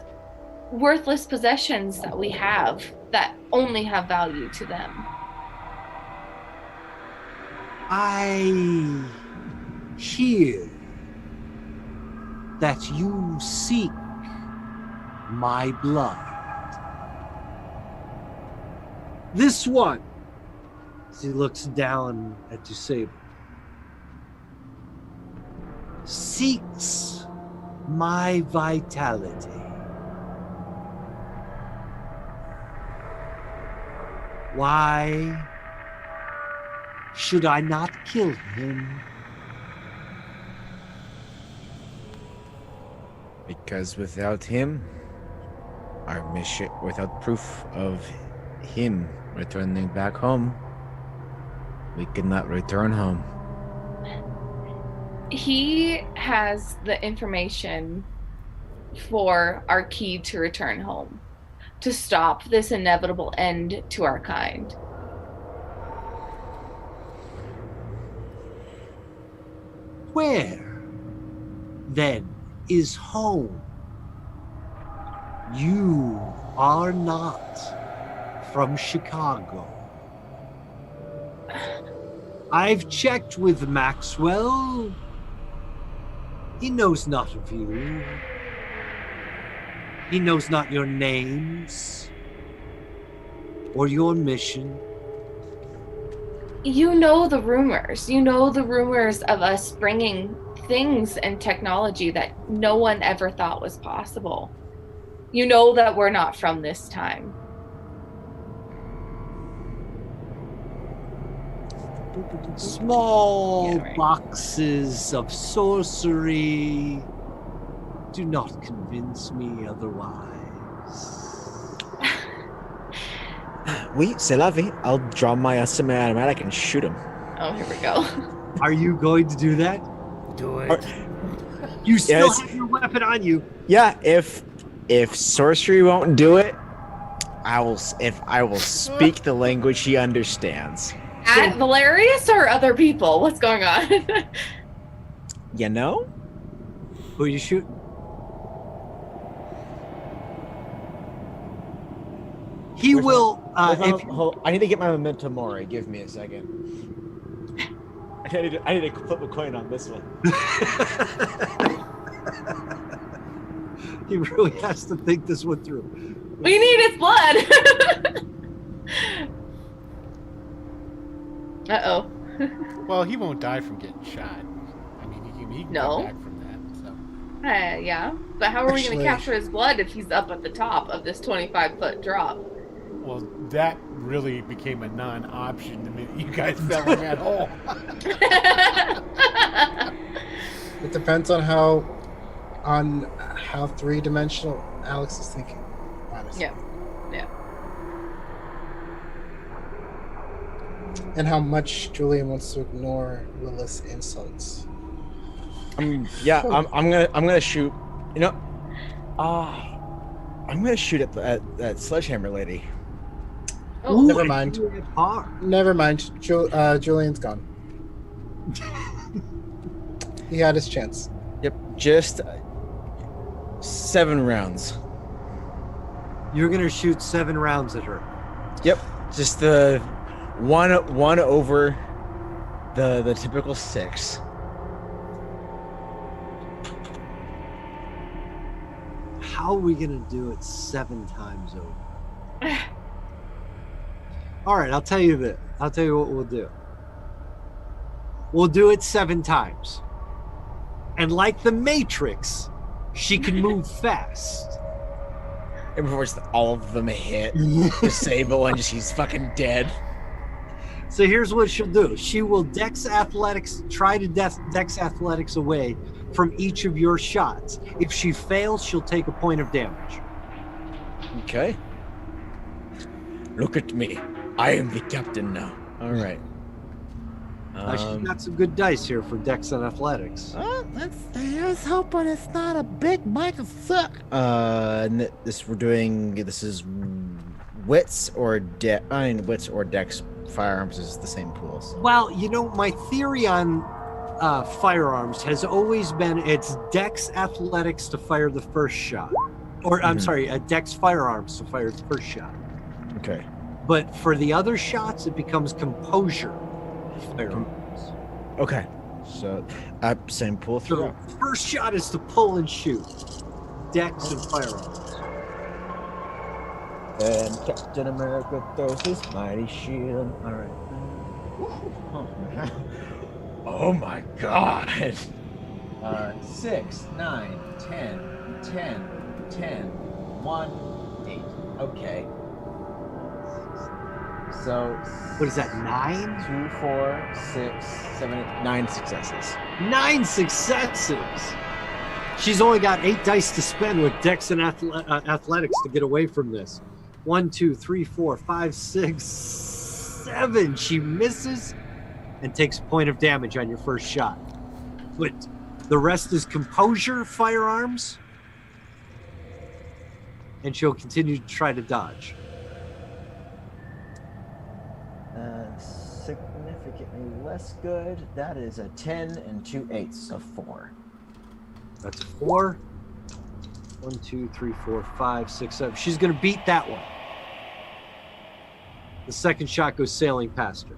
[SPEAKER 4] worthless possessions that we have that only have value to them.
[SPEAKER 3] I hear that you seek my blood. This one, as he looks down at Dusable, seeks my vitality. Why should I not kill him?
[SPEAKER 5] Because without him, our mission, without proof of him returning back home, we could not return home.
[SPEAKER 4] He has the information for our key to return home, to stop this inevitable end to our kind.
[SPEAKER 3] Where, then, is home? You are not from Chicago. I've checked with Maxwell. He knows not of you. He knows not your names or your mission.
[SPEAKER 4] You know the rumors. You know the rumors of us bringing things and technology that no one ever thought was possible. You know that we're not from this time.
[SPEAKER 3] Small
[SPEAKER 4] Yeah, right.
[SPEAKER 3] boxes of sorcery do not convince me otherwise.
[SPEAKER 5] Oui, c'est la vie. I'll draw my semi-automatic and shoot him.
[SPEAKER 4] Oh, here we go.
[SPEAKER 3] Are you going to do that?
[SPEAKER 2] Do it.
[SPEAKER 3] You still
[SPEAKER 5] Yes.
[SPEAKER 3] have your weapon on you.
[SPEAKER 5] Yeah, if sorcery won't do it, I will speak the language he understands.
[SPEAKER 4] At Valerius or other people? What's going on?
[SPEAKER 5] You know?
[SPEAKER 3] Who are you shooting? He
[SPEAKER 5] Where's
[SPEAKER 3] will.
[SPEAKER 5] I need to get my memento mori. Give me a second. I need to flip a coin on this one.
[SPEAKER 3] He really has to think this one through.
[SPEAKER 4] We need his blood. Uh-oh.
[SPEAKER 2] Well, he won't die from getting shot. I mean, he can
[SPEAKER 4] No.
[SPEAKER 2] come back from that. So.
[SPEAKER 4] Yeah. But how are we going
[SPEAKER 6] Actually-
[SPEAKER 4] to capture his blood if he's up at the top of this 25-foot drop?
[SPEAKER 2] Well, that really became a non-option the minute you guys fell in that hole.
[SPEAKER 6] It depends on how three-dimensional Alex is thinking, honestly.
[SPEAKER 4] Yeah. Yeah.
[SPEAKER 6] And how much Julian wants to ignore Willis' insults.
[SPEAKER 5] I'm gonna shoot. You know, I'm gonna shoot at that sledgehammer lady.
[SPEAKER 4] Oh,
[SPEAKER 6] Never mind.
[SPEAKER 3] Hard.
[SPEAKER 6] Never mind. Julian's gone. He had his chance.
[SPEAKER 5] Yep, just 7 rounds.
[SPEAKER 3] You're gonna shoot 7 rounds at her.
[SPEAKER 5] Yep, just the one over the typical 6.
[SPEAKER 3] How are we gonna do it 7 times over? All right, I'll tell you this. I'll tell you what we'll do. We'll do it 7 times. And like the Matrix, she can move fast.
[SPEAKER 5] And before all of them hit, disable, and she's fucking dead.
[SPEAKER 3] So here's what she'll do. She will try to dex athletics away from each of your shots. If she fails, she'll take a point of damage.
[SPEAKER 5] Okay. Look at me. I am the captain now. All right.
[SPEAKER 3] She's got some good dice here for dex and athletics.
[SPEAKER 5] Here's hoping it's not a big mic of suck. This is wits or wits or dex. Firearms is the same pools.
[SPEAKER 3] Well, you know, my theory on firearms has always been it's dex athletics to fire the first shot. Or, I'm sorry, dex firearms to fire the first shot.
[SPEAKER 5] Okay.
[SPEAKER 3] But for the other shots, it becomes composure firearms.
[SPEAKER 5] Okay. So, same pool
[SPEAKER 3] So
[SPEAKER 5] through.
[SPEAKER 3] the first shot is to pull and shoot. Dex and firearms.
[SPEAKER 5] And Captain America throws his mighty shield. All right. Oh my God. 6, 9, 10, 10, 10, 1, 8. Okay. So
[SPEAKER 3] What is that, 9?
[SPEAKER 5] 2, 4, 6, 7, 8, 9 successes.
[SPEAKER 3] 9 successes. She's only got 8 dice to spend with Dex and Athletics to get away from this. 1, 2, 3, 4, 5, 6, 7. She misses and takes a point of damage on your first shot. But the rest is composure firearms. And she'll continue to try to dodge.
[SPEAKER 5] Significantly less good. That is a 10 and 2 8s, so 4.
[SPEAKER 3] That's 4. 1, 2, 3, 4, 5, 6, 7. She's going to beat that one. The second shot goes sailing past her.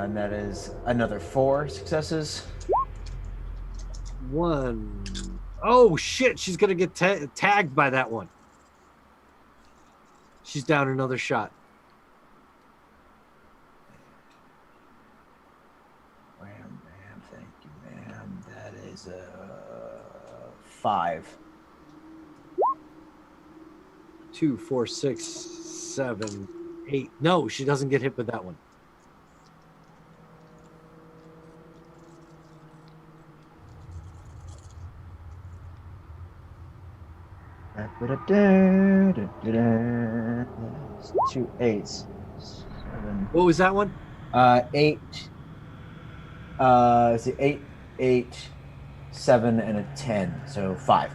[SPEAKER 5] And that is another 4 successes.
[SPEAKER 3] 1. Oh, shit. She's going to get tagged by that one. She's down another shot.
[SPEAKER 5] Wham, bam, thank you, ma'am. That is a 5.
[SPEAKER 3] 2, 4, 6, 7, 8. No, she doesn't get hit with that one.
[SPEAKER 5] It's 2 8s. 7.
[SPEAKER 3] What was that one?
[SPEAKER 5] 8. Let's see, 8, 8, 7, and a 10. So 5.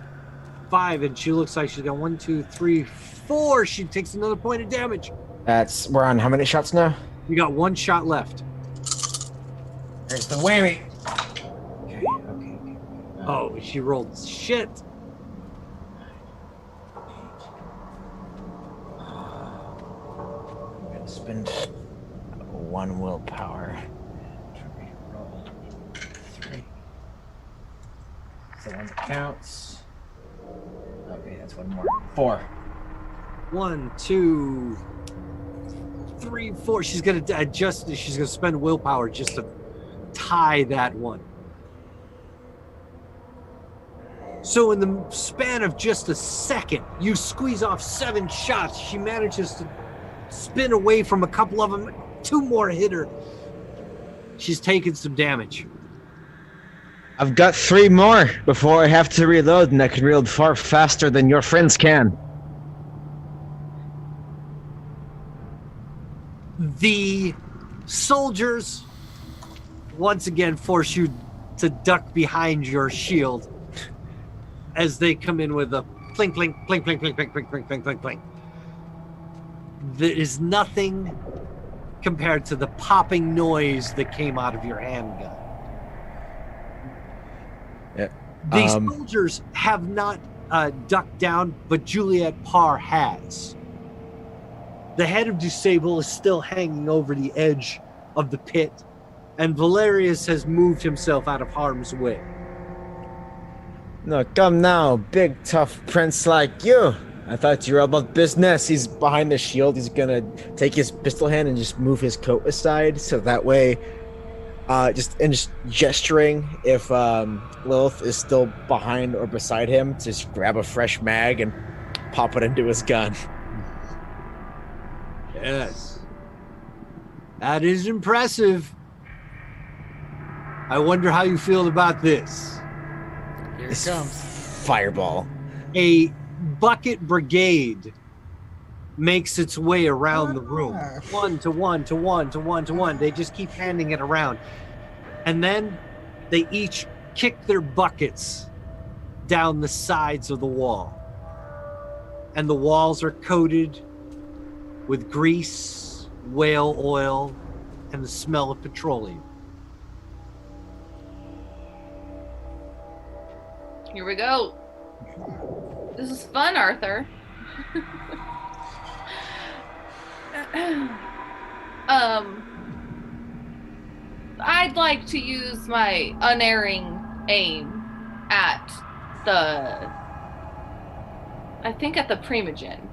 [SPEAKER 3] 5, and she looks like she's got 1, 2, 3, 4. She takes another point of damage.
[SPEAKER 5] We're on how many shots now?
[SPEAKER 3] You got 1 shot left.
[SPEAKER 5] There's the whammy. Okay.
[SPEAKER 3] Oh, she rolled shit.
[SPEAKER 5] I'm gonna spend 1 willpower. Roll 3. So 1 counts. Okay, that's 1 more. 4.
[SPEAKER 3] 1, 2, 3, 4. She's gonna adjust. She's gonna spend willpower just to tie that one. So in the span of just a second, you squeeze off 7 shots. She manages to spin away from a couple of them. 2 more hit her. She's taken some damage.
[SPEAKER 5] I've got 3 more before I have to reload, and I can reload far faster than your friends can.
[SPEAKER 3] The soldiers once again force you to duck behind your shield as they come in with a plink, plink, plink, plink, plink, plink, plink, plink, plink, plink, plink. There is nothing compared to the popping noise that came out of your handgun.
[SPEAKER 5] Yeah.
[SPEAKER 3] These soldiers have not ducked down, but Juliet Parr has. The head of Dusable is still hanging over the edge of the pit, and Valerius has moved himself out of harm's way.
[SPEAKER 5] No, come now, big tough prince like you. I thought you were all about business. He's behind the shield. He's gonna take his pistol hand and just move his coat aside, so that way, just gesturing if Lilith is still behind or beside him, to just grab a fresh mag and pop it into his gun.
[SPEAKER 3] Yes. That is impressive. I wonder how you feel about this.
[SPEAKER 2] Here it comes.
[SPEAKER 5] Fireball.
[SPEAKER 3] A bucket brigade makes its way around the room. 1 to 1 to 1 to 1 to 1. They just keep handing it around. And then they each kick their buckets down the sides of the wall. And the walls are coated with grease, whale oil, and the smell of petroleum.
[SPEAKER 4] Here we go. This is fun, Arthur. I'd like to use my unerring aim at the Primogen.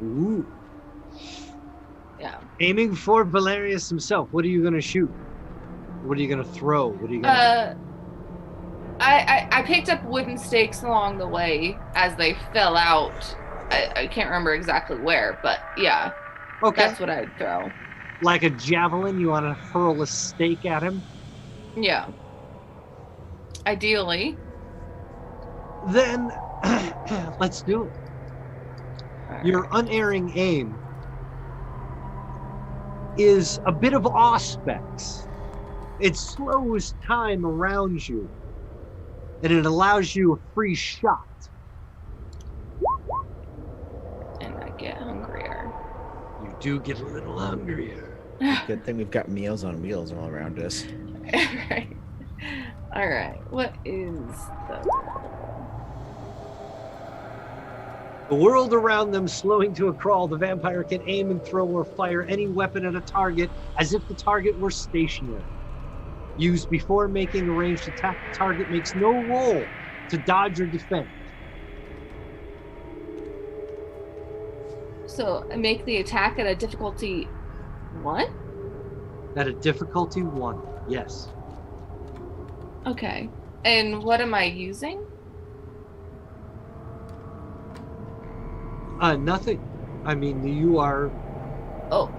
[SPEAKER 3] Ooh.
[SPEAKER 4] Yeah.
[SPEAKER 3] Aiming for Valerius himself. What are you going to shoot? What are you going to throw? What are you going to...
[SPEAKER 4] I picked up wooden stakes along the way as they fell out I can't remember exactly where, but yeah,
[SPEAKER 3] Okay.
[SPEAKER 4] that's what I'd throw.
[SPEAKER 3] Like a javelin, you want to hurl a stake at him?
[SPEAKER 4] Yeah. Ideally.
[SPEAKER 3] Then let's do it.
[SPEAKER 4] All
[SPEAKER 3] Your
[SPEAKER 4] right.
[SPEAKER 3] unerring aim is a bit of auspex. It slows time around you, and it allows you a free shot.
[SPEAKER 4] And I get hungrier.
[SPEAKER 3] You do get a little hungrier.
[SPEAKER 5] Good thing we've got meals on wheels all around us.
[SPEAKER 4] Right. All right. What is the...
[SPEAKER 3] The world around them slowing to a crawl, the vampire can aim and throw or fire any weapon at a target as if the target were stationary. Used before making a ranged attack, the target makes no roll to dodge or defend.
[SPEAKER 4] So I make the attack at a difficulty 1?
[SPEAKER 3] At a difficulty 1, yes.
[SPEAKER 4] Okay. And what am I using?
[SPEAKER 3] Nothing. I mean, you are
[SPEAKER 4] Oh,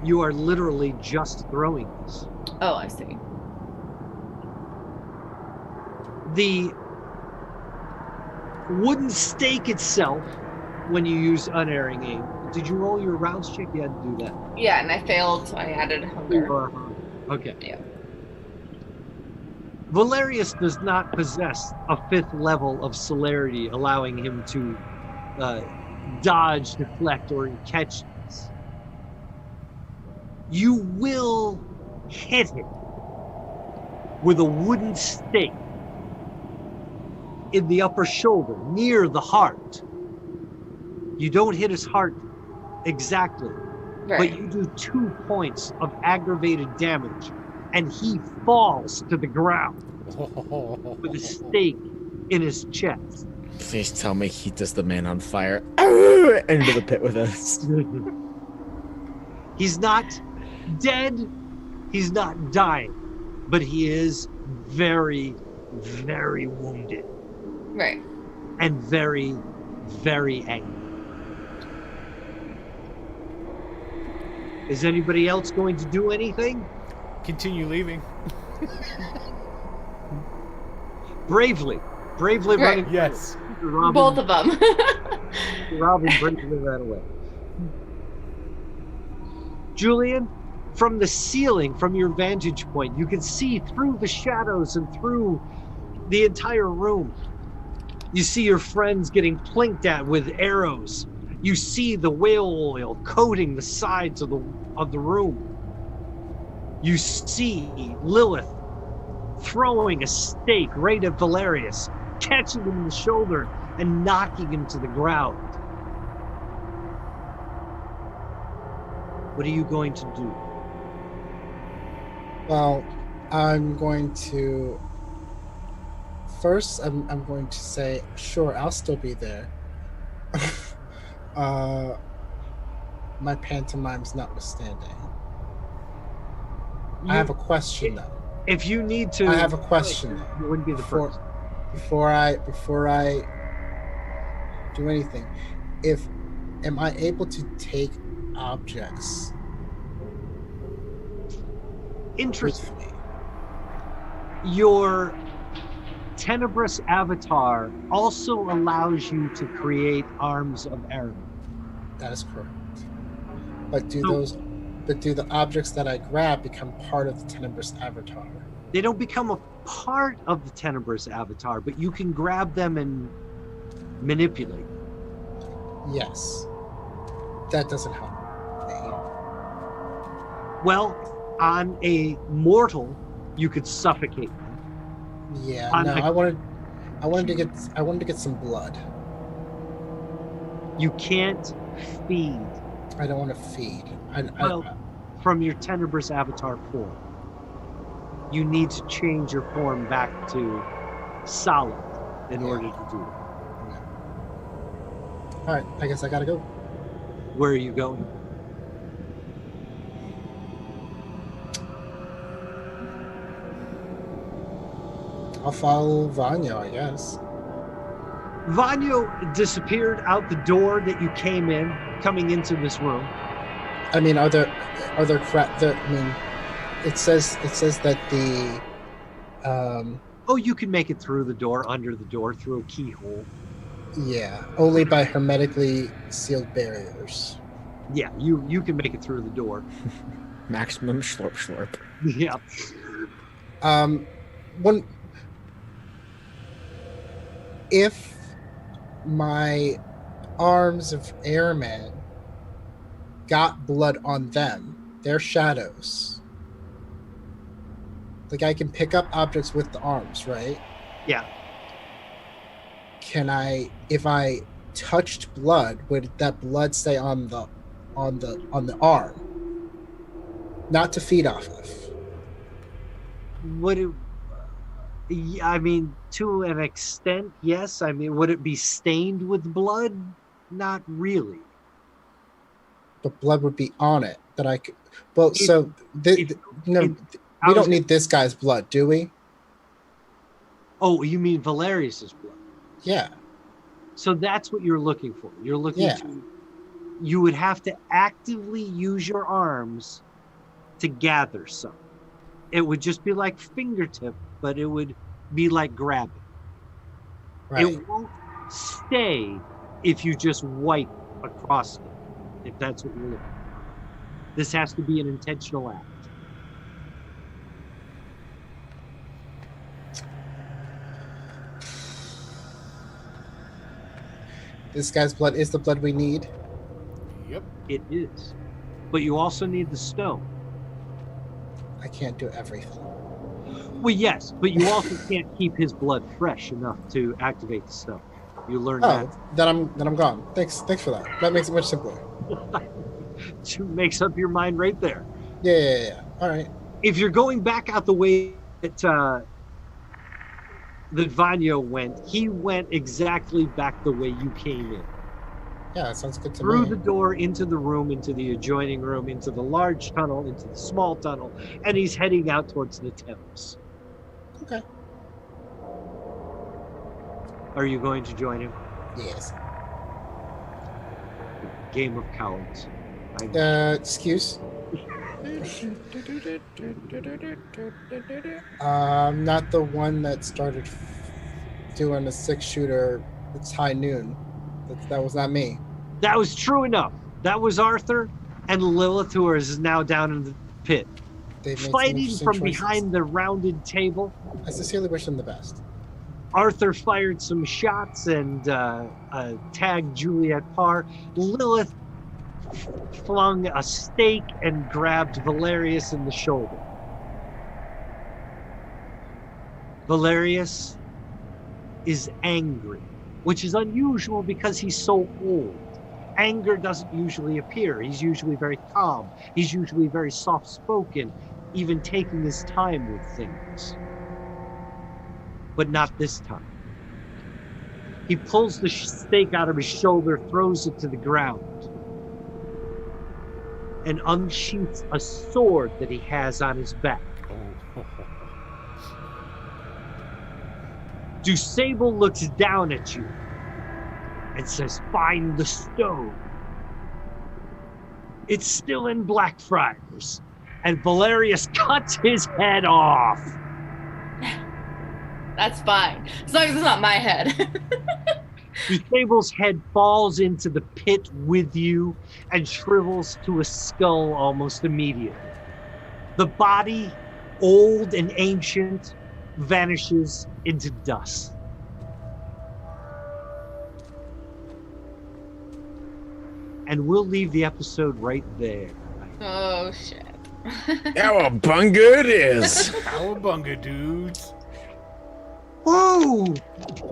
[SPEAKER 3] literally just throwing this.
[SPEAKER 4] oh, I see.
[SPEAKER 3] The wooden stake itself, when you use unerring aim, did you roll your rounds check? You had to do that.
[SPEAKER 4] Yeah, and I failed, so I added hunger.
[SPEAKER 3] Okay.
[SPEAKER 4] Yeah.
[SPEAKER 3] Valerius does not possess a 5th level of celerity, allowing him to dodge, deflect, or catch this. You will hit him with a wooden stake in the upper shoulder, near the heart. You don't hit his heart exactly,
[SPEAKER 4] Right.
[SPEAKER 3] but you do 2 points of aggravated damage, and he falls to the ground with a stake in his chest.
[SPEAKER 5] Please tell me he does the man on fire into the pit with us.
[SPEAKER 3] He's not dead, he's not dying, but he is very, very wounded
[SPEAKER 4] Right.
[SPEAKER 3] and very, very angry. Is anybody else going to do anything?
[SPEAKER 2] Continue leaving.
[SPEAKER 3] Bravely
[SPEAKER 4] Right.
[SPEAKER 3] running.
[SPEAKER 2] Yes.
[SPEAKER 3] Robin,
[SPEAKER 4] Both of them.
[SPEAKER 3] Robin bravely ran away. Julian, from the ceiling, from your vantage point, you can see through the shadows and through the entire room. You see your friends getting plinked at with arrows. You see the whale oil coating the sides of the room. You see Lilith throwing a stake right at Valerius, catching him in the shoulder and knocking him to the ground. What are you going to do?
[SPEAKER 6] Well, I'm going to first. I'm going to say, sure, I'll still be there. My pantomime's notwithstanding. I have a question though.
[SPEAKER 3] If you need to,
[SPEAKER 6] I have a question though.
[SPEAKER 3] You wouldn't be the first.
[SPEAKER 6] Before I do anything, am I able to take objects
[SPEAKER 3] Interesting.
[SPEAKER 6] with me?
[SPEAKER 3] Your Tenebrous avatar also allows you to create arms of Aaron.
[SPEAKER 6] That is correct. But do the objects that I grab become part of the Tenebrous avatar?
[SPEAKER 3] They don't become a part of the Tenebrous avatar, but you can grab them and manipulate.
[SPEAKER 6] Yes. That doesn't help me.
[SPEAKER 3] Well, on a mortal, you could suffocate them.
[SPEAKER 6] Yeah,
[SPEAKER 3] On
[SPEAKER 6] no,
[SPEAKER 3] a-
[SPEAKER 6] I wanted to get some blood.
[SPEAKER 3] You can't feed
[SPEAKER 6] I don't want to feed.
[SPEAKER 3] Well- from your Tenebrous avatar form. You need to change your form back to solid in order to do it.
[SPEAKER 6] All right, I guess I gotta go.
[SPEAKER 3] Where are you going?
[SPEAKER 6] I'll follow Vanya, I guess.
[SPEAKER 3] Vanyo disappeared out the door that you came in, coming into this room.
[SPEAKER 6] I mean, are there I mean, it says that the
[SPEAKER 3] Oh, you can make it through the door, under the door, through a keyhole.
[SPEAKER 6] yeah, only by hermetically sealed barriers.
[SPEAKER 3] Yeah, you can make it through the door.
[SPEAKER 5] Maximum slurp slurp.
[SPEAKER 3] Yeah.
[SPEAKER 6] If my arms of airmen got blood on them, their shadows. Like I can pick up objects with the arms, right?
[SPEAKER 3] Yeah.
[SPEAKER 6] Can I, if I touched blood, would that blood stay on the arm? Not to feed off of.
[SPEAKER 3] Would it? Yeah, I mean, to an extent, yes. I mean, would it be stained with blood? Not really.
[SPEAKER 6] But blood would be on it that I could. Well, we don't need this guy's blood, do we?
[SPEAKER 3] Oh, you mean Valerius's blood?
[SPEAKER 6] Yeah.
[SPEAKER 3] So that's what you're looking for. You're looking to. You would have to actively use your arms to gather some. It would just be like fingertip, but it would be like grabbing.
[SPEAKER 6] Right.
[SPEAKER 3] It won't stay if you just wipe across it, if that's what you're looking for. This has to be an intentional act.
[SPEAKER 6] This guy's blood is the blood we need.
[SPEAKER 2] Yep.
[SPEAKER 3] It is. But you also need the stone.
[SPEAKER 6] I can't do everything.
[SPEAKER 3] Well, yes, but you also can't keep his blood fresh enough to activate the stone. You learn that.
[SPEAKER 6] Then I'm gone. Thanks for that. That makes it much simpler.
[SPEAKER 3] Makes up your mind right there.
[SPEAKER 6] Yeah. All right.
[SPEAKER 3] If you're going back out the way that Vanyo went, he went exactly back the way you came in.
[SPEAKER 6] Yeah, that sounds good to me.
[SPEAKER 3] Through the door, into the room, into the adjoining room, into the large tunnel, into the small tunnel, and he's heading out towards the Thames.
[SPEAKER 6] Okay.
[SPEAKER 3] Are you going to join him?
[SPEAKER 6] Yes.
[SPEAKER 3] Game of cowards.
[SPEAKER 6] Excuse? Not the one that started doing a 6-shooter. It's high noon. That was not me.
[SPEAKER 3] That was true enough. That was Arthur, and Lilith, who is now down in the pit. Fighting from behind the rounded table.
[SPEAKER 6] I sincerely wish them the best.
[SPEAKER 3] Arthur fired some shots and tagged Juliet Parr. Lilith flung a stake and grabbed Valerius in the shoulder. Valerius is angry, which is unusual because he's so old. Anger doesn't usually appear. He's usually very calm. He's usually very soft-spoken, even taking his time with things. But not this time. He pulls the stake out of his shoulder, throws it to the ground, and unsheaths a sword that he has on his back. Dusable looks down at you and says, "Find the stone." It's still in Blackfriars, and Valerius cuts his head off.
[SPEAKER 4] That's fine, as long as it's not my head.
[SPEAKER 3] Dusable's head falls into the pit with you and shrivels to a skull almost immediately. The body, old and ancient, vanishes into dust. And we'll leave the episode right there.
[SPEAKER 4] Oh, shit.
[SPEAKER 5] Cowabunga it is.
[SPEAKER 2] Cowabunga, dudes.
[SPEAKER 3] Whoa!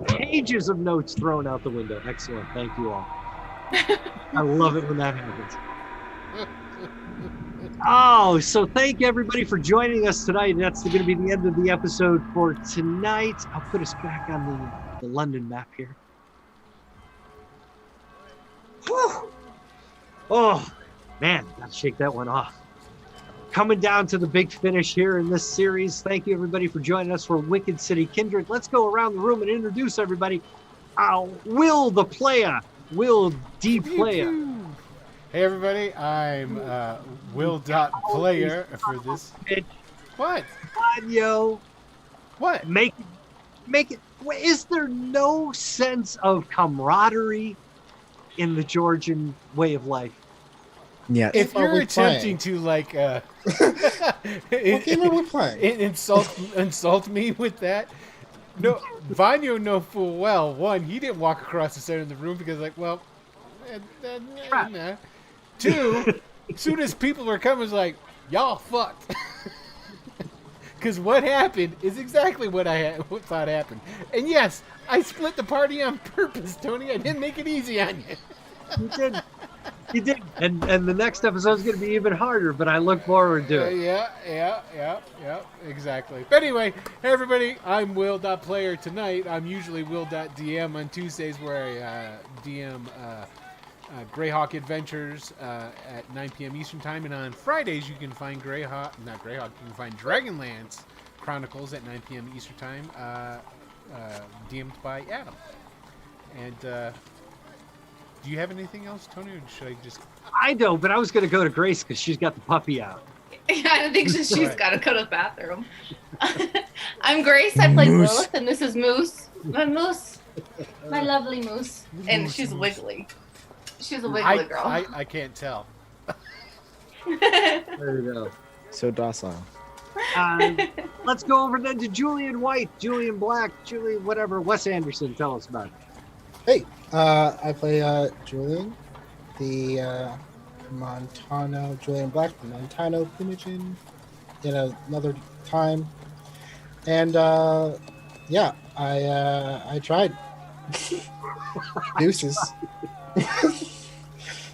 [SPEAKER 3] Pages of notes thrown out the window. Excellent. Thank you all. I love it when that happens. Oh, so thank everybody for joining us tonight. That's going to be the end of the episode for tonight. I'll put us back on the London map here. Whew. Oh, man, gotta shake that one off. Coming down to the big finish here in this series. Thank you, everybody, for joining us for Wicked City Kindred. Let's go around the room and introduce everybody. Will the player, Will D player.
[SPEAKER 2] Hey everybody, I'm Will.player for this. What?
[SPEAKER 3] Come on, yo.
[SPEAKER 2] What?
[SPEAKER 3] Make it. Is there no sense of camaraderie in the Georgian way of life?
[SPEAKER 5] Yes.
[SPEAKER 2] If
[SPEAKER 6] What are
[SPEAKER 2] you're
[SPEAKER 6] we
[SPEAKER 2] attempting
[SPEAKER 6] playing?
[SPEAKER 2] to like
[SPEAKER 6] What game are we playing?
[SPEAKER 2] insult me with that, no, Vanyo know full well. One, he didn't walk across the center of the room because, like, well, nah. Two, as soon as people were coming, it's like, y'all fucked. Because what happened is exactly what I thought happened. And yes, I split the party on purpose, Tony. I didn't make it easy on you.
[SPEAKER 3] You did. You did. And the next episode is going to be even harder, but I look forward to it.
[SPEAKER 2] Yeah, exactly. But anyway, hey everybody, I'm Will.player tonight. I'm usually Will.dm on Tuesdays where I DM Greyhawk Adventures at 9 p.m. Eastern Time. And on Fridays, you can find you can find Dragonlance Chronicles at 9 p.m. Eastern Time, DM'd by Adam. And do you have anything else, Tony, or should I just...
[SPEAKER 3] I don't, but I was going to go to Grace because she's got the puppy out.
[SPEAKER 4] Yeah, I think she's got to go to the bathroom. I'm Grace. I play Lilith, and this is Moose. My Moose. My lovely Moose. And she's wiggly. She's a wiggly girl.
[SPEAKER 2] I can't tell.
[SPEAKER 3] There you go.
[SPEAKER 5] So docile.
[SPEAKER 3] Let's go over then to Julian White, Julian Black, Julian whatever. Wes Anderson, tell us about it.
[SPEAKER 6] Hey, I play Julian, the Montano, Julian Black, the Montano Primogen, in another time. And yeah, I tried. Deuces.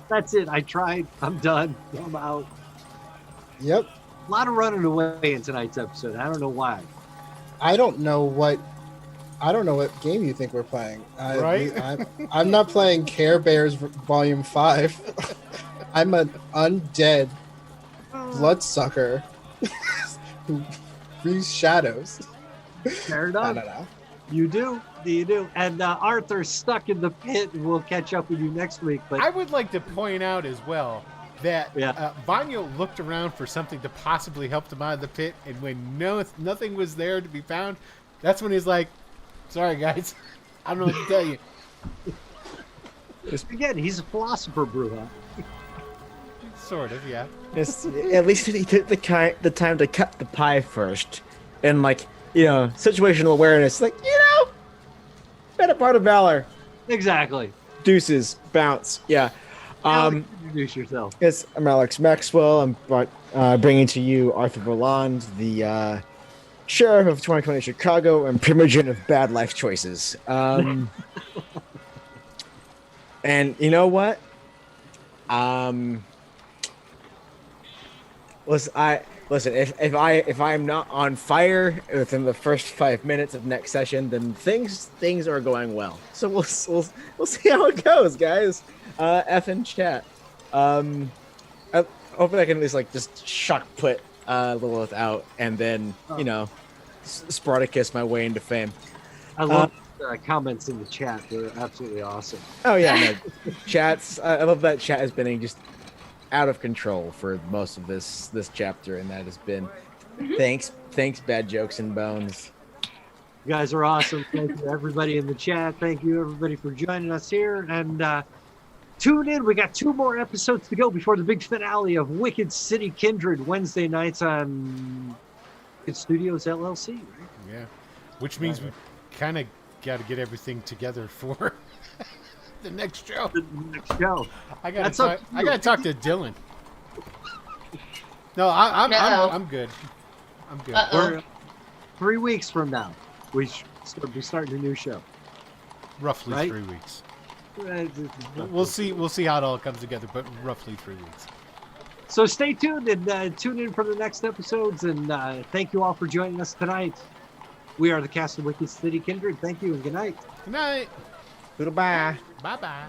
[SPEAKER 3] That's it. I tried. I'm done. I'm out.
[SPEAKER 6] Yep.
[SPEAKER 3] A lot of running away in tonight's episode. I don't know why.
[SPEAKER 6] I don't know what game you think we're playing. I'm not playing Care Bears Volume 5. I'm an undead bloodsucker who breathes shadows.
[SPEAKER 3] Fair enough.
[SPEAKER 6] I don't know.
[SPEAKER 3] You do. You do. And Arthur's stuck in the pit, and we'll catch up with you next week. But
[SPEAKER 2] I would like to point out as well that Vanyo looked around for something to possibly help him out of the pit, and when nothing was there to be found, that's when he's like, sorry, guys. I don't know what to tell you.
[SPEAKER 3] Again, he's a philosopher, Bruja.
[SPEAKER 2] Sort of, yeah.
[SPEAKER 5] At least he took the time to cut the pie first. And, like, situational awareness. Like, better part of valor.
[SPEAKER 3] Exactly.
[SPEAKER 5] Deuces. Bounce. Yeah.
[SPEAKER 3] Introduce yourself.
[SPEAKER 5] Yes, I'm Alex Maxwell. I'm bringing to you Arthur Voland, the Sheriff of 2020 Chicago and Primogen of Bad Life Choices. And you know what? Listen. If I'm not on fire within the first 5 minutes of next session, then things are going well. So we'll see how it goes, guys. F in chat. Hopefully I can at least just shock put Lilith out and then Spartacus my way into fame.
[SPEAKER 3] I love comments in the chat. They're absolutely awesome.
[SPEAKER 5] Oh yeah, no, chats. I love that chat has been just out of control for most of this chapter, and that has been thanks Bad Jokes and Bones.
[SPEAKER 3] You guys are awesome. Thank you everybody in the chat. Thank you everybody for joining us here, and tune in. We got 2 more episodes to go before the big finale of Wicked City Kindred Wednesday nights on Wicked Studios LLC. Right?
[SPEAKER 2] Yeah, which means we kind of got to get everything together for the next show. I gotta talk to Dylan. No, I'm good. I'm good.
[SPEAKER 3] We're 3 weeks from now. We should be starting a new show.
[SPEAKER 2] Roughly
[SPEAKER 3] right?
[SPEAKER 2] 3 weeks. We'll see how it all comes together, but roughly 3 weeks.
[SPEAKER 3] So stay tuned and tune in for the next episodes. And thank you all for joining us tonight. We are the cast of Wicked City Kindred. Thank you and good night.
[SPEAKER 2] Good night.
[SPEAKER 5] Goodbye.
[SPEAKER 2] Bye-bye.